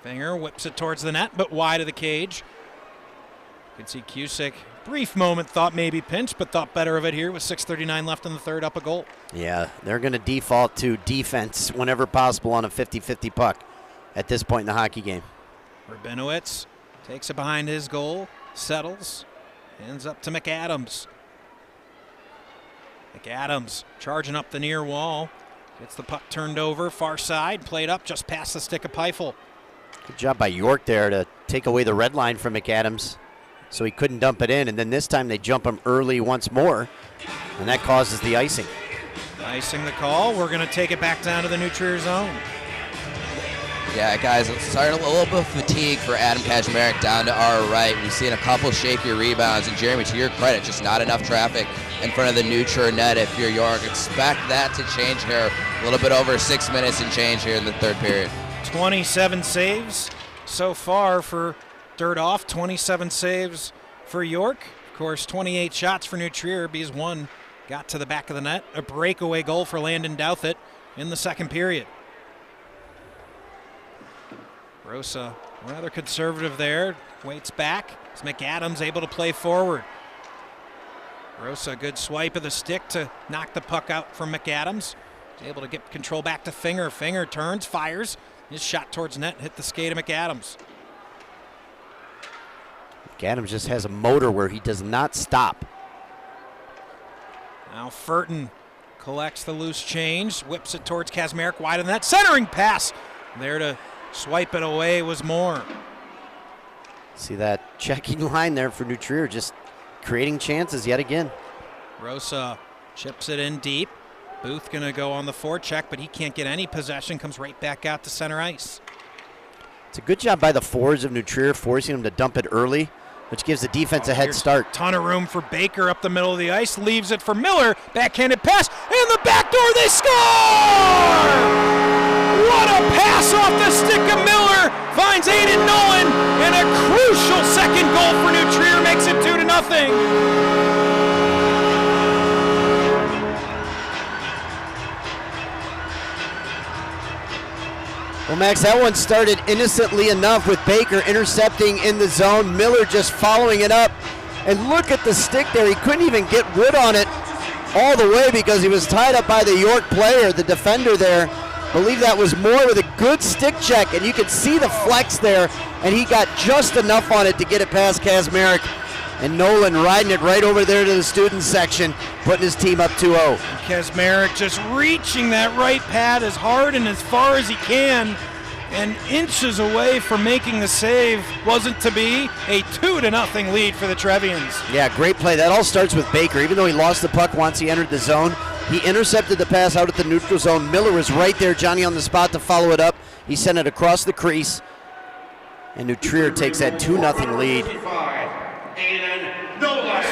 Finger whips it towards the net, but wide of the cage. You can see Cusick, brief moment, thought maybe pinch, but thought better of it here with 6:39 left in the third, up a goal. Yeah, they're going to default to defense whenever possible on a 50-50 puck at this point in the hockey game. Rabinowitz takes it behind his goal, settles, Hands up to McAdams. McAdams charging up the near wall. Gets the puck turned over, far side, played up just past the stick of Peifel. Good job by York there to take away the red line from McAdams so he couldn't dump it in. And then this time they jump him early once more, and that causes the icing. Icing the call. We're going to take it back down to the New Trier zone. Yeah, guys, it's starting a little bit of fatigue for Adam Kaczmarek down to our right. We've seen a couple shaky rebounds, and Jeremy, to your credit, just not enough traffic in front of the New Trier net if you're York. Expect that to change here. A little bit over 6 minutes and change here in the third period. 27 saves so far for Dirdoff, 27 saves for York. Of course, 28 shots for New Trier. Bees one got to the back of the net. A breakaway goal for Landon Douthit in the second period. Rosa rather conservative there, waits back. As McAdams able to play forward. Rosa, good swipe of the stick to knock the puck out from McAdams. He's able to get control back to Finger. Finger turns, fires. His shot towards net, hit the skate of McAdams. McAdams just has a motor where he does not stop. Now Furton collects the loose change, whips it towards Kaczmarek, wide of the net. Centering pass there to swipe it away was Moore. See that checking line there for New Trier, just creating chances yet again. Rosa chips it in deep. Booth gonna go on the forecheck, but he can't get any possession, comes right back out to center ice. It's a good job by the forwards of New Trier, forcing them to dump it early, which gives the defense a head start. Ton of room for Baker up the middle of the ice, leaves it for Miller, backhanded pass, and the back door, they score! What a pass off the stick of Miller, finds Aiden Nolan, and a crucial second goal for New Trier makes it 2-0. Well, Max, that one started innocently enough with Baker intercepting in the zone. Miller just following it up. And look at the stick there. He couldn't even get wood on it all the way because he was tied up by the York player, the defender there. I believe that was Moore with a good stick check, and you could see the flex there, and he got just enough on it to get it past Kaczmarek. And Nolan riding it right over there to the student section, putting his team up 2-0. Kaczmarek just reaching that right pad as hard and as far as he can, and inches away from making the save. Wasn't to be. A 2-0 lead for the Trevians. Yeah, great play. That all starts with Baker. Even though he lost the puck once he entered the zone, he intercepted the pass out at the neutral zone. Miller was right there, Johnny on the spot to follow it up. He sent it across the crease, and New Trier takes that 2-0 lead.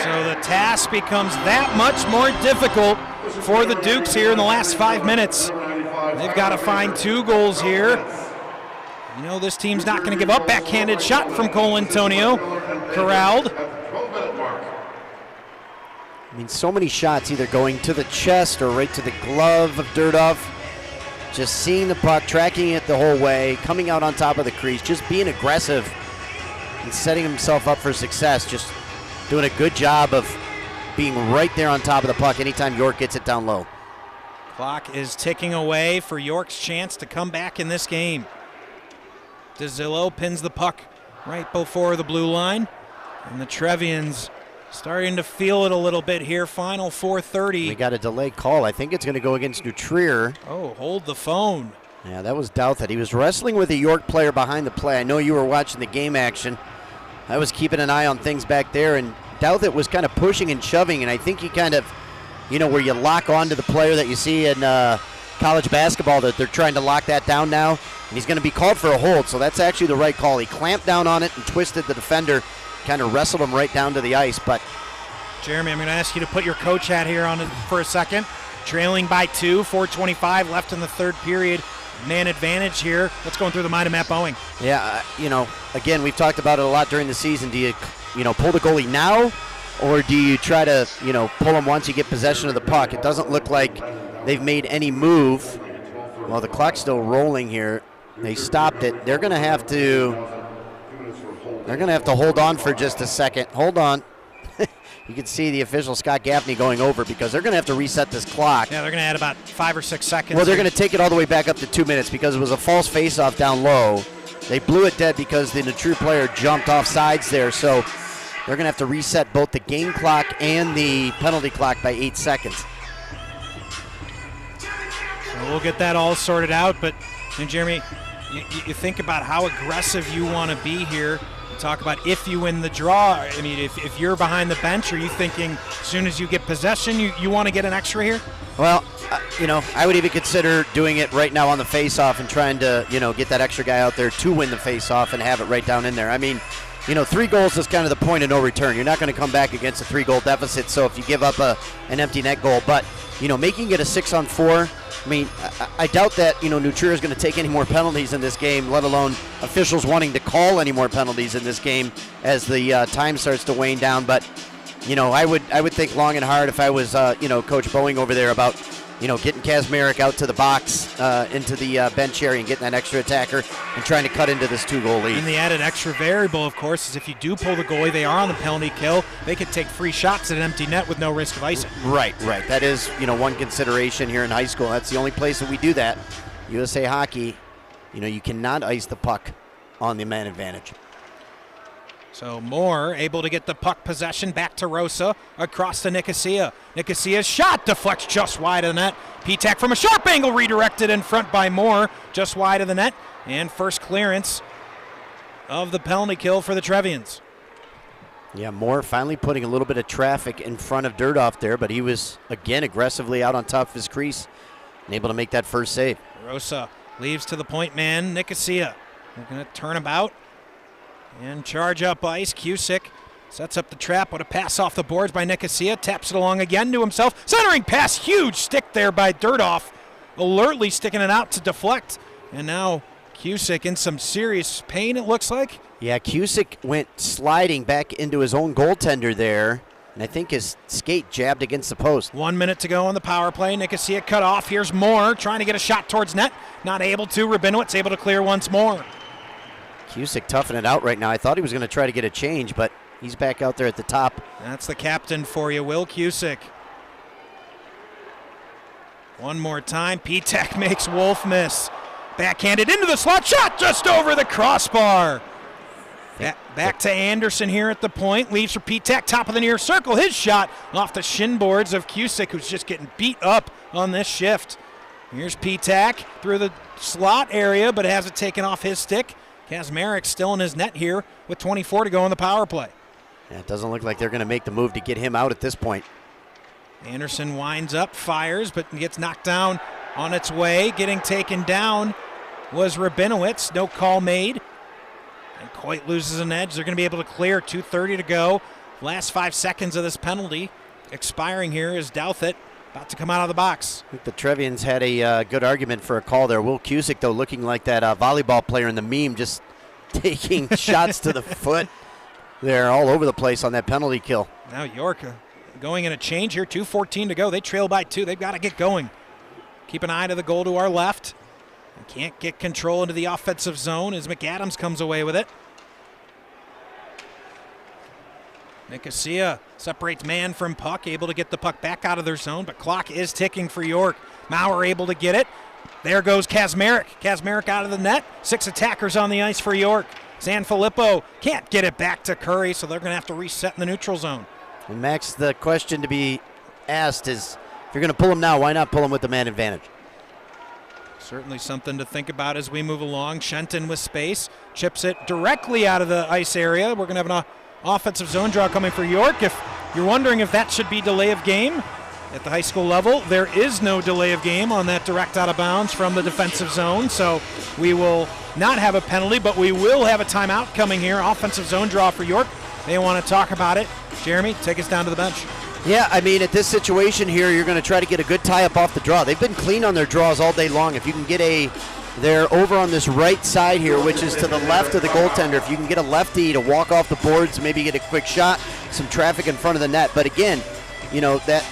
So the task becomes that much more difficult for the Dukes here in the last 5 minutes. They've got to find 2 goals here. You know this team's not going to give up. Backhanded shot from Cole Antonio. Corralled. I mean, so many shots either going to the chest or right to the glove of Dirdoff. Just seeing the puck, tracking it the whole way, coming out on top of the crease, just being aggressive and setting himself up for success. Just doing a good job of being right there on top of the puck anytime York gets it down low. Clock is ticking away for York's chance to come back in this game. DeZillo pins the puck right before the blue line. And the Trevians starting to feel it a little bit here. Final 4:30. We got a delayed call. I think it's going to go against New Trier. Oh, hold the phone. Yeah, that was Douthit. He was wrestling with a York player behind the play. I know you were watching the game action. I was keeping an eye on things back there, and Douthit was kind of pushing and shoving, and I think he kind of, you know, where you lock onto the player that you see in college basketball, that they're trying to lock that down now, and he's going to be called for a hold, so that's actually the right call. He clamped down on it and twisted the defender, kind of wrestled him right down to the ice. But Jeremy, I'm going to ask you to put your coach hat here on for a second. Trailing by 2, 4:25 left in the third period. Man advantage here. What's going through the mind of Matt Boeing? Yeah, you know, again, we've talked about it a lot during the season. Do you pull the goalie now, or do you try to, pull him once you get possession of the puck? It doesn't look like they've made any move. Well, the clock's still rolling here. They stopped it. They're going to have to hold on for just a second. Hold on. You can see the official, Scott Gaffney, going over because they're going to have to reset this clock. Yeah, they're going to add about 5 or 6 seconds. Well, they're going to take it all the way back up to 2 minutes because it was a false face-off down low. They blew it dead because the New Trier player jumped off sides there. So they're going to have to reset both the game clock and the penalty clock by 8 seconds. So we'll get that all sorted out, but Jeremy, you think about how aggressive you want to be here. You talk about if you win the draw. I mean, if you're behind the bench, are you thinking as soon as you get possession, you want to get an extra here? Well, I would even consider doing it right now on the face-off and trying to, get that extra guy out there to win the face-off and have it right down in there. I mean, 3 goals is kind of the point of no return. You're not going to come back against a 3-goal deficit, so if you give up an empty net goal. But, making it a 6-on-4, I mean, I doubt that, New Trier is going to take any more penalties in this game, let alone officials wanting to call any more penalties in this game as the time starts to wane down. But, I would think long and hard if I was, Coach Boeing over there about, getting Kazmarek out to the box into the bench area and getting that extra attacker and trying to cut into this 2-goal lead. And the added extra variable, of course, is if you do pull the goalie, they are on the penalty kill. They could take free shots at an empty net with no risk of icing. Right. That is, one consideration here in high school. That's the only place that we do that. USA Hockey, you cannot ice the puck on the man advantage. So Moore able to get the puck possession back to Rosa across to Nicosia. Nicosia's shot deflects just wide of the net. P-Tac from a sharp angle redirected in front by Moore, just wide of the net. And first clearance of the penalty kill for the Trevians. Yeah, Moore finally putting a little bit of traffic in front of Dirdoff there, but he was, again, aggressively out on top of his crease and able to make that first save. Rosa leaves to the point man, Nicosia. We're going to turn about and charge up ice. Cusick sets up the trap. What a pass off the boards by Nicosia. Taps it along again to himself. Centering pass. Huge stick there by Dirdoff. Alertly sticking it out to deflect. And now Cusick in some serious pain, it looks like. Yeah, Cusick went sliding back into his own goaltender there. And I think his skate jabbed against the post. 1 minute to go on the power play. Nicosia cut off. Here's Moore trying to get a shot towards net. Not able to. Rabinowitz able to clear once more. Cusick toughing it out right now. I thought he was going to try to get a change, but he's back out there at the top. That's the captain for you, Will Cusick. One more time. P-Tac makes Wolf miss. Backhanded into the slot. Shot just over the crossbar. Back to Anderson here at the point. Leaves for P-Tac, top of the near circle. His shot off the shin boards of Cusick, who's just getting beat up on this shift. Here's P-Tac through the slot area, but has it taken off his stick. Kazmarek still in his net here with 24 to go on the power play. Yeah, it doesn't look like they're going to make the move to get him out at this point. Anderson winds up, fires, but gets knocked down on its way. Getting taken down was Rabinowitz. No call made. And Coit loses an edge. They're going to be able to clear. 2:30 to go. Last 5 seconds of this penalty expiring here is Douthit about to come out of the box. I think the Trevians had a good argument for a call there. Will Cusick, though, looking like that volleyball player in the meme, just taking shots to the foot. They're all over the place on that penalty kill. Now York going in a change here. 2:14 to go. They trail by 2. They've got to get going. Keep an eye to the goal to our left. Can't get control into the offensive zone as McAdams comes away with it. Nicosia separates man from puck, able to get the puck back out of their zone, but clock is ticking for York. Maurer able to get it. There goes Kazmarek. Kazmarek out of the net. 6 attackers on the ice for York. Sanfilippo can't get it back to Curry, so they're going to have to reset in the neutral zone. And Max, the question to be asked is, if you're going to pull him now, why not pull him with the man advantage? Certainly something to think about as we move along. Shenton with space, chips it directly out of the ice area. We're going to have an offensive zone draw coming for York. If you're wondering if that should be delay of game at the high school level, there is no delay of game on that direct out of bounds from the defensive zone. So we will not have a penalty, but we will have a timeout coming here. Offensive zone draw for York. They want to talk about it. Jeremy, take us down to the bench. Yeah, I mean, at this situation here, you're going to try to get a good tie-up off the draw. They've been clean on their draws all day long. If you can get they're over on this right side here, which is to the left of the goaltender. If you can get a lefty to walk off the boards, maybe get a quick shot, some traffic in front of the net. But again, that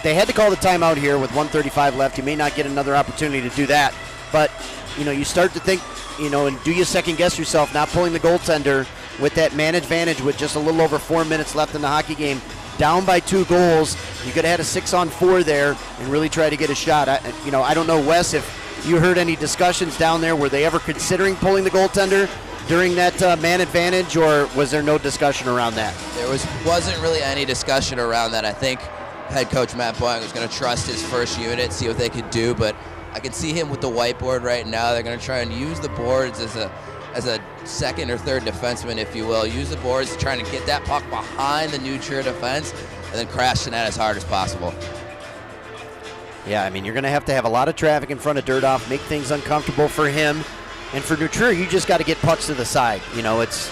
they had to call the timeout here with 1:35 left. You may not get another opportunity to do that. But, you start to think, and do you second-guess yourself not pulling the goaltender with that man advantage with just a little over 4 minutes left in the hockey game. Down by 2 goals, you could have had a 6-on-4 there and really try to get a shot. I don't know, Wes, if you heard any discussions down there. Were they ever considering pulling the goaltender during that man advantage, or was there no discussion around that? wasn't really any discussion around that. I think head coach Matt Boeing was going to trust his first unit, see what they could do, but I can see him with the whiteboard right now. They're going to try and use the boards as a second or third defenseman, if you will. Use the boards to try to get that puck behind the New Trier defense and then crash the net as hard as possible. Yeah, I mean, you're going to have a lot of traffic in front of Dirdoff, make things uncomfortable for him. And for New Trier, you just got to get pucks to the side. You know, it's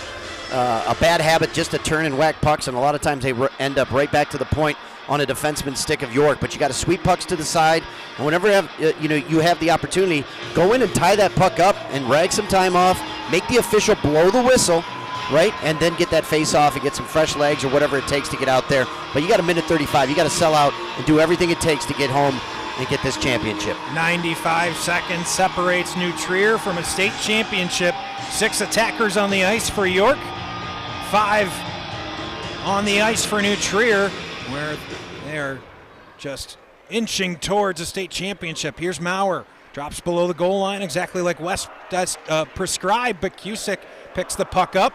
a bad habit just to turn and whack pucks, and a lot of times they end up right back to the point on a defenseman's stick of York. But you got to sweep pucks to the side, and whenever you have the opportunity, go in and tie that puck up and rag some time off, make the official blow the whistle, right, and then get that face off and get some fresh legs or whatever it takes to get out there. But you got a minute 35. You got to sell out and do everything it takes to get home and get this championship. 95 seconds separates New Trier from a state championship. 6 attackers on the ice for York, 5 on the ice for New Trier, where they're just inching towards a state championship. Here's Maurer, drops below the goal line exactly like West does prescribed, but Cusick picks the puck up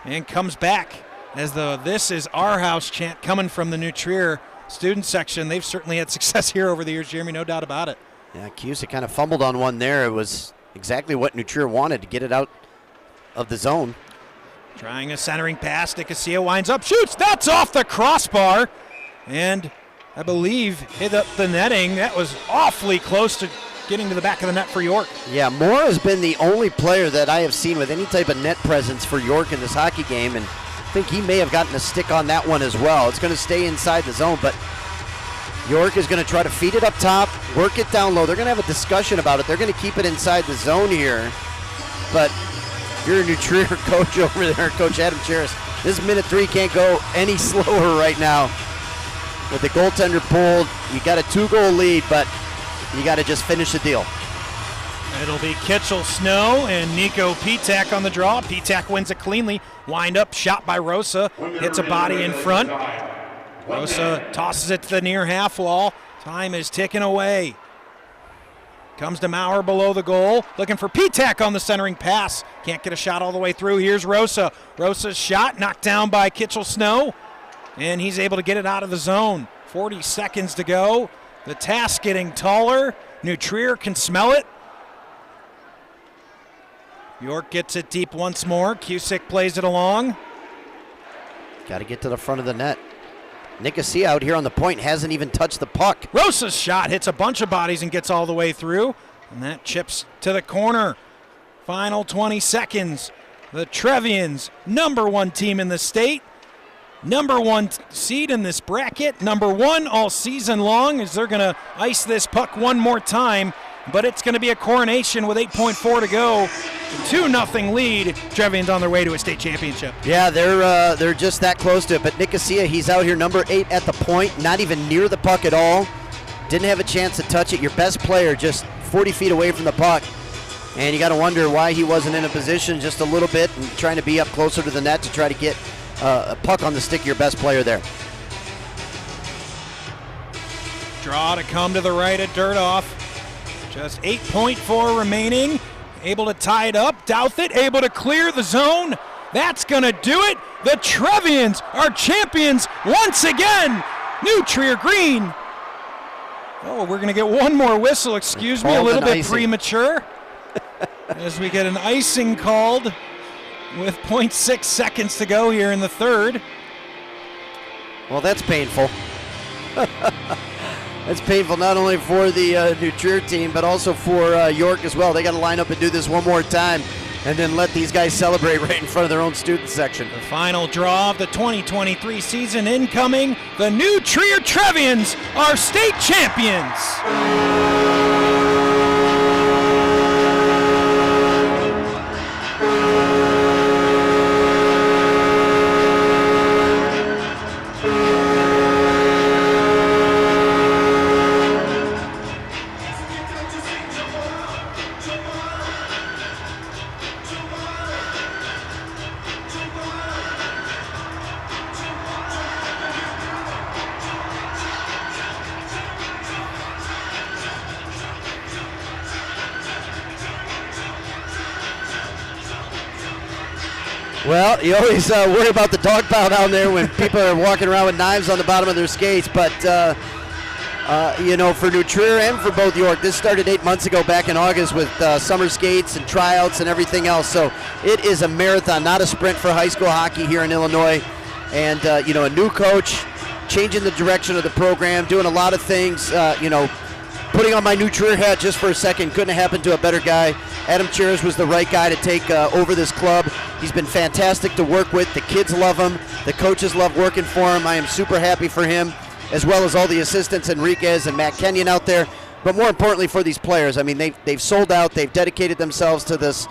and comes back as the "This is our house" chant coming from the New Trier student section. They've certainly had success here over the years, Jeremy, no doubt about it. Yeah, Cusick kind of fumbled on one there. It was exactly what New Trier wanted, to get it out of the zone. Trying a centering pass. Nicosia winds up, shoots. That's off the crossbar. And I believe hit up the netting. That was awfully close to getting to the back of the net for York. Yeah, Moore has been the only player that I have seen with any type of net presence for York in this hockey game, and I think he may have gotten a stick on that one as well. It's going to stay inside the zone, but York is going to try to feed it up top, work it down low. They're going to have a discussion about it. They're going to keep it inside the zone here, but you're a New Trier coach over there, Coach Adam Cheris. This minute 3 can't go any slower right now. With the goaltender pulled, you got a 2-goal lead, but you got to just finish the deal. It'll be Kitchell Snow and Nico Pitak on the draw. Pitak wins it cleanly. Wind up, shot by Rosa. Hits a body in front. Rosa tosses it to the near half wall. Time is ticking away. Comes to Maurer below the goal. Looking for Pitak on the centering pass. Can't get a shot all the way through. Here's Rosa. Rosa's shot knocked down by Kitchell Snow. And he's able to get it out of the zone. 40 seconds to go. The task getting taller. New Trier can smell it. York gets it deep once more. Cusick plays it along. Got to get to the front of the net. Nicosia out here on the point hasn't even touched the puck. Rosa's shot hits a bunch of bodies and gets all the way through. And that chips to the corner. Final 20 seconds. The Trevians, #1 team in the state. #1 seed in this bracket. #1 all season long, as they're going to ice this puck one more time. But it's going to be a coronation with 8.4 to go. 2-0 lead. Trevians on their way to a state championship. Yeah, they're just that close to it. But Nicosia, he's out here #8 at the point, not even near the puck at all. Didn't have a chance to touch it. Your best player just 40 feet away from the puck. And you got to wonder why he wasn't in a position just a little bit and trying to be up closer to the net to try to get a puck on the stick of your best player there. Draw to come to the right at Dirdoff. Just 8.4 remaining. Able to tie it up. Douthit able to clear the zone. That's going to do it. The Trevians are champions once again. New Trier Green. Oh, we're going to get one more whistle. Excuse me, a little bit premature. As we get an icing called with 0.6 seconds to go here in the third. Well, that's painful. That's painful not only for the New Trier team, but also for York as well. They got to line up and do this one more time and then let these guys celebrate right in front of their own student section. The final draw of the 2023 season incoming. The New Trier Trevians are state champions. Well, you always worry about the dog pound down there when people are walking around with knives on the bottom of their skates. But, for New Trier and for both York, this started 8 months ago back in August with summer skates and tryouts and everything else. So it is a marathon, not a sprint for high school hockey here in Illinois. And, a new coach, changing the direction of the program, doing a lot of things, putting on my New Trier hat just for a second. Couldn't have happened to a better guy. Adam Cheers was the right guy to take over this club. He's been fantastic to work with. The kids love him. The coaches love working for him. I am super happy for him, as well as all the assistants, Enriquez and Matt Kenyon out there. But more importantly for these players, I mean, they've sold out. They've dedicated themselves to this,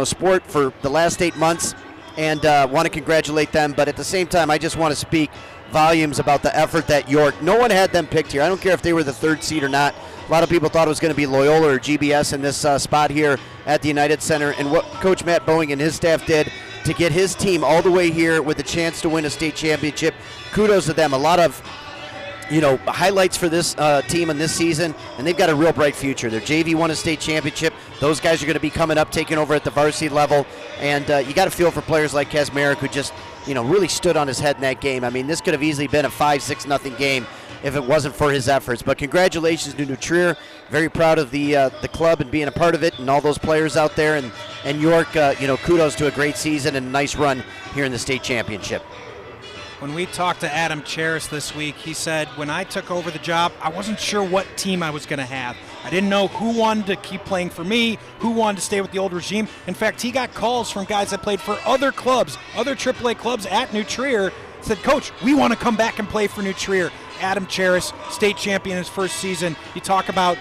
sport for the last 8 months, and want to congratulate them. But at the same time, I just want to speak volumes about the effort that York. No one had them picked here. I don't care if they were the third seed or not. A lot of people thought it was going to be Loyola or GBS in this spot here at the United Center. And what Coach Matt Boeing and his staff did to get his team all the way here with a chance to win a state championship, kudos to them. A lot of highlights for this team in this season, and they've got a real bright future. Their JV won a state championship. Those guys are going to be coming up, taking over at the varsity level, and you got to feel for players like Kazmarek, who just really stood on his head in that game. I mean, this could have easily been a 5-6-0 game if it wasn't for his efforts. But congratulations to New Trier. Very proud of the club and being a part of it, and all those players out there. And York, kudos to a great season and a nice run here in the state championship. When we talked to Adam Cheris this week, he said, when I took over the job, I wasn't sure what team I was going to have. I didn't know who wanted to keep playing for me, who wanted to stay with the old regime. In fact, he got calls from guys that played for other clubs, other AAA clubs at New Trier, said, Coach, we want to come back and play for New Trier. Adam Cheris, state champion his first season. You talk about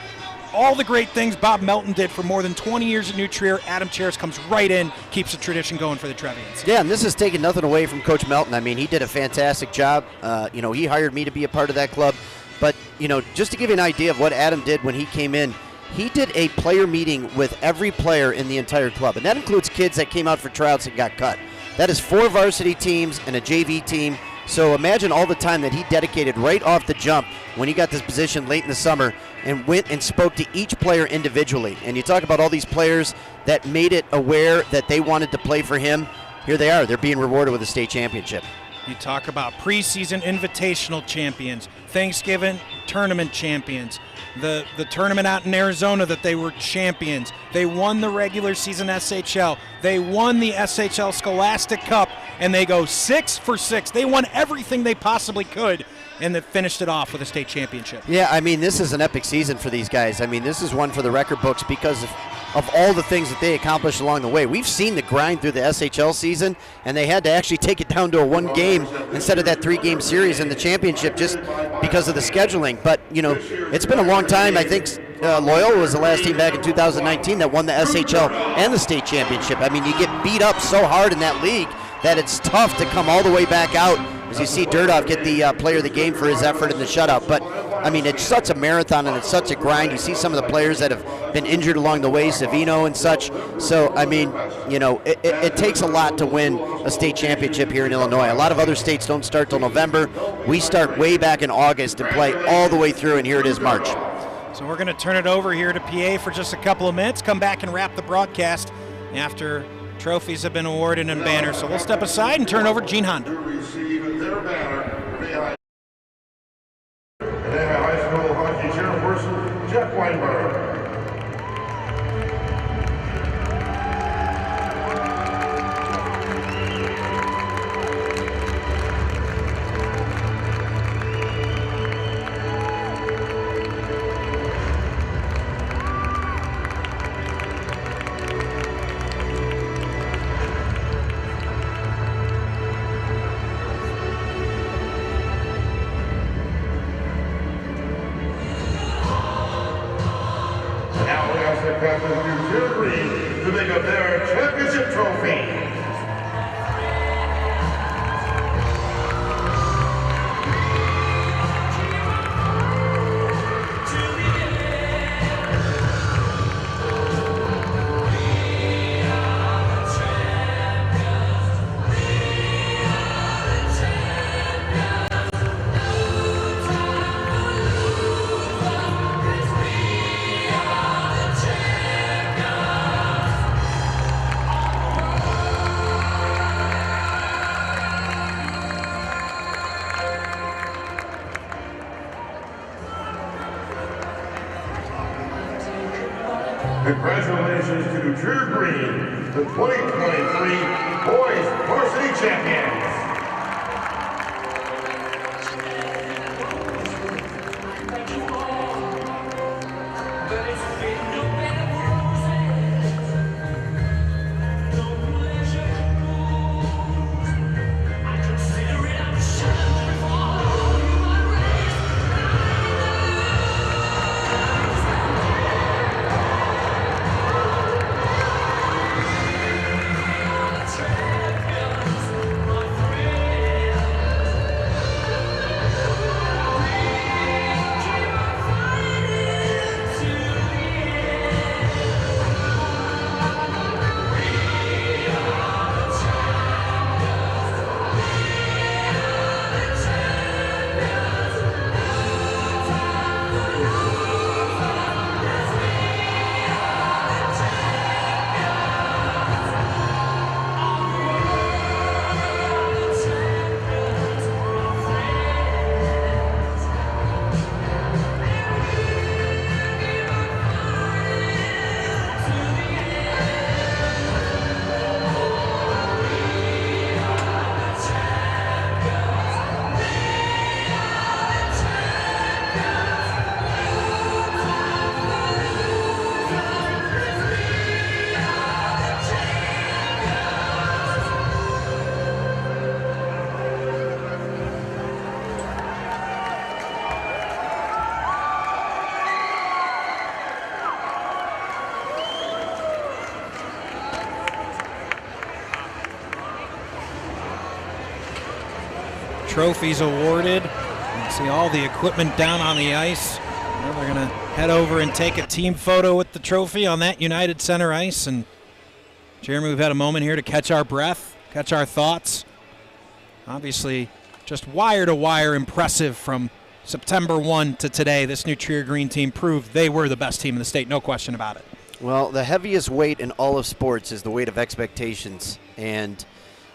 all the great things Bob Melton did for more than 20 years at New Trier. Adam Cheris comes right in, keeps the tradition going for the Trevians. Yeah, and this is taking nothing away from Coach Melton. I mean, he did a fantastic job. He hired me to be a part of that club. But, just to give you an idea of what Adam did when he came in, he did a player meeting with every player in the entire club. And that includes kids that came out for tryouts and got cut. That is 4 varsity teams and a JV team. So imagine all the time that he dedicated right off the jump when he got this position late in the summer, and went and spoke to each player individually. And you talk about all these players that made it aware that they wanted to play for him. Here they are. They're being rewarded with a state championship. You talk about preseason invitational champions, Thanksgiving tournament champions, the tournament out in Arizona that they were champions. They won the regular season SHL. They won the SHL Scholastic Cup, and they go 6 for 6. They won everything they possibly could, and they finished it off with a state championship. Yeah, I mean, this is an epic season for these guys. I mean, this is one for the record books because of all the things that they accomplished along the way. We've seen the grind through the SHL season, and they had to actually take it down to a 1 game instead of that 3-game series in the championship just because of the scheduling. But, it's been a long time. I think Loyola was the last team back in 2019 that won the SHL and the state championship. I mean, you get beat up so hard in that league that it's tough to come all the way back out, as you see Durdov get the player of the game for his effort in the shutout. But, I mean, it's such a marathon and it's such a grind. You see some of the players that have been injured along the way, Savino and such. So, I mean, it takes a lot to win a state championship here in Illinois. A lot of other states don't start till November. We start way back in August and play all the way through, and here it is March. So we're going to turn it over here to PA for just a couple of minutes, come back and wrap the broadcast after trophies have been awarded and banners. So we'll step aside and turn over to Gene Honda. High School Hockey Chairperson Jeff Weinberg. To pick up their championship trophy. Congratulations to New Trier Green, the 2023 Boys Varsity Champions. Trophies awarded. You can see all the equipment down on the ice. Now they're going to head over and take a team photo with the trophy on that United Center ice. And Jeremy, we've had a moment here to catch our breath, catch our thoughts. Obviously, just wire-to-wire impressive from September 1 to today. This New Trier Green team proved they were the best team in the state, no question about it. Well, the heaviest weight in all of sports is the weight of expectations. And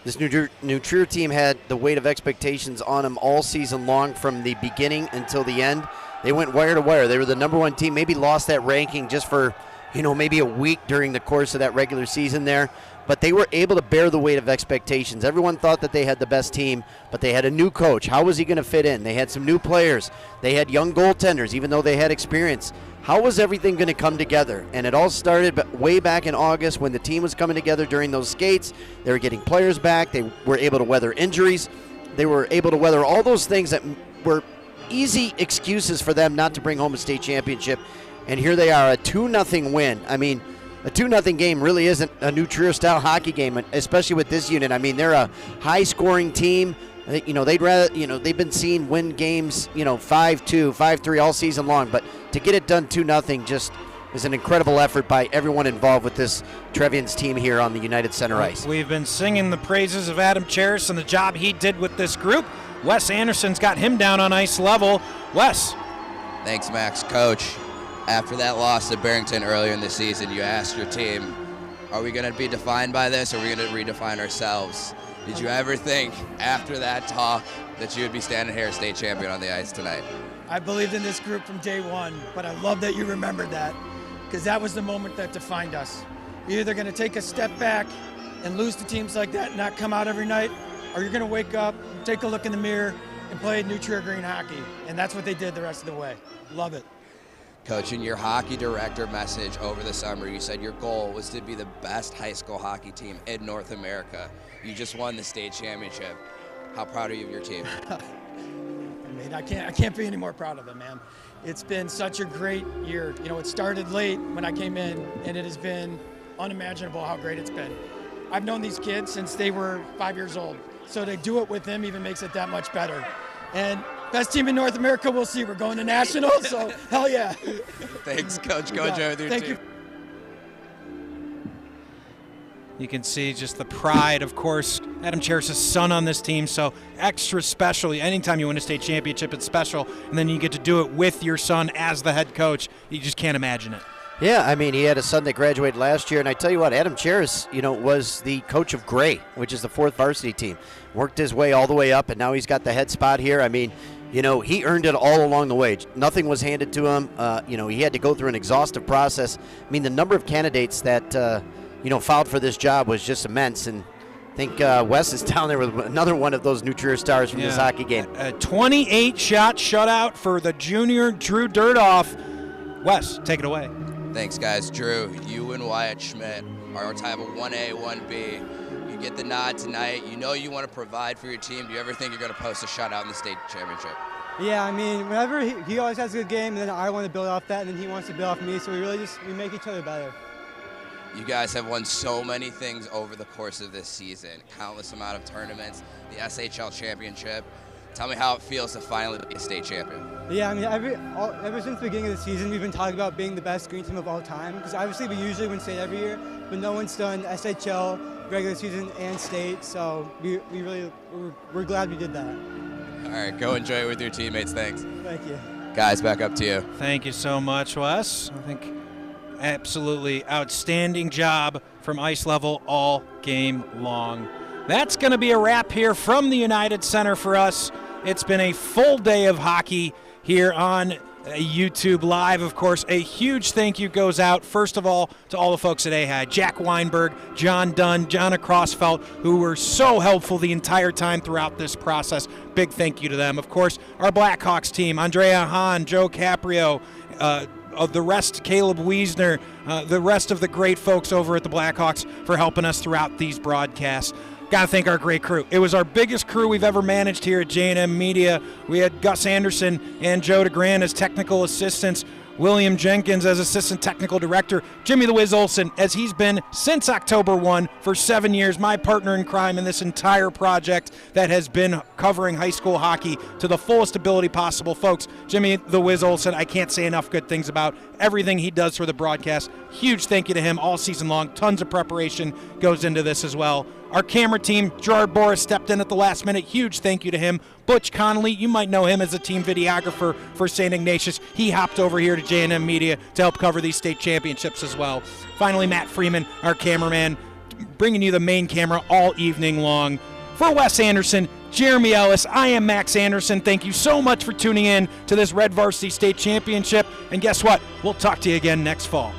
this New Trier team had the weight of expectations on them all season long from the beginning until the end. They went wire to wire. They were the number one team, maybe lost that ranking just for, maybe a week during the course of that regular season there. But they were able to bear the weight of expectations. Everyone thought that they had the best team, but they had a new coach. How was he going to fit in? They had some new players. They had young goaltenders, even though they had experience. How was everything going to come together? And it all started way back in August when the team was coming together during those skates. They were getting players back. They were able to weather injuries. They were able to weather all those things that were easy excuses for them not to bring home a state championship. And here they are, a 2-0 win. I mean, a 2-0 game really isn't a New Trier-style hockey game, especially with this unit. I mean, they're a high-scoring team. They'd rather, they've been seen win games, 5-2, 5-3 all season long. But to get it done 2-0 just is an incredible effort by everyone involved with this Trevians team here on the United Center ice. We've been singing the praises of Adam Cheris and the job he did with this group. Wes Anderson's got him down on ice level. Wes. Thanks, Max. Coach, after that loss to Barrington earlier in the season, you asked your team, are we going to be defined by this, or are we going to redefine ourselves? Did you ever think after that talk that you would be standing here state champion on the ice tonight? I believed in this group from day one, but I love that you remembered that, because that was the moment that defined us. You're either going to take a step back and lose to teams like that and not come out every night, or you're going to wake up, take a look in the mirror, and play New Trier Green hockey. And that's what they did the rest of the way. Love it. Coach, in your hockey director message over the summer, you said your goal was to be the best high school hockey team in North America. You just won the state championship. How proud are you of your team? I mean, I can't be any more proud of it, man. It's been such a great year. It started late when I came in, and it has been unimaginable how great it's been. I've known these kids since they were 5 years old, so to do it with them even makes it that much better. And best team in North America, we'll see. We're going to nationals, so hell yeah. Thanks, Coach. Go enjoy with your team. Thank you. You can see just the pride, of course. Adam Cheris' son on this team, so extra special. Anytime you win a state championship, it's special. And then you get to do it with your son as the head coach. You just can't imagine it. Yeah, I mean, he had a son that graduated last year, and I tell you what, Adam Cheris, was the coach of Gray, which is the 4th varsity team. Worked his way all the way up, and now he's got the head spot here. I mean, he earned it all along the way. Nothing was handed to him. He had to go through an exhaustive process. I mean, the number of candidates that, filed for this job was just immense. And I think Wes is down there with another one of those New Trier stars from this hockey game. A 28-shot shutout for the junior Drew Dirdoff. Wes, take it away. Thanks, guys. Drew, you and Wyatt Schmidt are type of 1A, 1B. You get the nod tonight. You know you want to provide for your team. Do you ever think you're going to post a shutout in the state championship? Yeah, I mean, whenever he always has a good game, and then I want to build off that, and then he wants to build off me, so we make each other better. You guys have won so many things over the course of this season, countless amount of tournaments, the SHL championship. Tell me how it feels to finally be a state champion. Yeah, I mean, ever since the beginning of the season, we've been talking about being the best green team of all time, because obviously we usually win state every year, but no one's done SHL, regular season, and state, so we're glad we did that. All right, go enjoy it with your teammates. Thanks. Thank you. Guys, back up to you. Thank you so much, Wes. I think absolutely outstanding job from ice level all game long. That's going to be a wrap here from the United Center for us. It's been a full day of hockey here on YouTube Live. Of course, a huge thank you goes out, first of all, to all the folks at AHAI, Jack Weinberg, John Dunn, Jonna Crossfelt, who were so helpful the entire time throughout this process. Big thank you to them. Of course, our Blackhawks team, Andrea Hahn, Joe Caprio, of the rest, Caleb Wiesner, the rest of the great folks over at the Blackhawks for helping us throughout these broadcasts. Got to thank our great crew. It was our biggest crew we've ever managed here at J&M Media. We had Gus Anderson and Joe DeGrand as technical assistants, William Jenkins as assistant technical director, Jimmy the Wiz Olsen, as he's been since October 1 for 7 years, my partner in crime in this entire project that has been covering high school hockey to the fullest ability possible. Folks, Jimmy the Wiz Olsen, I can't say enough good things about everything he does for the broadcast. Huge thank you to him all season long. Tons of preparation goes into this as well. Our camera team, Gerard Boris, stepped in at the last minute. Huge thank you to him. Butch Connolly, you might know him as a team videographer for St. Ignatius. He hopped over here to J&M Media to help cover these state championships as well. Finally, Matt Freeman, our cameraman, bringing you the main camera all evening long. For Wes Anderson, Jeremy Ellis, I am Max Anderson. Thank you so much for tuning in to this Red Varsity State Championship. And guess what? We'll talk to you again next fall.